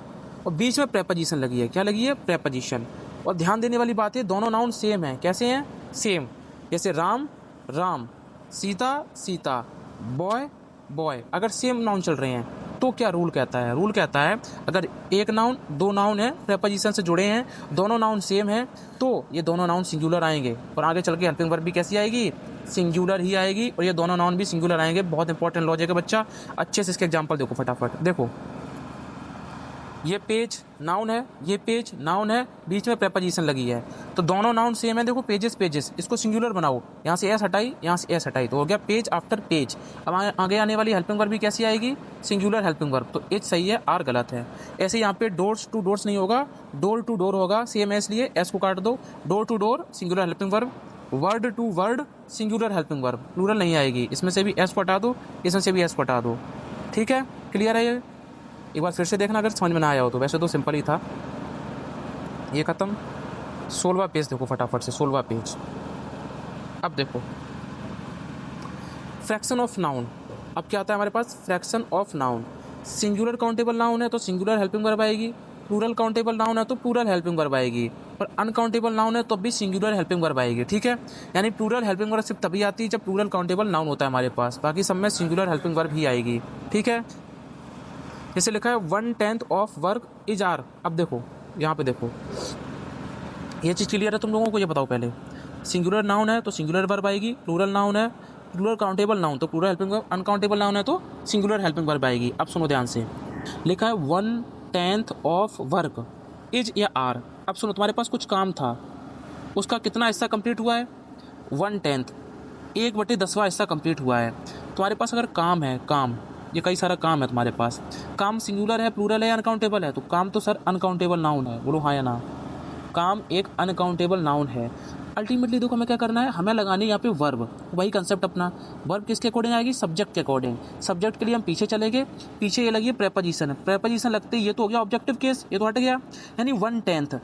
और बीच में प्रेपोजिशन लगी है, क्या लगी है, प्रेपोजिशन। और ध्यान देने वाली बात है, दोनों नाउन सेम है। कैसे हैं, सेम। जैसे राम राम, सीता सीता, बॉय बॉय। अगर सेम नाउन चल रहे हैं तो क्या रूल कहता है, रूल कहता है अगर एक नाउन, दो नाउन है, प्रेपोजिशन से जुड़े हैं, दोनों नाउन सेम है, तो ये दोनों नाउन सिंगुलर आएंगे। और आगे चल के हेल्पिंग वर्ब भी कैसी आएगी, सिंगुलर ही आएगी, और ये दोनों नाउन भी सिंगुलर आएंगे। बहुत इंपॉर्टेंट लॉजिक है बच्चा, अच्छे से इसके एग्जांपल देखो फटाफट। देखो ये पेज नाउन है, ये पेज नाउन है, बीच में प्रेपोजिशन लगी है, तो दोनों नाउन सेम है। देखो पेजेस पेजेस, इसको सिंगुलर बनाओ, यहाँ से एस हटाई, यहाँ से एस हटाई, तो हो गया पेज आफ्टर पेज। अब आगे आने वाली हेल्पिंग वर्ब भी कैसी आएगी, सिंगुलर हेल्पिंग वर्ब, तो एच सही है, आर गलत है। ऐसे यहाँ पे डोर्स टू डोर्स नहीं होगा, डोर टू डोर होगा, सेम है इसलिए एस को काट दो। Door to door singular helping verb, word to word singular helping verb, plural नहीं आएगी। इसमें से भी एस को हटा दो, इसमें से भी एस को हटा दो। ठीक है, क्लियर है ये? एक बार फिर से देखना अगर समझ में ना आया हो तो, वैसे तो सिंपल ही था। ये खत्म। 16वां पेज देखो फटाफट से, 16वां पेज। अब देखो फ्रैक्शन ऑफ नाउन। अब क्या आता है हमारे पास, fraction of noun. Singular countable noun है तो सिंगुलर हेल्पिंग वर्ब आएगी, प्लूरल काउंटेबल नाउन है तो प्लूरल हेल्पिंग वर्ब आएगी, और अनकाउंटेबल नाउन है तो भी सिंगुलर हेल्पिंग वर्ब आएगी। ठीक है, यानी प्लूरल हेल्पिंग वर्ब सिर्फ तभी आती है जब प्लूरल काउंटेबल नाउन होता है हमारे पास, बाकी सब में सिंगुलर हेल्पिंग वर्ब ही आएगी। ठीक है, जैसे लिखा है 1/10 ऑफ वर्क इज आर। अब देखो यहाँ पे देखो, ये चीज़ क्लियर है तुम लोगों को? ये बताओ पहले, सिंगुलर नाउन है तो सिंगुलर वर्ब आएगी, प्लूरल नाउन है, प्लूरल काउंटेबल नाउन तो plural helping verb, uncountable noun है तो सिंगुलर हेल्पिंग वर्ब आएगी। अब सुनो ध्यान से, लिखा है 1/10 ऑफ वर्क इज या आर। अब सुनो, तुम्हारे पास कुछ काम था, उसका कितना हिस्सा कंप्लीट हुआ है, 1/10। 1/10वां हिस्सा कंप्लीट हुआ है। तुम्हारे पास अगर काम है, काम, ये कई सारा काम है तुम्हारे पास, काम सिंगुलर है, प्लूरल है, अनकाउंटेबल है? तो काम तो सर अनकाउंटेबल नाउन है, बोलो हाँ या ना। काम एक अनकाउंटेबल नाउन है। अल्टीमेटली देखो हमें क्या करना है, हमें लगानी है यहाँ पे वर्ब। वही कंसेप्ट अपना, वर्ब किसके अकॉर्डिंग आएगी? सब्जेक्ट के अकॉर्डिंग। सब्जेक्ट के लिए हम पीछे चलेंगे, पीछे ये लगी प्रेपोजिशन। प्रेपोजिशन लगते ही ये तो हो गया ऑब्जेक्टिव केस, ये तो हट गया, यानी 1/10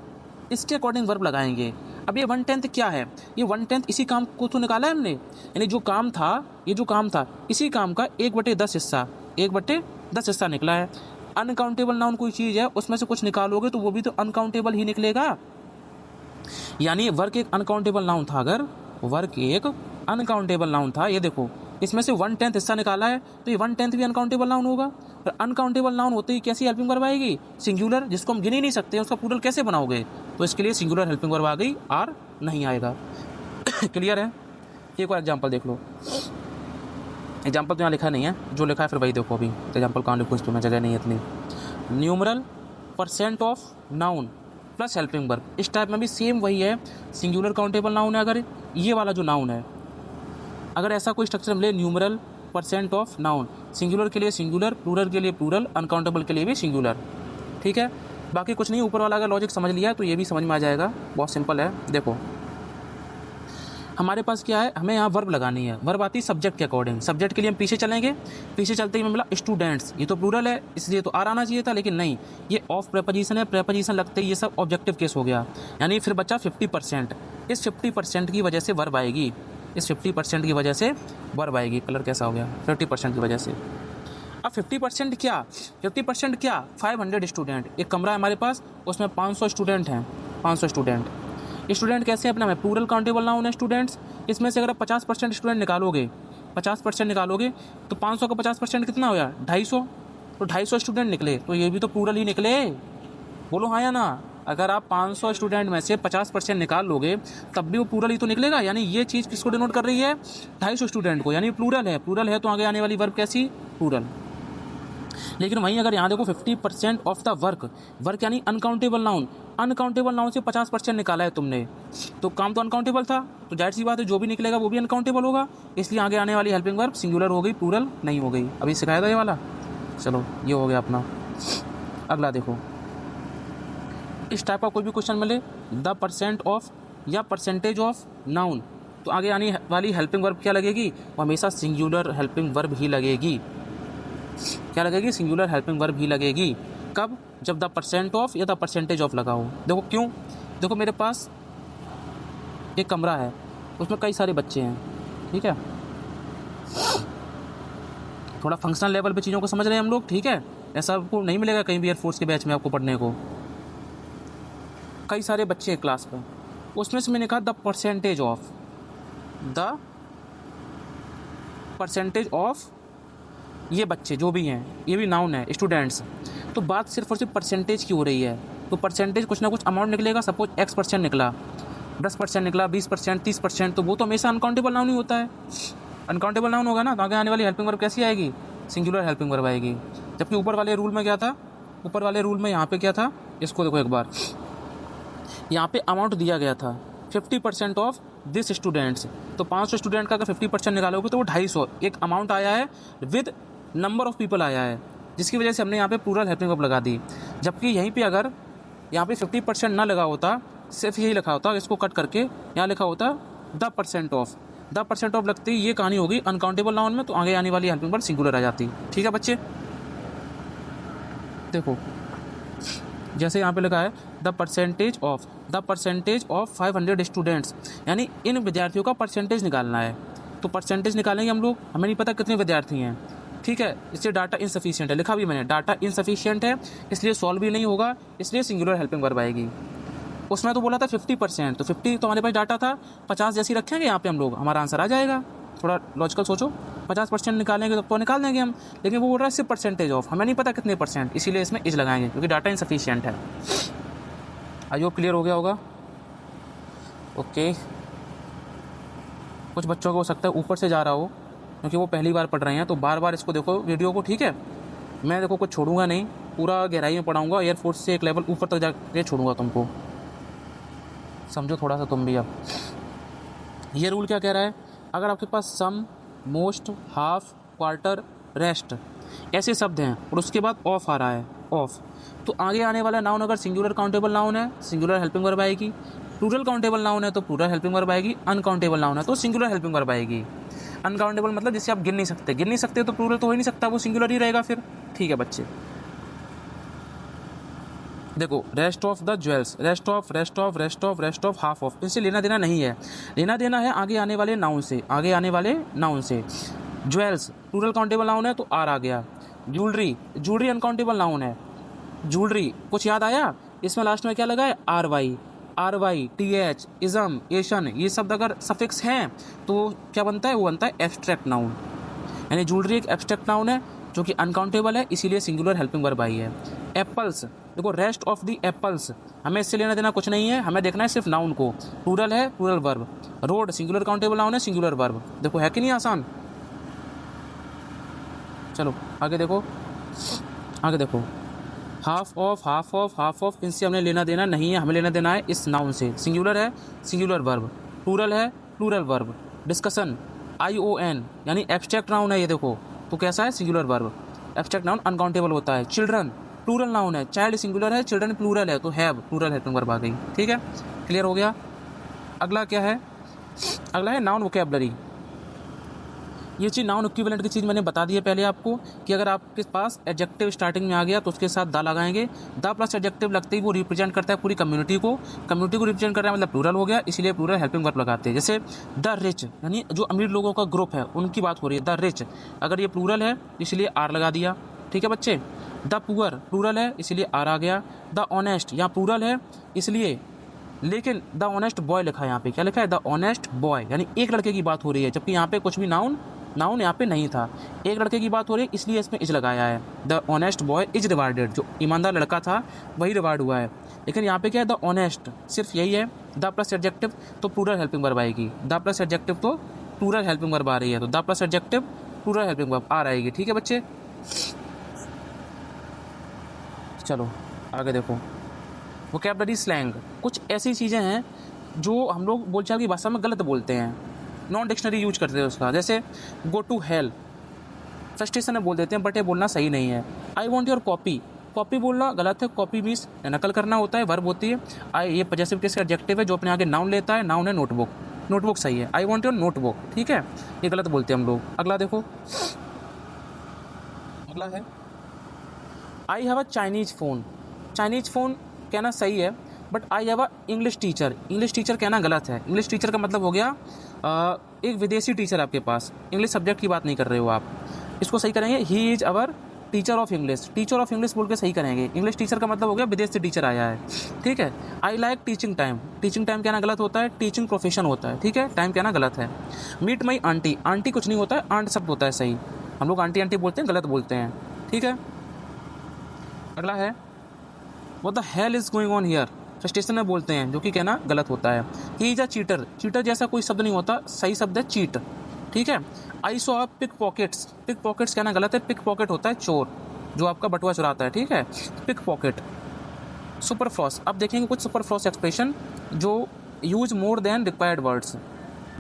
इसके अकॉर्डिंग वर्ब लगाएंगे। अब ये 1/10 क्या है? ये 1/10 इसी काम को तो निकाला है हमने, यानी जो काम था, ये जो काम था इसी काम का 1/10 हिस्सा, 1/10 हिस्सा निकला है। अनकाउंटेबल नाउन कोई चीज़ है, उसमें से कुछ निकालोगे तो वो भी तो अनकाउंटेबल ही निकलेगा। यानी वर्क एक अनकाउंटेबल नाउन था, अगर वर्क एक अनकाउंटेबल नाउन था, ये देखो इसमें से 1/10 हिस्सा निकाला है तो ये 1/10 भी अनकाउंटेबल नाउन होगा। और अनकाउंटेबल नाउन होते ही कैसी हेल्पिंग वर्ब आएगी? सिंगुलर, जिसको हम गिन ही नहीं सकते, उसका प्लूरल कैसे बनाओगे? तो इसके लिए सिंगुलर हेल्पिंग वर्ब आ गई, आर नहीं आएगा। क्लियर है? एक और एग्जाम्पल देख लो। एग्जाम्पल तो यहाँ लिखा नहीं है, जो लिखा है फिर वही देखो। अभी एग्जाम्पल कहाँ लिखूँ, इसमें जगह नहीं है इतनी। Numeral % of noun plus helping verb, इस टाइप में भी सेम वही है। सिंगुलर काउंटेबल नाउन है, अगर ये वाला जो नाउन है, अगर ऐसा कोई स्ट्रक्चर मिले, न्यूमरल % ऑफ नाउन, सिंगुलर के लिए सिंगुलर, प्लूरल के लिए प्लूरल, अनकाउंटेबल के लिए भी सिंगुलर। ठीक है, बाकी कुछ नहीं, ऊपर वाला अगर लॉजिक समझ लिया तो ये भी समझ में आ जाएगा, बहुत सिंपल है। देखो हमारे पास क्या है, हमें यहाँ वर्ब लगानी है। वर्ब आती है सब्जेक्ट के अकॉर्डिंग। सब्जेक्ट के लिए हम पीछे चलेंगे, पीछे चलते ही हमें मिला स्टूडेंट्स, ये तो प्लूरल है इसलिए तो आर आना चाहिए था, लेकिन नहीं, ये ऑफ प्रेपोजिशन है। प्रेपोजिशन लगते ही ये सब ऑब्जेक्टिव केस हो गया, यानी फिर बचा 50%। इस 50% की वजह से वर्ब आएगी, इस 50% की वजह से वर्ब आएगी। कलर कैसा हो गया? 50% की वजह से। अब 50% क्या, 50% क्या, 500 स्टूडेंट। एक कमरा है हमारे पास, उसमें 500 स्टूडेंट हैं, 500 स्टूडेंट। स्टूडेंट कैसे अपना में प्लूरल काउंटेबल नाउन है स्टूडेंट्स। इसमें से अगर आप 50% स्टूडेंट निकालोगे, 50% निकालोगे तो 500 का 50% कितना हो गया? 250। तो 250 स्टूडेंट निकले, तो ये भी तो प्लूरल ही निकले, बोलो हाँ या ना। अगर आप 500 स्टूडेंट में से 50% निकाल लोगे तब भी वो प्लूरल ही तो निकलेगा, यानी ये चीज़ किसको डिनोट कर रही है? 250 स्टूडेंट को, यानी प्लूरल है। प्लूरल है तो आगे आने वाली वर्ब कैसी? प्लूरल। लेकिन वहीं अगर यहाँ देखो 50% ऑफ द वर्क, वर्क यानी अनकाउंटेबल नाउन, अनकाउंटेबल नाउन से 50% निकाला है तुमने, तो काम तो अनकाउंटेबल था, तो जाहिर सी बात है जो भी निकलेगा वो भी अनकाउंटेबल होगा, इसलिए आगे आने वाली हेल्पिंग वर्ब सिंगुलर हो गई, प्लूरल नहीं हो गई। अभी सिखाया था ये वाला, चलो ये हो गया अपना। अगला देखो, इस टाइप का कोई भी क्वेश्चन मिले, द % ऑफ या % ऑफ नाउन, तो आगे आने वाली हेल्पिंग वर्ब क्या लगेगी? वो हमेशा सिंगुलर हेल्पिंग वर्ब ही लगेगी। क्या लगेगी? सिंगुलर हेल्पिंग वर्ब ही लगेगी। कब? जब द % ऑफ या द % ऑफ लगा हो। देखो क्यों? देखो मेरे पास एक कमरा है, उसमें कई सारे बच्चे हैं, ठीक है, थोड़ा फंक्शनल लेवल पे चीज़ों को समझ रहे हैं हम लोग, ठीक है। ऐसा आपको नहीं मिलेगा कहीं भी एयरफोर्स के बैच में आपको पढ़ने को। कई सारे बच्चे हैं क्लास पर, उसमें से मैंने कहा द % ऑफ, द % ऑफ ये बच्चे जो भी हैं, ये भी नाउन है, स्टूडेंट्स। तो बात सिर्फ और सिर्फ परसेंटेज की हो रही है, तो परसेंटेज कुछ ना कुछ अमाउंट निकलेगा। सपोज X% निकला, 10% निकला, 20%, 30%, तो वो तो हमेशा अनकाउंटेबल नाउन ही होता है। अनकाउंटेबल नाउन होगा ना, तो आगे आने वाली हेल्पिंग वर्ब कैसी आएगी? सिंगुलर हेल्पिंग वर्ब आएगी। जबकि ऊपर वाले रूल में क्या था? ऊपर वाले रूल में यहाँ पे क्या था? इसको देखो एक बार, यहाँ पे अमाउंट दिया गया था 50% ऑफ दिस स्टूडेंट्स, तो 500 स्टूडेंट का अगर 50% निकालोगे तो वो 250 एक अमाउंट आया है, विद नंबर ऑफ पीपल आया है, जिसकी वजह से हमने यहाँ पे प्लूरल हेल्पिंग वर्ब लगा दी। जबकि यहीं पे अगर यहाँ पे 50% ना लगा होता, सिर्फ यही लिखा होता, इसको कट करके यहाँ लिखा होता द % ऑफ, द % ऑफ लगती ये कहानी होगी अनकाउंटेबल नाउन में, तो आगे आने वाली हेल्पिंग वर्ब सिंगुलर आ जाती। ठीक है बच्चे, देखो जैसे यहाँ पे लिखा है द % ऑफ 500 स्टूडेंट्स, यानी इन विद्यार्थियों का परसेंटेज निकालना है। तो परसेंटेज निकालेंगे हम लोग, हमें नहीं पता कितने विद्यार्थी हैं, ठीक है, इसलिए डाटा इनसफिशिएंट है, लिखा भी मैंने, डाटा इनसफिशिएंट है, इसलिए सॉल्व भी नहीं होगा, इसलिए सिंगुलर हेल्पिंग वर्ब आएगी। उसमें तो बोला था 50%, तो 50 तो हमारे पास डाटा था, 50 जैसी रखेंगे यहाँ पे हम लोग, हमारा आंसर आ जाएगा। थोड़ा लॉजिकल सोचो, 50% निकालेंगे तब तो निकाल देंगे हम, लेकिन वो बोल रहा है सिर्फ % ऑफ, हमें नहीं पता कितने %, इसीलिए इसमें इज लगाएंगे क्योंकि डाटा इनसफिशिएंट है। आई होप क्लियर हो गया होगा। ओके, कुछ बच्चों को हो सकता है ऊपर से जा रहा हो क्योंकि वो पहली बार पढ़ रहे हैं, तो बार बार इसको देखो वीडियो को, ठीक है। मैं देखो कुछ छोड़ूंगा नहीं, पूरा गहराई में पढ़ाऊंगा, एयरफोर्स से एक लेवल ऊपर तक जाके छोड़ूंगा तुमको, समझो थोड़ा सा तुम भी। अब ये रूल क्या कह रहा है? अगर आपके पास सम, मोस्ट, हाफ, क्वार्टर, रेस्ट ऐसे शब्द हैं और उसके बाद ऑफ आ रहा है, ऑफ, तो आगे आने वाला नाउन अगर सिंगुलर काउंटेबल नाउन है सिंगुलर हेल्पिंग वर्ब आएगी, प्लूरल काउंटेबल नाउन है तो प्लूरल हेल्पिंग वर्ब आएगी, अनकाउंटेबल नाउन है तो सिंगुलर हेल्पिंग वर्ब आएगी। अनकाउंटेबल मतलब जिससे आप गिन नहीं सकते तो प्लूरल तो हो ही नहीं सकता, वो सिंगुलर ही रहेगा फिर। ठीक है बच्चे, देखो rest of the jewels, rest of, rest of, rest of, rest of, half of, इनसे लेना देना नहीं है, लेना देना है आगे आने वाले नाउन से, आगे आने वाले नाउन से। ज्वेल्स प्लूरल काउंटेबल नाउन है तो आर आ गया। ज्वेलरी, ज्वेलरी अनकाउंटेबल नाउन है। ज्वेलरी कुछ याद आया, इसमें लास्ट में क्या लगा है, R Y, R Y, T H, ism, ation, ये शब्द अगर सफिक्स हैं तो क्या बनता है, वो बनता है एब्स्ट्रैक्ट नाउन। यानी ज्वेलरी एक एब्स्ट्रैक्ट नाउन है जो कि अनकाउंटेबल है, इसीलिए सिंगुलर हेल्पिंग वर्ब आई है। एप्पल्स, देखो रेस्ट ऑफ दी एप्पल्स, हमें इससे लेना देना कुछ नहीं है, हमें देखना है सिर्फ नाउन को, प्लूरल है plural verb. Road singular countable noun है सिंगुलर वर्ब, देखो है कि नहीं आसान। चलो आगे देखो, आगे देखो, half of, half of, half of, इनसे हमें लेना देना नहीं है, हमें लेना देना है इस नाउन से। सिंगुलर है सिंगुलर वर्ब, प्लूरल है प्लूरल वर्ब। डिस्कशन, ION यानी एब्स्ट्रैक्ट नाउन है ये, देखो तो कैसा है, singular verb. Abstract noun uncountable होता है। चिल्ड्रन प्लूरल नाउन है, चाइल्ड सिंगुलर है, चिल्ड्रन प्लूरल है तो हैव प्लूरल हेल्पिंग वर्ब आ गई। ठीक है, क्लियर हो गया। अगला क्या है, अगला है नाउन वोकैबुलरी। ये चीज़ नाउन इक्विवेलेंट की चीज़ मैंने बता दी है पहले आपको कि अगर आपके पास एडजेक्टिव स्टार्टिंग में आ गया तो उसके साथ द लगाएंगे, द प्लस एडजेक्टिव लगते ही वो रिप्रेजेंट करता है पूरी कम्युनिटी को रिप्रेजेंट कर रहा है, मतलब प्लूरल हो गया, इसीलिए प्लूरल हेल्पिंग वर्ब लगाते हैं। जैसे द रिच यानी जो अमीर लोगों का ग्रुप है उनकी बात हो रही है, द रिच, अगर ये प्लूरल है इसलिए आर लगा दिया। ठीक है बच्चे, द पुअर प्लूरल है इसलिए आर आ गया। द ऑनेस्ट यहाँ प्लूरल है इसलिए, लेकिन द ऑनेस्ट बॉय लिखा है, यहाँ पे क्या लिखा है, द ऑनेस्ट बॉय, यानी एक लड़के की बात हो रही है, जबकि यहाँ पे कुछ भी नाउन यहाँ पे नहीं था, एक लड़के की बात हो रही है इसलिए इसमें इज लगाया है। The honest boy is rewarded, जो ईमानदार लड़का था वही रिवार्ड हुआ है, लेकिन यहाँ पे क्या है, द ऑनेस्ट सिर्फ यही है। द प्लस एडजेक्टिव तो प्लूरल हेल्पिंग वर्ब आएगी, द प्लस एडजेक्टिव तो प्लूरल हेल्पिंग वर्ब आ रही है, तो the plus adjective plural helping verb आ रहेगी। ठीक है बच्चे, चलो आगे देखो, वोकैबुलरी स्लैंग, कुछ ऐसी चीज़ें हैं जो हम लोग बोलचाल की भाषा में गलत बोलते हैं, नॉन डिक्शनरी यूज करते हैं उसका। जैसे गो टू हेल, फ्रस्ट्रेशन में बोल देते हैं बट ये बोलना सही नहीं है। I want your copy, copy बोलना गलत है, कॉपी मीन्स नकल करना होता है, वर्ब होती है। आई ये पॉजेसिव केस का एडजेक्टिव है जो अपने आगे नाउन लेता है, नाउन है नोटबुक, नोटबुक सही है। आई वॉन्ट योर नोटबुक, ठीक है, ये गलत बोलते हैं हम लोग। अगला देखो, अगला है I have a Chinese phone, Chinese phone कहना सही है but I have a English teacher, English teacher कहना गलत है। इंग्लिश टीचर का मतलब हो गया एक विदेशी टीचर आपके पास, इंग्लिश सब्जेक्ट की बात नहीं कर रहे हो आप, इसको सही करेंगे he is our teacher of English, teacher of English बोल के सही करेंगे। इंग्लिश टीचर का मतलब हो गया विदेश से टीचर आया है। ठीक है, I like teaching time, teaching time कहना गलत होता है, टीचिंग प्रोफेशन होता है। ठीक है, टाइम कहना गलत है। मीट माई आंटी, आंटी कुछ नहीं होता है, आंट शब्द होता है सही, हम लोग आंटी आंटी बोलते हैं, गलत बोलते हैं। ठीक है, अगला है what the hell is going on here, frustration में बोलते हैं जो कि कहना गलत होता है। He is a cheater, cheater जैसा कोई शब्द नहीं होता, सही शब्द है चीट। ठीक है, I saw pickpockets, pickpockets कहना गलत है, पिक पॉकेट होता है चोर जो आपका बटुआ चुराता है। ठीक है, पिक पॉकेट। सुपरफ्लॉस, अब देखेंगे कुछ सुपरफ्लॉस एक्सप्रेशन जो use more than required words,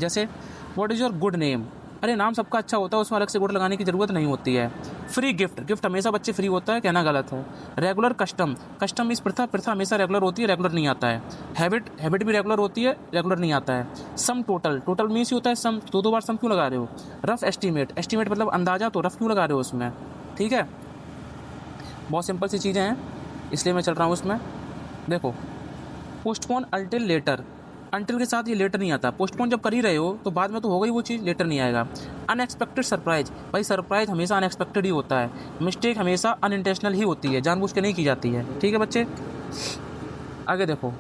जैसे what is your good name, अरे नाम सबका अच्छा होता है, उसमें अलग से गुड लगाने की ज़रूरत नहीं होती है। फ्री गिफ्ट, गिफ्ट हमेशा बच्चे फ्री होता है, कहना गलत है। रेगुलर कस्टम, कस्टम इस प्रथा, प्रथा हमेशा रेगुलर होती है, रेगुलर नहीं आता है। हैबिट, हैबिट भी रेगुलर होती है, रेगुलर नहीं आता है। Sum total, total means he होता है सम, दो बार सम क्यों लगा रहे हो। रफ एस्टीमेट, एस्टीमेट मतलब अंदाजा, तो रफ क्यों लगा रहे हो उसमें। ठीक है, बहुत सिंपल सी चीज़ें हैं इसलिए मैं चल रहा हूँ उसमें। देखो पोस्टपोन अल्टिल लेटर, अनटिल के साथ ये लेटर नहीं आता, पोस्टपोन जब कर ही रहे हो तो बाद में तो हो गई वो चीज़, लेटर नहीं आएगा। अनएक्सपेक्टेड सरप्राइज, भाई सरप्राइज हमेशा अनएक्सपेक्टेड ही होता है, मिस्टेक हमेशा अनइंटेंशनल ही होती है, जानबूझ के नहीं की जाती है। ठीक है बच्चे, आगे देखो,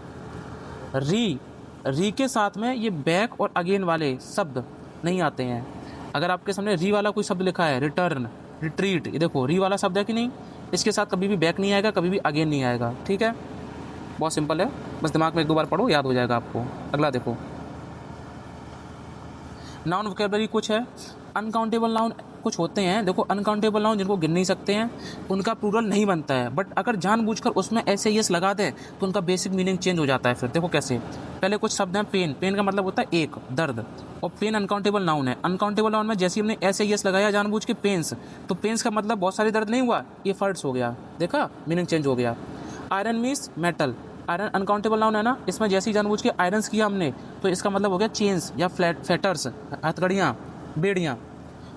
री, री के साथ में ये बैक और अगेन वाले शब्द नहीं आते हैं। अगर आपके सामने री वाला कोई शब्द लिखा है, रिटर्न, रिट्रीट, ये देखो री वाला शब्द है कि नहीं, इसके साथ कभी भी बैक नहीं आएगा, कभी भी अगेन नहीं आएगा। ठीक है, बहुत सिंपल है, बस दिमाग में एक दो बार पढ़ो, याद हो जाएगा आपको। अगला देखो, नाउन वोकैबुलरी कुछ है, अनकाउंटेबल नाउन कुछ होते हैं देखो अनकाउंटेबल नाउन जिनको गिन नहीं सकते हैं, उनका प्लूरल नहीं बनता है, बट अगर जानबूझकर उसमें ऐसे यस लगा दें तो उनका बेसिक मीनिंग चेंज हो जाता है। फिर देखो कैसे, पहले कुछ शब्द हैं पेन, पेन का मतलब होता है एक, दर्द, और पेन अनकाउंटेबल नाउन है। अनकाउंटेबल नाउन में जैसे ही हमने ऐसे यस लगाया जानबूझ के पेन्स, तो पेन्स का मतलब बहुत सारी दर्द नहीं हुआ, ये फर्ड्स हो गया, देखा मीनिंग चेंज हो गया। Iron means metal, iron uncountable noun है ना, इसमें जैसे ही जानबूझ के आयरन्स किया हमने तो इसका मतलब हो गया चेन्स या फेटर्स, हथकड़ियाँ, बेड़ियाँ।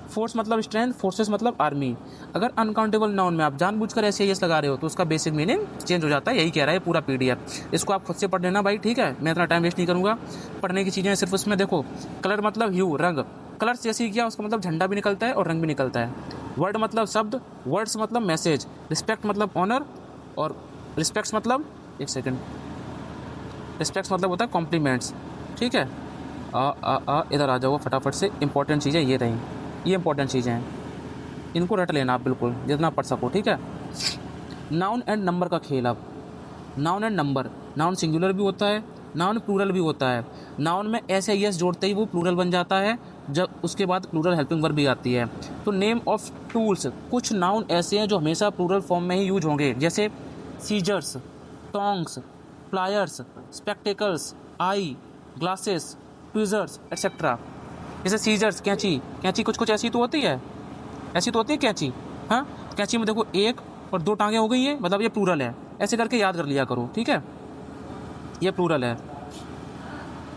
फोर्स मतलब स्ट्रेंथ, फोर्सेस मतलब आर्मी। अगर अनकाउंटेबल नाउन में आप जानबूझकर ऐसे यस लगा रहे हो तो उसका बेसिक मीनिंग चेंज हो जाता है। यही कह रहा है पूरा पीडीएफ। इसको आप खुद से पढ़ लेना भाई, ठीक है, मैं इतना टाइम वेस्ट नहीं करूँगा। पढ़ने की चीज़ें सिर्फ उसमें देखो, कलर मतलब ह्यू, रंग, कलर जैसे ही किया उसका मतलब झंडा भी निकलता है और रंग भी निकलता है। वर्ड मतलब शब्द, वर्ड्स मतलब मैसेज, रिस्पेक्ट मतलब ऑनर, और रिस्पेक्ट्स मतलब एक सेकेंड, रिस्पेक्ट्स मतलब होता है कॉम्प्लीमेंट्स, ठीक है। इधर आ जाओ फटाफट से, इंपॉर्टेंट चीज़ें ये रहीं, ये इंपॉर्टेंट चीज़ें हैं, इनको रट लेना आप बिल्कुल जितना पढ़ सको, ठीक है। नाउन एंड नंबर का खेल। अब noun and number, noun singular भी होता है, नाउन प्लूरल भी होता है। नाउन में ऐसे यस जोड़ते ही वो प्लूरल बन जाता है, जब उसके बाद प्लूरल हेल्पिंग वर्ब भी आती है। तो नेम ऑफ टूल्स, कुछ नाउन ऐसे हैं जो हमेशा प्लूरल फॉर्म में ही यूज होंगे, जैसे सीजर्स, टोंग्स, प्लायर्स, स्पेक्टिकल्स, आई, ग्लासेस, ट्विजर्स एक्सेट्रा। जैसे सीजर्स, कैंची, कैंची कुछ कुछ ऐसी तो होती है, ऐसी तो होती है कैंची, हाँ, कैंची में देखो एक और दो टांगें हो गई है, मतलब ये प्लूरल है, ऐसे करके याद कर लिया करो, ठीक है, ये प्लूरल है।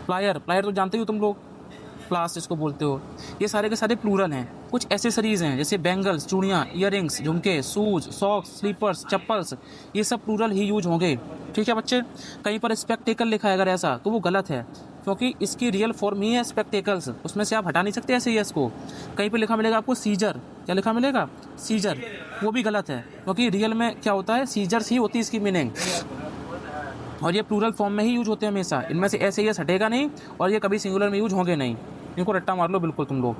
प्लायर, प्लायर तो जानते ही हो तुम लोग, प्लास इसको बोलते हो। ये सारे के सारे प्लूरल हैं। कुछ एसेसरीज़ हैं जैसे बैंगल्स, चूड़ियाँ, ईयरिंग्स, झुमके, शूज़, सॉक्स, स्लीपर्स, चप्पल्स, ये सब प्लूरल ही यूज होंगे, ठीक है बच्चे। कहीं पर स्पेक्टेकल लिखा है अगर ऐसा तो वो गलत है, क्योंकि इसकी रियल फॉर्म ही है स्पेक्टेकल्स, उसमें से आप हटा नहीं सकते ऐसे ही इसको। कहीं पर लिखा मिलेगा आपको सीजर, क्या लिखा मिलेगा, सीजर, वो भी गलत है, क्योंकि रियल में क्या होता है, सीजर्स ही होती है इसकी मीनिंग, और ये प्लूरल फॉर्म में ही यूज होते हैं हमेशा। इनमें से ऐसे ये हटेगा नहीं और ये कभी सिंगुलर में यूज होंगे नहीं। इनको रट्टा मार लो बिल्कुल तुम लोग,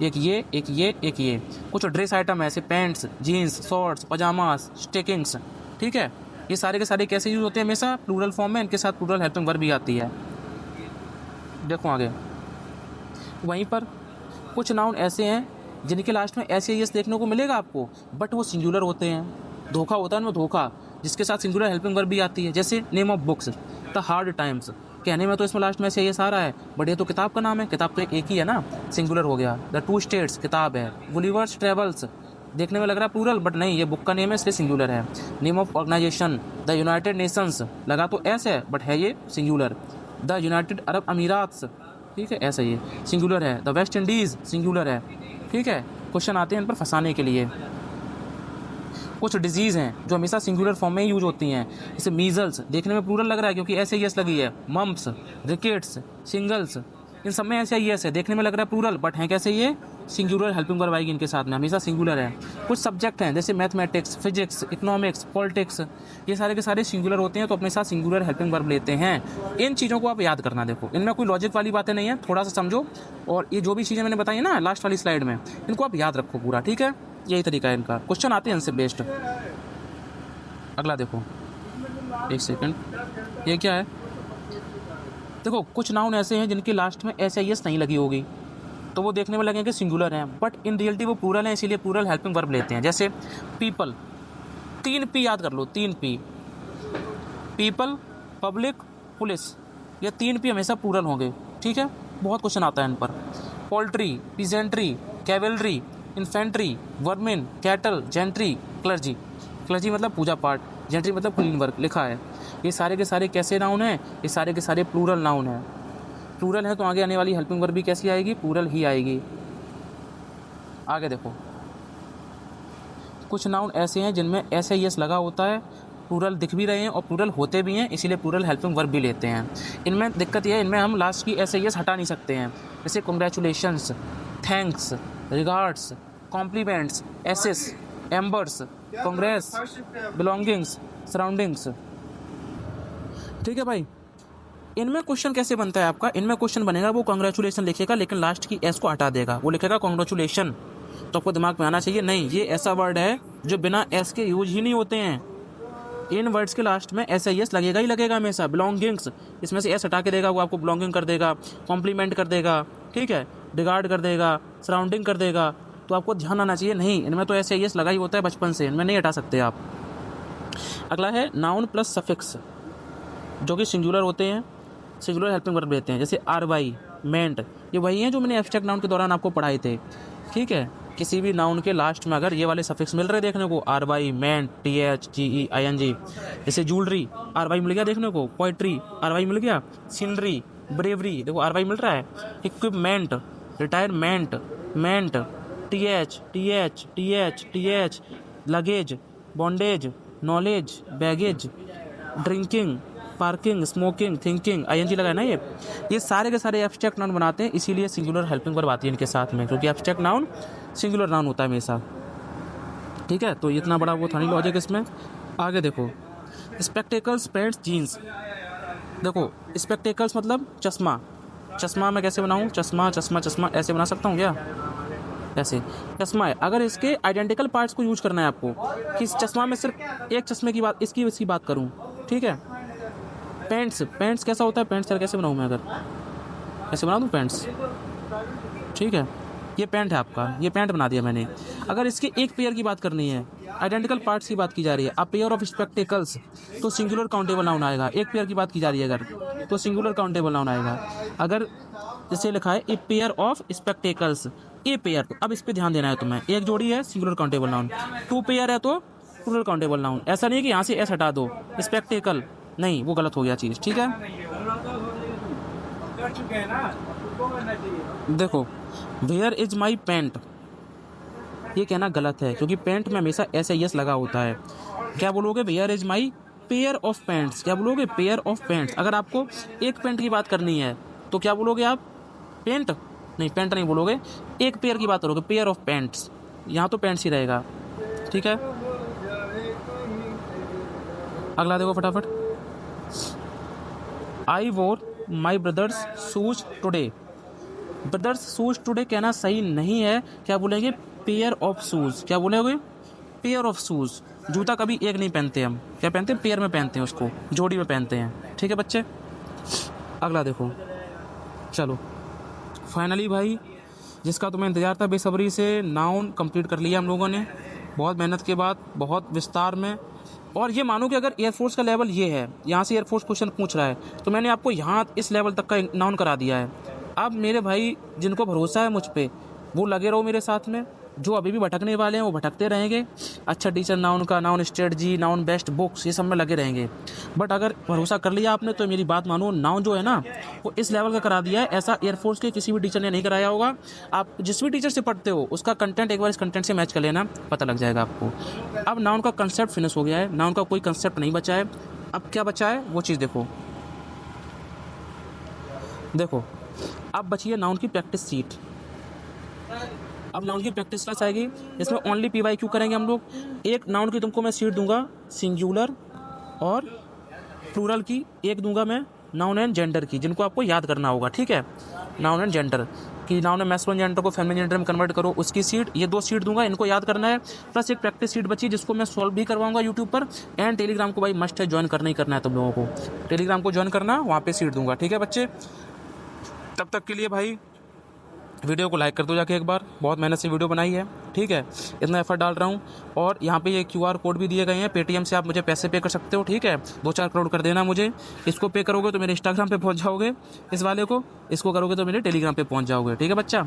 एक ये, एक ये, एक ये। कुछ ड्रेस आइटम है, ऐसे पैंट्स, जीन्स, शॉर्ट्स, पजामास, स्टेकिंग्स, ठीक है, ये सारे के सारे कैसे यूज होते हैं हमेशा प्लूरल फॉर्म में, इनके साथ प्लूरल हेल्पिंग वर्ब भी आती है। देखो आगे, वहीं पर कुछ नाउन ऐसे हैं जिनके लास्ट में ऐसे यस देखने को मिलेगा आपको, बट वो सिंगुलर होते हैं। धोखा होता है उनमें, धोखा, जिसके साथ सिंगुलर हेल्पिंग वर्ब भी आती है, जैसे name of books, the hard times. कहने में तो इसमें लास्ट में ऐसे यस आ रहा है, बट ये तो किताब का नाम है, किताब तो एक ही है ना, सिंगुलर हो गया। द टू स्टेट्स किताब है। गुलिवर्स ट्रेवल्स, देखने में लग रहा है प्लूरल, बट नहीं, ये बुक का नेम है इसलिए सिंगुलर है। Name of organisation, the United Nations, लगा तो ऐसे है बट है ये singular. The United Arab Emirates, ठीक है, ऐसा ये सिंगुलर है। द वेस्ट इंडीज़ सिंगुलर है, ठीक है। क्वेश्चन आते हैं इन पर फंसाने के लिए। कुछ डिजीज़ हैं जो हमेशा सिंगुलर फॉर्म में ही यूज होती हैं, जैसे मीजल्स, देखने में प्लूरल लग रहा है क्योंकि ऐसे यस लगी है। मम्प्स, रिकेट्स, शिंगल्स, इन सब में ऐसे यस है, देखने में लग रहा है प्लूरल, बट हैं कैसे ये सिंगुलर हेल्पिंग वर्ब आएगी इनके साथ में, हमेशा सिंगुलर है। कुछ सब्जेक्ट हैं जैसे मैथमेटिक्स, फिजिक्स, इकोनॉमिक्स, पॉलिटिक्स, ये सारे के सारे सिंगुलर होते हैं तो अपने साथ सिंगुलर हेल्पिंग वर्ब लेते हैं। इन चीज़ों को आप याद करना, देखो इनमें कोई लॉजिक वाली बातें नहीं है, थोड़ा सा समझो, और ये जो भी चीज़ें मैंने बताई ना लास्ट वाली स्लाइड में, इनको आप याद रखो पूरा, ठीक है, यही तरीका है इनका। क्वेश्चन आते हैं इनसे बेस्ड। अगला देखो, एक सेकंड, ये क्या है, देखो कुछ नाउन ऐसे हैं जिनके लास्ट में ऐसे यस नहीं लगी होगी तो वो देखने में लगेंगे सिंगुलर हैं, बट इन रियलिटी वो प्लूरल हैं, इसीलिए प्लूरल हेल्पिंग वर्ब लेते हैं। जैसे पीपल, 3 P याद कर लो, 3 P, पीपल, पब्लिक, पुलिस, ये 3 P हमेशा प्लूरल होंगे, ठीक है, बहुत क्वेश्चन आता है इन पर। Poultry, peasantry, cavalry, infantry, vermin, cattle, gentry, clergy, clergy मतलब पूजा पाठ, जेंट्री मतलब क्लीन वर्क, लिखा है। ये सारे के सारे कैसे नाउन हैं, ये सारे के सारे प्लूरल नाउन हैं। प्लूरल है तो आगे आने वाली हेल्पिंग वर्ब भी कैसी आएगी, प्लूरल ही आएगी। आगे देखो, कुछ नाउन ऐसे हैं जिनमें ऐसे यस लगा होता है, प्लूरल दिख भी रहे हैं और प्लूरल होते भी हैं, इसीलिए प्लूरल हेल्पिंग वर्ब भी लेते हैं। इनमें दिक्कत यह है, इनमें हम लास्ट की ऐसे यस हटा नहीं सकते हैं, जैसे congratulations, thanks, regards, compliments, ashes, embers, congress, belongings, surroundings, ठीक है भाई। इनमें क्वेश्चन कैसे बनता है आपका, इनमें क्वेश्चन बनेगा, वो कांग्रेचुलेशन लिखेगा लेकिन लास्ट की एस को हटा देगा, वो लिखेगा कांग्रेचुलेशन, तो आपको दिमाग में आना चाहिए नहीं, ये ऐसा वर्ड है जो बिना एस के यूज ही नहीं होते हैं। इन वर्ड्स के लास्ट में ऐसा यस लगेगा ही लगेगा हमेशा। बिलोंगिंग्स, इसमें से एस हटा के देगा, वो आपको बिलोंगिंग कर देगा, कॉम्प्लीमेंट कर देगा, ठीक है, रिगार्ड कर देगा, सराउंडिंग कर देगा, तो आपको ध्यान आना चाहिए नहीं इनमें तो ऐसे यस लगा ही होता है बचपन से, इनमें नहीं हटा सकते आप। अगला है नाउन प्लस सफिक्स, जो कि सिंगुलर होते हैं, सिंगुलर हेल्पिंग वर्ब देते हैं, जैसे आर वाई, मेंट, ये वही हैं जो मैंने एब्स्ट्रैक्ट नाउन के दौरान आपको पढ़ाए थे। ठीक है, किसी भी नाउन के लास्ट में अगर ये वाले सफिक्स मिल रहे देखने को, R Y, ment, T H, G E, I N G, जैसे ज्वेलरी आर वाई मिल गया देखने को, पोइट्री आर वाई मिल गया, सीनरी, ब्रेवरी देखो आर वाई मिल रहा है, equipment, retirement, ment, T H, T H, T H, T H, luggage, bondage, knowledge, baggage, drinking, parking, smoking, thinking, I N G लगा है ना, ये सारे के सारे एब्स्ट्रैक्ट नाउन बनाते हैं, इसीलिए सिंगुलर हेल्पिंग वर्ब आती है इनके साथ में, क्योंकि एब्स्ट्रैक्ट नाउन सिंगुलर नाउन होता है हमेशा। ठीक है, तो इतना बड़ा वो था नहीं लॉजिक इसमें। आगे देखो, स्पेक्टेकल्स, पैंट्स, जीन्स। देखो स्पेक्टेकल्स मतलब चश्मा, चश्मा मैं कैसे बनाऊँ, चश्मा चश्मा चश्मा ऐसे बना सकता हूँ क्या, ऐसे चश्मा है। अगर इसके आइडेंटिकल पार्ट्स को यूज करना है आपको, कि इस चश्मा में सिर्फ एक चश्मे की बात, इसकी बात करूँ, ठीक है। पैंट्स, पैंट्स कैसा होता है, पैंट्स यार कैसे बनाऊँ मैं, अगर कैसे बना दूँ पैंट्स, ठीक है, ये पैंट है आपका, ये पैंट बना दिया मैंने। अगर इसके एक पेयर की बात करनी है, आइडेंटिकल पार्ट्स की बात की जा रही है, अ पेयर ऑफ स्पेक्टेकल्स, तो सिंगुलर काउंटेबल नाउन आएगा। एक पेयर की बात की जा रही है अगर, तो सिंगुलर काउंटेबल नाउन आएगा। अगर जैसे लिखा है a pair of spectacles, a pair, अब इस पर ध्यान देना है तुम्हें, एक जोड़ी है singular countable noun, two pair है तो प्लूरल काउंटेबल नाउन। ऐसा नहीं है कि यहाँ से एस हटा दो, स्पेक्टेकल नहीं, वो गलत हो गया चीज़, ठीक है। देखो वेयर इज माई पेंट, ये कहना गलत है, क्योंकि पेंट में हमेशा ऐसे यस लगा होता है। क्या बोलोगे, where is my pair of pants, क्या बोलोगे, पेयर ऑफ पेंट्स। अगर आपको एक पेंट की बात करनी है तो क्या बोलोगे आप, पेंट नहीं, पेंट नहीं बोलोगे, एक पेयर की बात करोगे, पेयर ऑफ पेंट्स, यहाँ तो पेंट्स ही रहेगा, ठीक है। अगला देखो फटाफट, I wore my brother's shoes today. Brother's shoes today कहना सही नहीं है, क्या बोलेंगे, पेयर ऑफ शूज़, क्या बोलेंगे, पेयर ऑफ शूज़। जूता कभी एक नहीं पहनते हम, क्या पहनते हैं, पेयर में पहनते हैं, उसको जोड़ी में पहनते हैं, ठीक है बच्चे। अगला देखो, चलो फाइनली भाई, जिसका तुम्हें इंतज़ार था बेसब्री से, नाउन कंप्लीट कर लिया हम लोगों ने, बहुत मेहनत के बाद, बहुत विस्तार में। और ये मानो कि अगर एयरफोर्स का लेवल ये है, यहाँ से एयरफोर्स क्वेश्चन पूछ रहा है, तो मैंने आपको यहाँ इस लेवल तक का नाउन करा दिया है। अब मेरे भाई जिनको भरोसा है मुझ पे, वो लगे रहो मेरे साथ में, जो अभी भी भटकने वाले हैं वो भटकते रहेंगे। अच्छा टीचर नाउन का, noun strategy, noun best books, ये सब में लगे रहेंगे। बट अगर भरोसा कर लिया आपने तो मेरी बात मानो, नाउन जो है ना वो इस लेवल का करा दिया है, ऐसा एयरफोर्स के किसी भी टीचर ने नहीं कराया होगा। आप जिस भी टीचर से पढ़ते हो उसका कंटेंट एक बार इस कंटेंट से मैच कर लेना, पता लग जाएगा आपको। अब नाउन का कंसेप्ट फिनिश हो गया है, नाउन का कोई कंसेप्ट नहीं बचा है। अब क्या बचा है वो चीज़ देखो, देखो अब बची है नाउन की प्रैक्टिस सीट। अब नाउन की प्रैक्टिस क्लास आएगी, इसमें ओनली PYQ करेंगे हम लोग। एक नाउन की तुमको मैं सीट दूंगा सिंगुलर और प्लूरल की, एक दूंगा मैं नाउन एंड जेंडर की, जिनको आपको याद करना होगा, ठीक है। नाउन एंड जेंडर कि नाउन एंड मैस्कुलिन जेंडर को फेमिनिन जेंडर में कन्वर्ट करो, उसकी सीट, ये 2 सीट दूंगा, इनको याद करना है। प्लस एक प्रैक्टिस सीट बची जिसको मैं सॉल्व भी करवाऊंगा यूट्यूब पर। एंड टेलीग्राम को भाई मस्ट है, ज्वाइन करना ही करना है तुम लोगों को, टेलीग्राम को ज्वाइन करना, वहाँ पर सीट दूंगा, ठीक है बच्चे। तब तक के लिए भाई वीडियो को लाइक कर दो जाके एक बार, बहुत मेहनत से वीडियो बनाई है, ठीक है, इतना एफर्ट डाल रहा हूँ। और यहाँ पे ये QR कोड भी दिए गए हैं, पेटीएम से आप मुझे पैसे पे कर सकते हो, ठीक है, 2-4 करोड़ कर देना मुझे। इसको पे करोगे तो मेरे इंस्टाग्राम पे पहुँच जाओगे, इस वाले को, इसको करोगे तो मेरे टेलीग्राम पे पहुँच जाओगे, ठीक है बच्चा।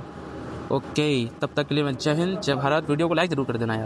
ओके, तब तक के लिए मैं जय हिंद जय भारत। वीडियो को लाइक जरूर कर देना यार।